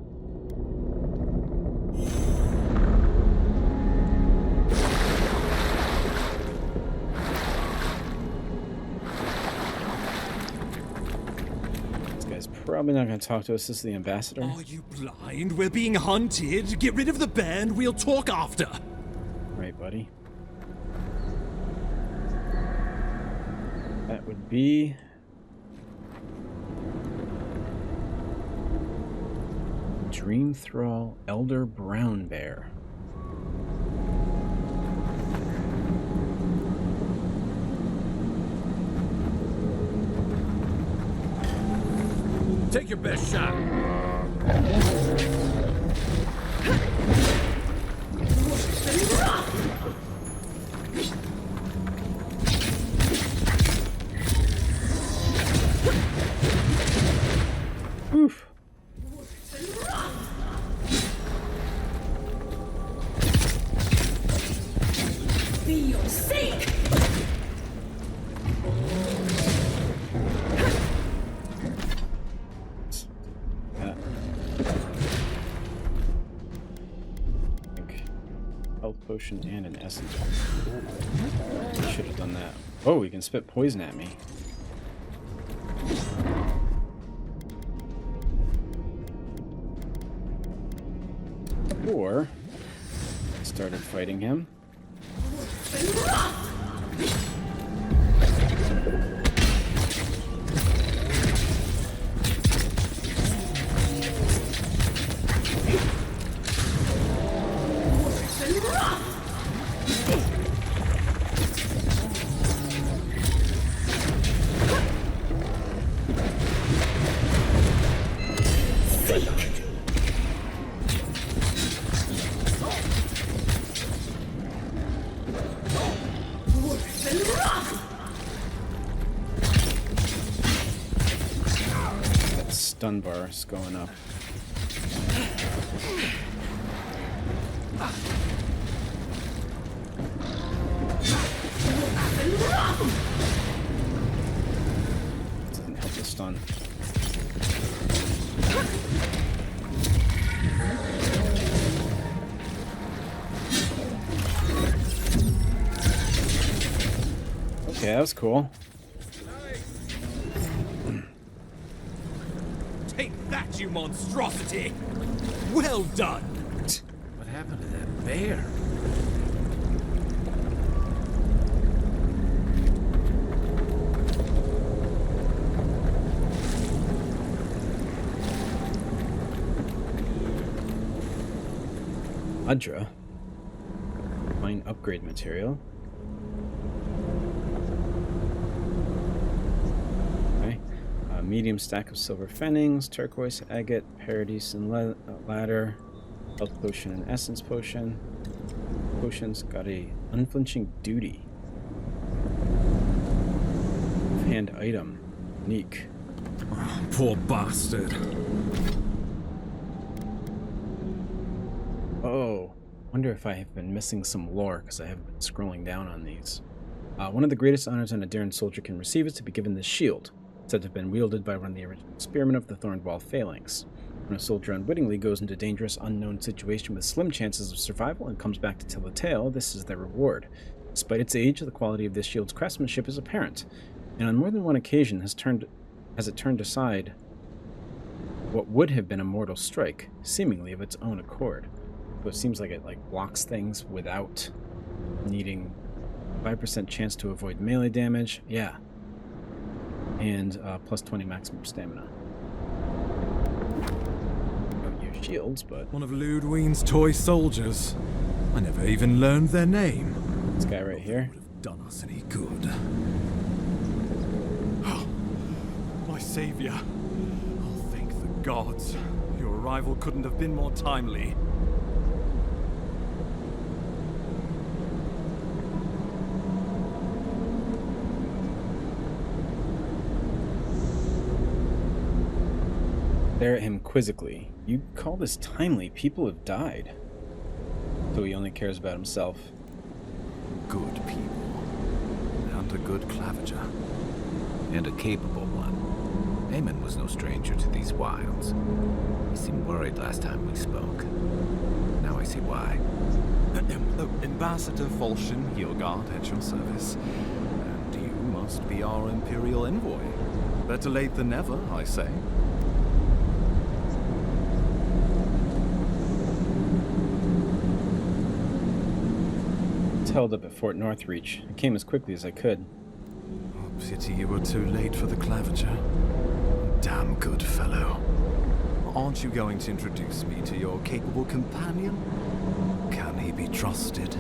This guy's probably not going to talk to us. This is the ambassador. Are you blind? We're being hunted. Get rid of the bear and we'll talk after. Right, buddy. That would be... Dream Thrall Elder Brown Bear. Take your best shot. Oof. Be your sake! Potion and an essence. Should have done that. Oh, he can spit poison at me. Or started fighting him. Stun bar is going up. Doesn't help the stun. Okay, that was cool. Take that, you monstrosity! Well done! What happened to that bear? Aedyr. Mine upgrade material. Okay. Medium stack of silver fennings, turquoise agate, paradise and ladder, health potion and essence potion. Potions got a unflinching duty. Hand item. Unique. Oh, poor bastard. Oh, wonder if I have been missing some lore because I haven't been scrolling down on these. One of the greatest honors an Aedyran soldier can receive is to be given this shield, said to have been wielded by one of the original spearmen of the Thornwall Phalanx. When a soldier unwittingly goes into a dangerous, unknown situation with slim chances of survival and comes back to tell the tale, this is their reward. Despite its age, the quality of this shield's craftsmanship is apparent, and on more than one occasion has it turned aside what would have been a mortal strike, seemingly of its own accord. So it seems like it blocks things without needing 5% chance to avoid melee damage. Yeah. And plus 20 maximum stamina. Don't use shields, but... One of Ludwig's toy soldiers. I never even learned their name. This guy right here. Would have done us any good. Oh, my savior. Oh, thank the gods. Your arrival couldn't have been more timely. Stare at him quizzically. You call this timely? People have died. So he only cares about himself. Good people. And a good clavager. And a capable one. Eamon was no stranger to these wilds. He seemed worried last time we spoke. Now I see why. Ambassador Volshin Hildegard at your service. And you must be our Imperial envoy. Better late than never, I say. just held up at Fort Northreach. I came as quickly as I could. Oh, pity you were too late for the clavager. Damn good fellow. Aren't you going to introduce me to your capable companion? Can he be trusted?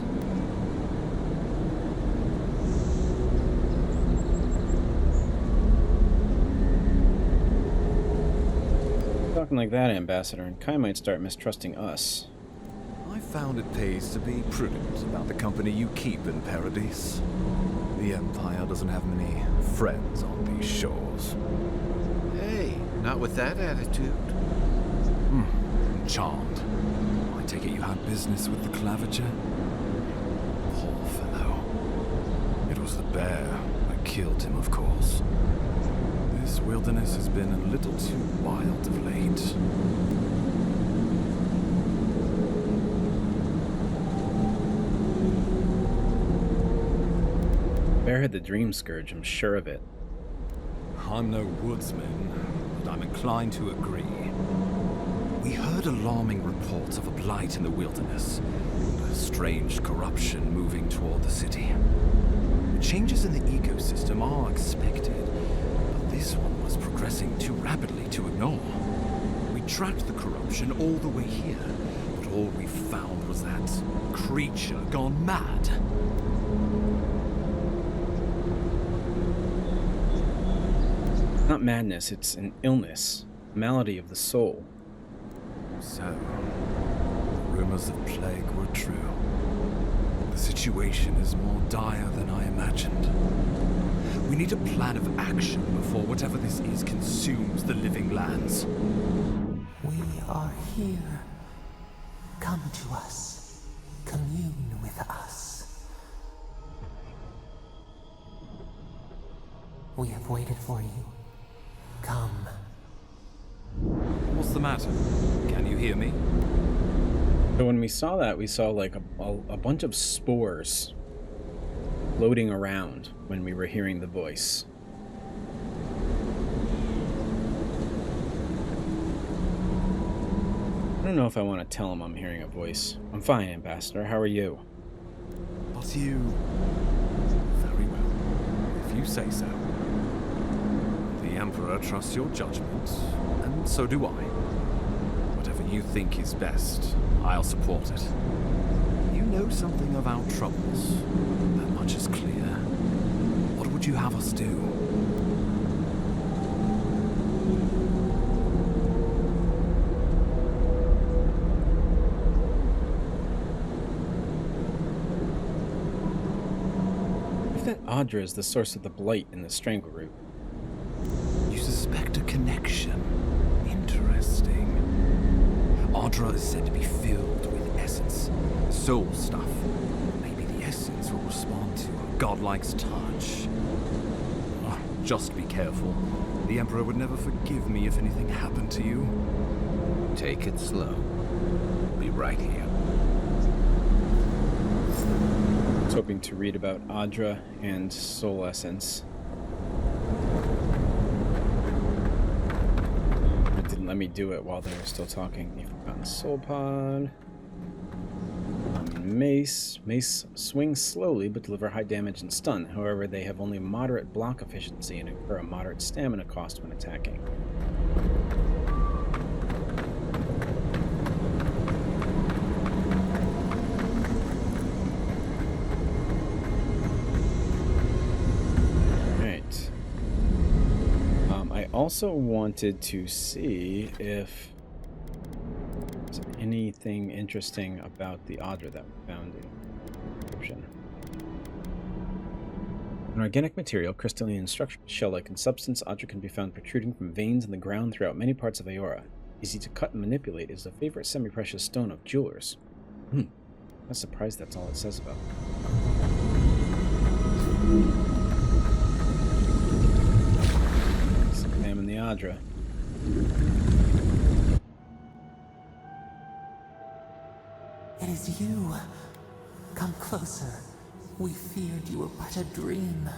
Talking like that, Ambassador, and Kai might start mistrusting us. I found it pays to be prudent about the company you keep in Paradise. The Empire doesn't have many friends on these shores. Hey, not with that attitude. Charmed. I take it you had business with the clavager? Poor fellow. It was the bear that killed him, of course. This wilderness has been a little too wild of late. Bear had the Dreamscourge, I'm sure of it. I'm no woodsman, but I'm inclined to agree. We heard alarming reports of a blight in the wilderness, and a strange corruption moving toward the city. Changes in the ecosystem are expected, but this one was progressing too rapidly to ignore. We tracked the corruption all the way here, but all we found was that creature gone mad. Not madness, it's an illness, a malady of the soul. So, the rumors of plague were true. The situation is more dire than I imagined. We need a plan of action before whatever this is consumes the living lands. We are here. Come to us. Commune with us. We have waited for you. Come. What's the matter? Can you hear me? So when we saw that, we saw like a bunch of spores floating around when we were hearing the voice. I don't know if I want to tell him I'm hearing a voice. I'm fine, Ambassador. How are you? But you... Very well. If you say so. The Emperor trusts your judgment, and so do I. Whatever you think is best, I'll support it. You know something of our troubles. That much is clear. What would you have us do? If that Aedyr is the source of the blight in the Strangleroot. You suspect a connection. Interesting. Aedyr is said to be filled with essence, soul stuff. Maybe the essence will respond to a godlike's touch. Oh, just be careful. The Emperor would never forgive me if anything happened to you. Take it slow. We'll be right here. I was hoping to read about Aedyr and soul essence. It didn't let me do it while they were still talking. You've forgotten soul pod. Mace. Mace swings slowly but deliver high damage and stun. However, they have only moderate block efficiency and incur a moderate stamina cost when attacking. Alright. I also wanted to see if there's anything interesting about the Aedyr that we found in the description. An organic material, crystalline in structure, shell-like in substance, Aedyr can be found protruding from veins in the ground throughout many parts of Eora. Easy to cut and manipulate, is a favorite semi-precious stone of jewelers. I'm surprised that's all it says about it. Let's examine the Aedyr. It is you. Come closer. We feared you were but a dream.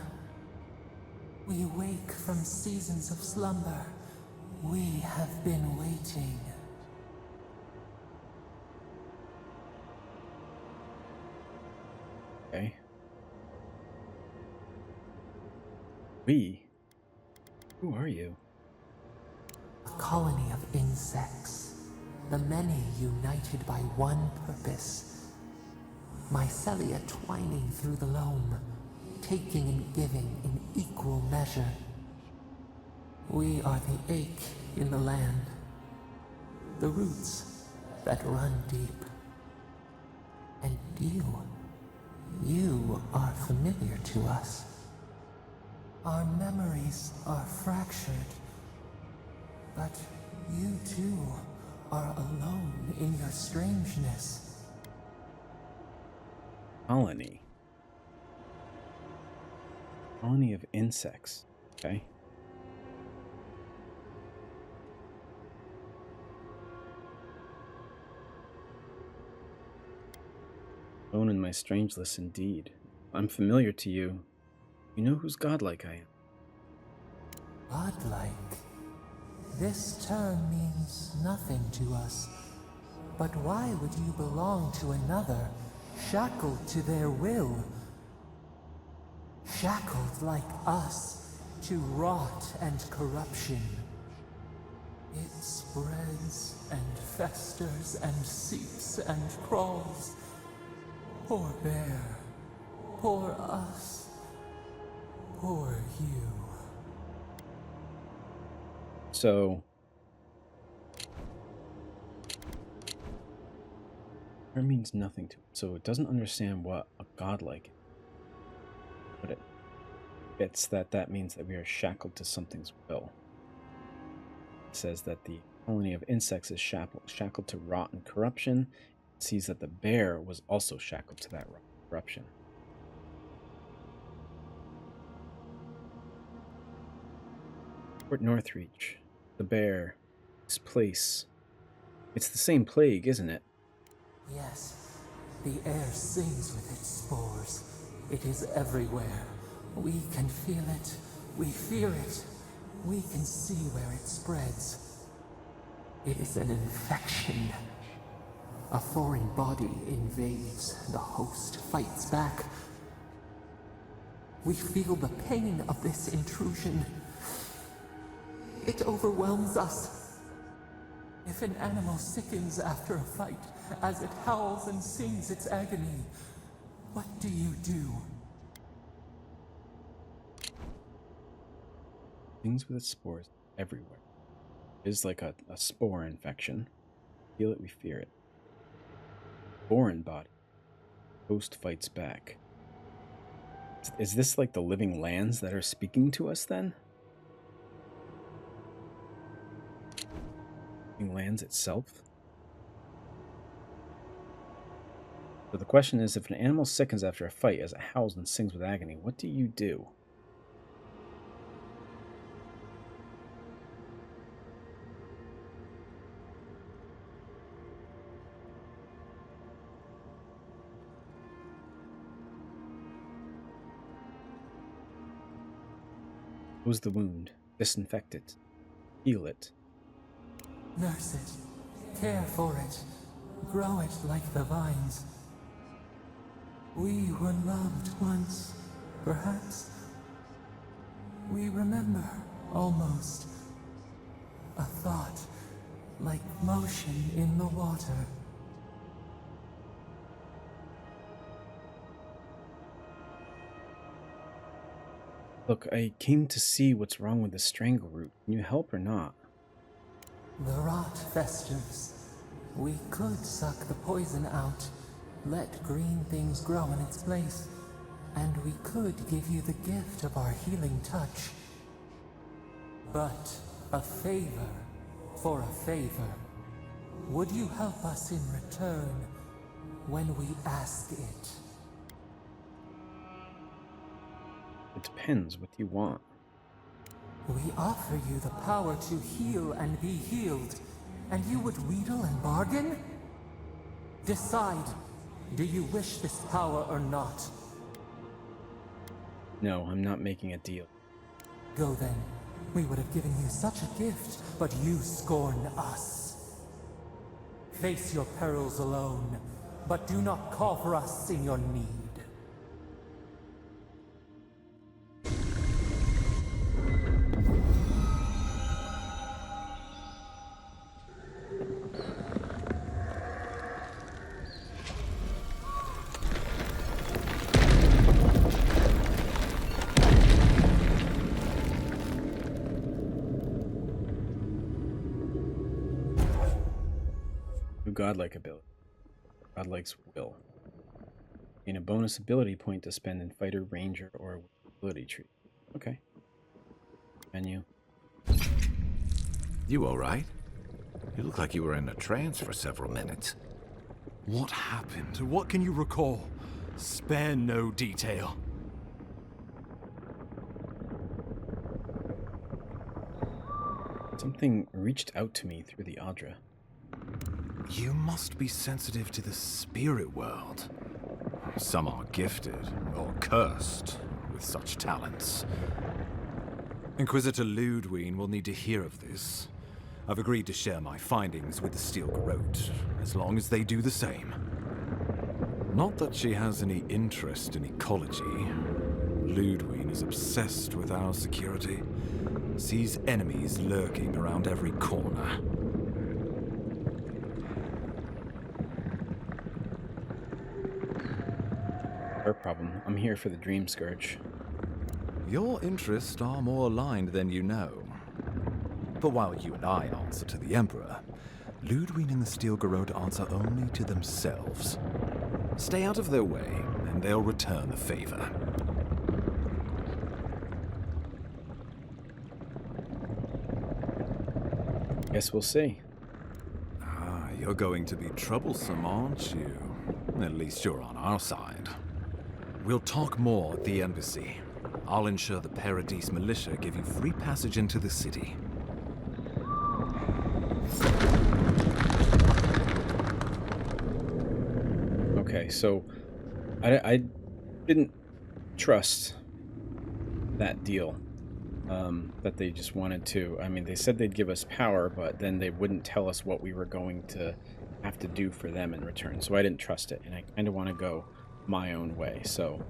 We awake from seasons of slumber. We have been waiting. Okay. We? Who are you? A colony of insects, the many united by one purpose. Mycelia twining through the loam, taking and giving in equal measure. We are the ache in the land, the roots that run deep. And you are familiar to us. Our memories are fractured, but you too are alone in your strangeness. Colony. Colony of insects. Okay. Alone in my strangeness indeed. I'm familiar to you. You know whose godlike I am. Godlike? This term means nothing to us. But why would you belong to another, shackled to their will? Shackled like us to rot and corruption. It spreads and festers and seeps and crawls. Poor bear, poor us, poor you. So, it means nothing to it. So it doesn't understand what a godlike is. But it gets that means that we are shackled to something's will. It says that the colony of insects is shackled to rot and corruption. It sees that the bear was also shackled to that rot and corruption. Fort Northreach. The bear. This place. It's the same plague, isn't it? Yes. The air sings with its spores. It is everywhere. We can feel it. We fear it. We can see where it spreads. It is an infection. A foreign body invades. The host fights back. We feel the pain of this intrusion. It overwhelms us. If an animal sickens after a fight, as it howls and sings its agony, what do you do? Things with its spores everywhere. It is like a spore infection. We feel it, we fear it. Foreign body. Host fights back. Is this like the living lands that are speaking to us then? Living lands itself? So the question is, if an animal sickens after a fight as it howls and sings with agony, what do you do? Close the wound, disinfect it, heal it. Nurse it, care for it, grow it like the vines. We were loved once, perhaps. We remember, almost. A thought, like motion in the water. Look, I came to see what's wrong with the strangleroot. Can you help or not? The rot festers. We could suck the poison out, let green things grow in its place, and we could give you the gift of our healing touch. But a favor for a favor. Would you help us in return when we ask it? It depends what you want. We offer you the power to heal and be healed, and you would wheedle and bargain? Decide, do you wish this power or not? No, I'm not making a deal. Go then. We would have given you such a gift, but you scorn us. Face your perils alone, but do not call for us in your need. godlike ability. Godlike's will. Gain a bonus ability point to spend in fighter, ranger, or ability tree. Okay. Menu. You alright? You look like you were in a trance for several minutes. What happened? What can you recall? Spare no detail. Something reached out to me through the Aedyr. You must be sensitive to the spirit world. Some are gifted, or cursed, with such talents. Inquisitor Ludwine will need to hear of this. I've agreed to share my findings with the Steel Garrote, as long as they do the same. Not that she has any interest in ecology. Ludwine is obsessed with our security. Sees enemies lurking around every corner. Her problem. I'm here for the Dreamscourge. Your interests are more aligned than you know. But while you and I answer to the Emperor, Ludwine and the Steel Garrote answer only to themselves. Stay out of their way, and they'll return the favor. Guess we'll see. Ah, you're going to be troublesome, aren't you? At least you're on our side. We'll talk more at the embassy. I'll ensure the Paradise militia give you free passage into the city. Okay, so I didn't trust that deal. That they just wanted to. I mean, they said they'd give us power, but then they wouldn't tell us what we were going to have to do for them in return. So I didn't trust it, and I kind of want to go my own way. So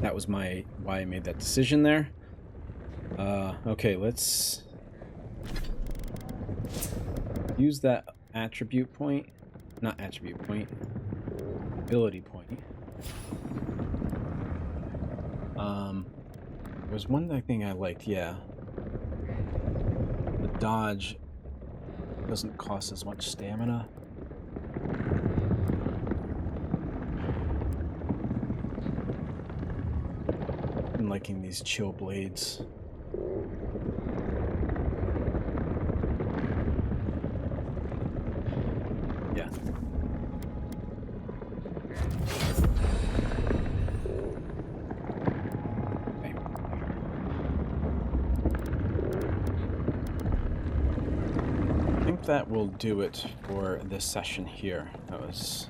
that was why I made that decision there. Okay, let's use that attribute point. Not attribute point. Ability point. There's one thing I liked, yeah. The dodge doesn't cost as much stamina. I'm liking these chill blades. Yeah. That will do it for this session here. That was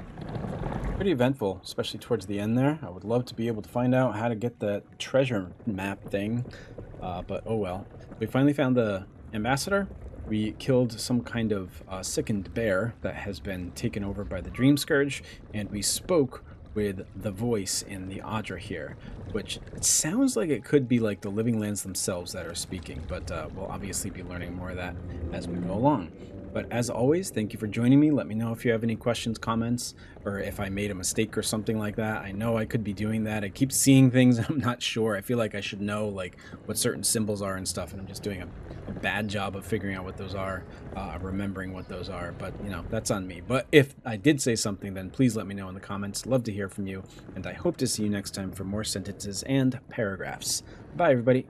pretty eventful, especially towards the end there. I would love to be able to find out how to get that treasure map thing, but oh well. We finally found the ambassador. We killed some kind of sickened bear that has been taken over by the Dreamscourge, and we spoke with the voice in the Aedyr here, which it sounds like it could be like the Living Lands themselves that are speaking, but we'll obviously be learning more of that as we go along. But as always, thank you for joining me. Let me know if you have any questions, comments, or if I made a mistake or something like that. I know I could be doing that. I keep seeing things and I'm not sure. I feel like I should know like what certain symbols are and stuff, and I'm just doing a bad job of figuring out what those are, remembering what those are. But, you know, that's on me. But if I did say something, then please let me know in the comments. Love to hear from you, and I hope to see you next time for more sentences and paragraphs. Bye, everybody.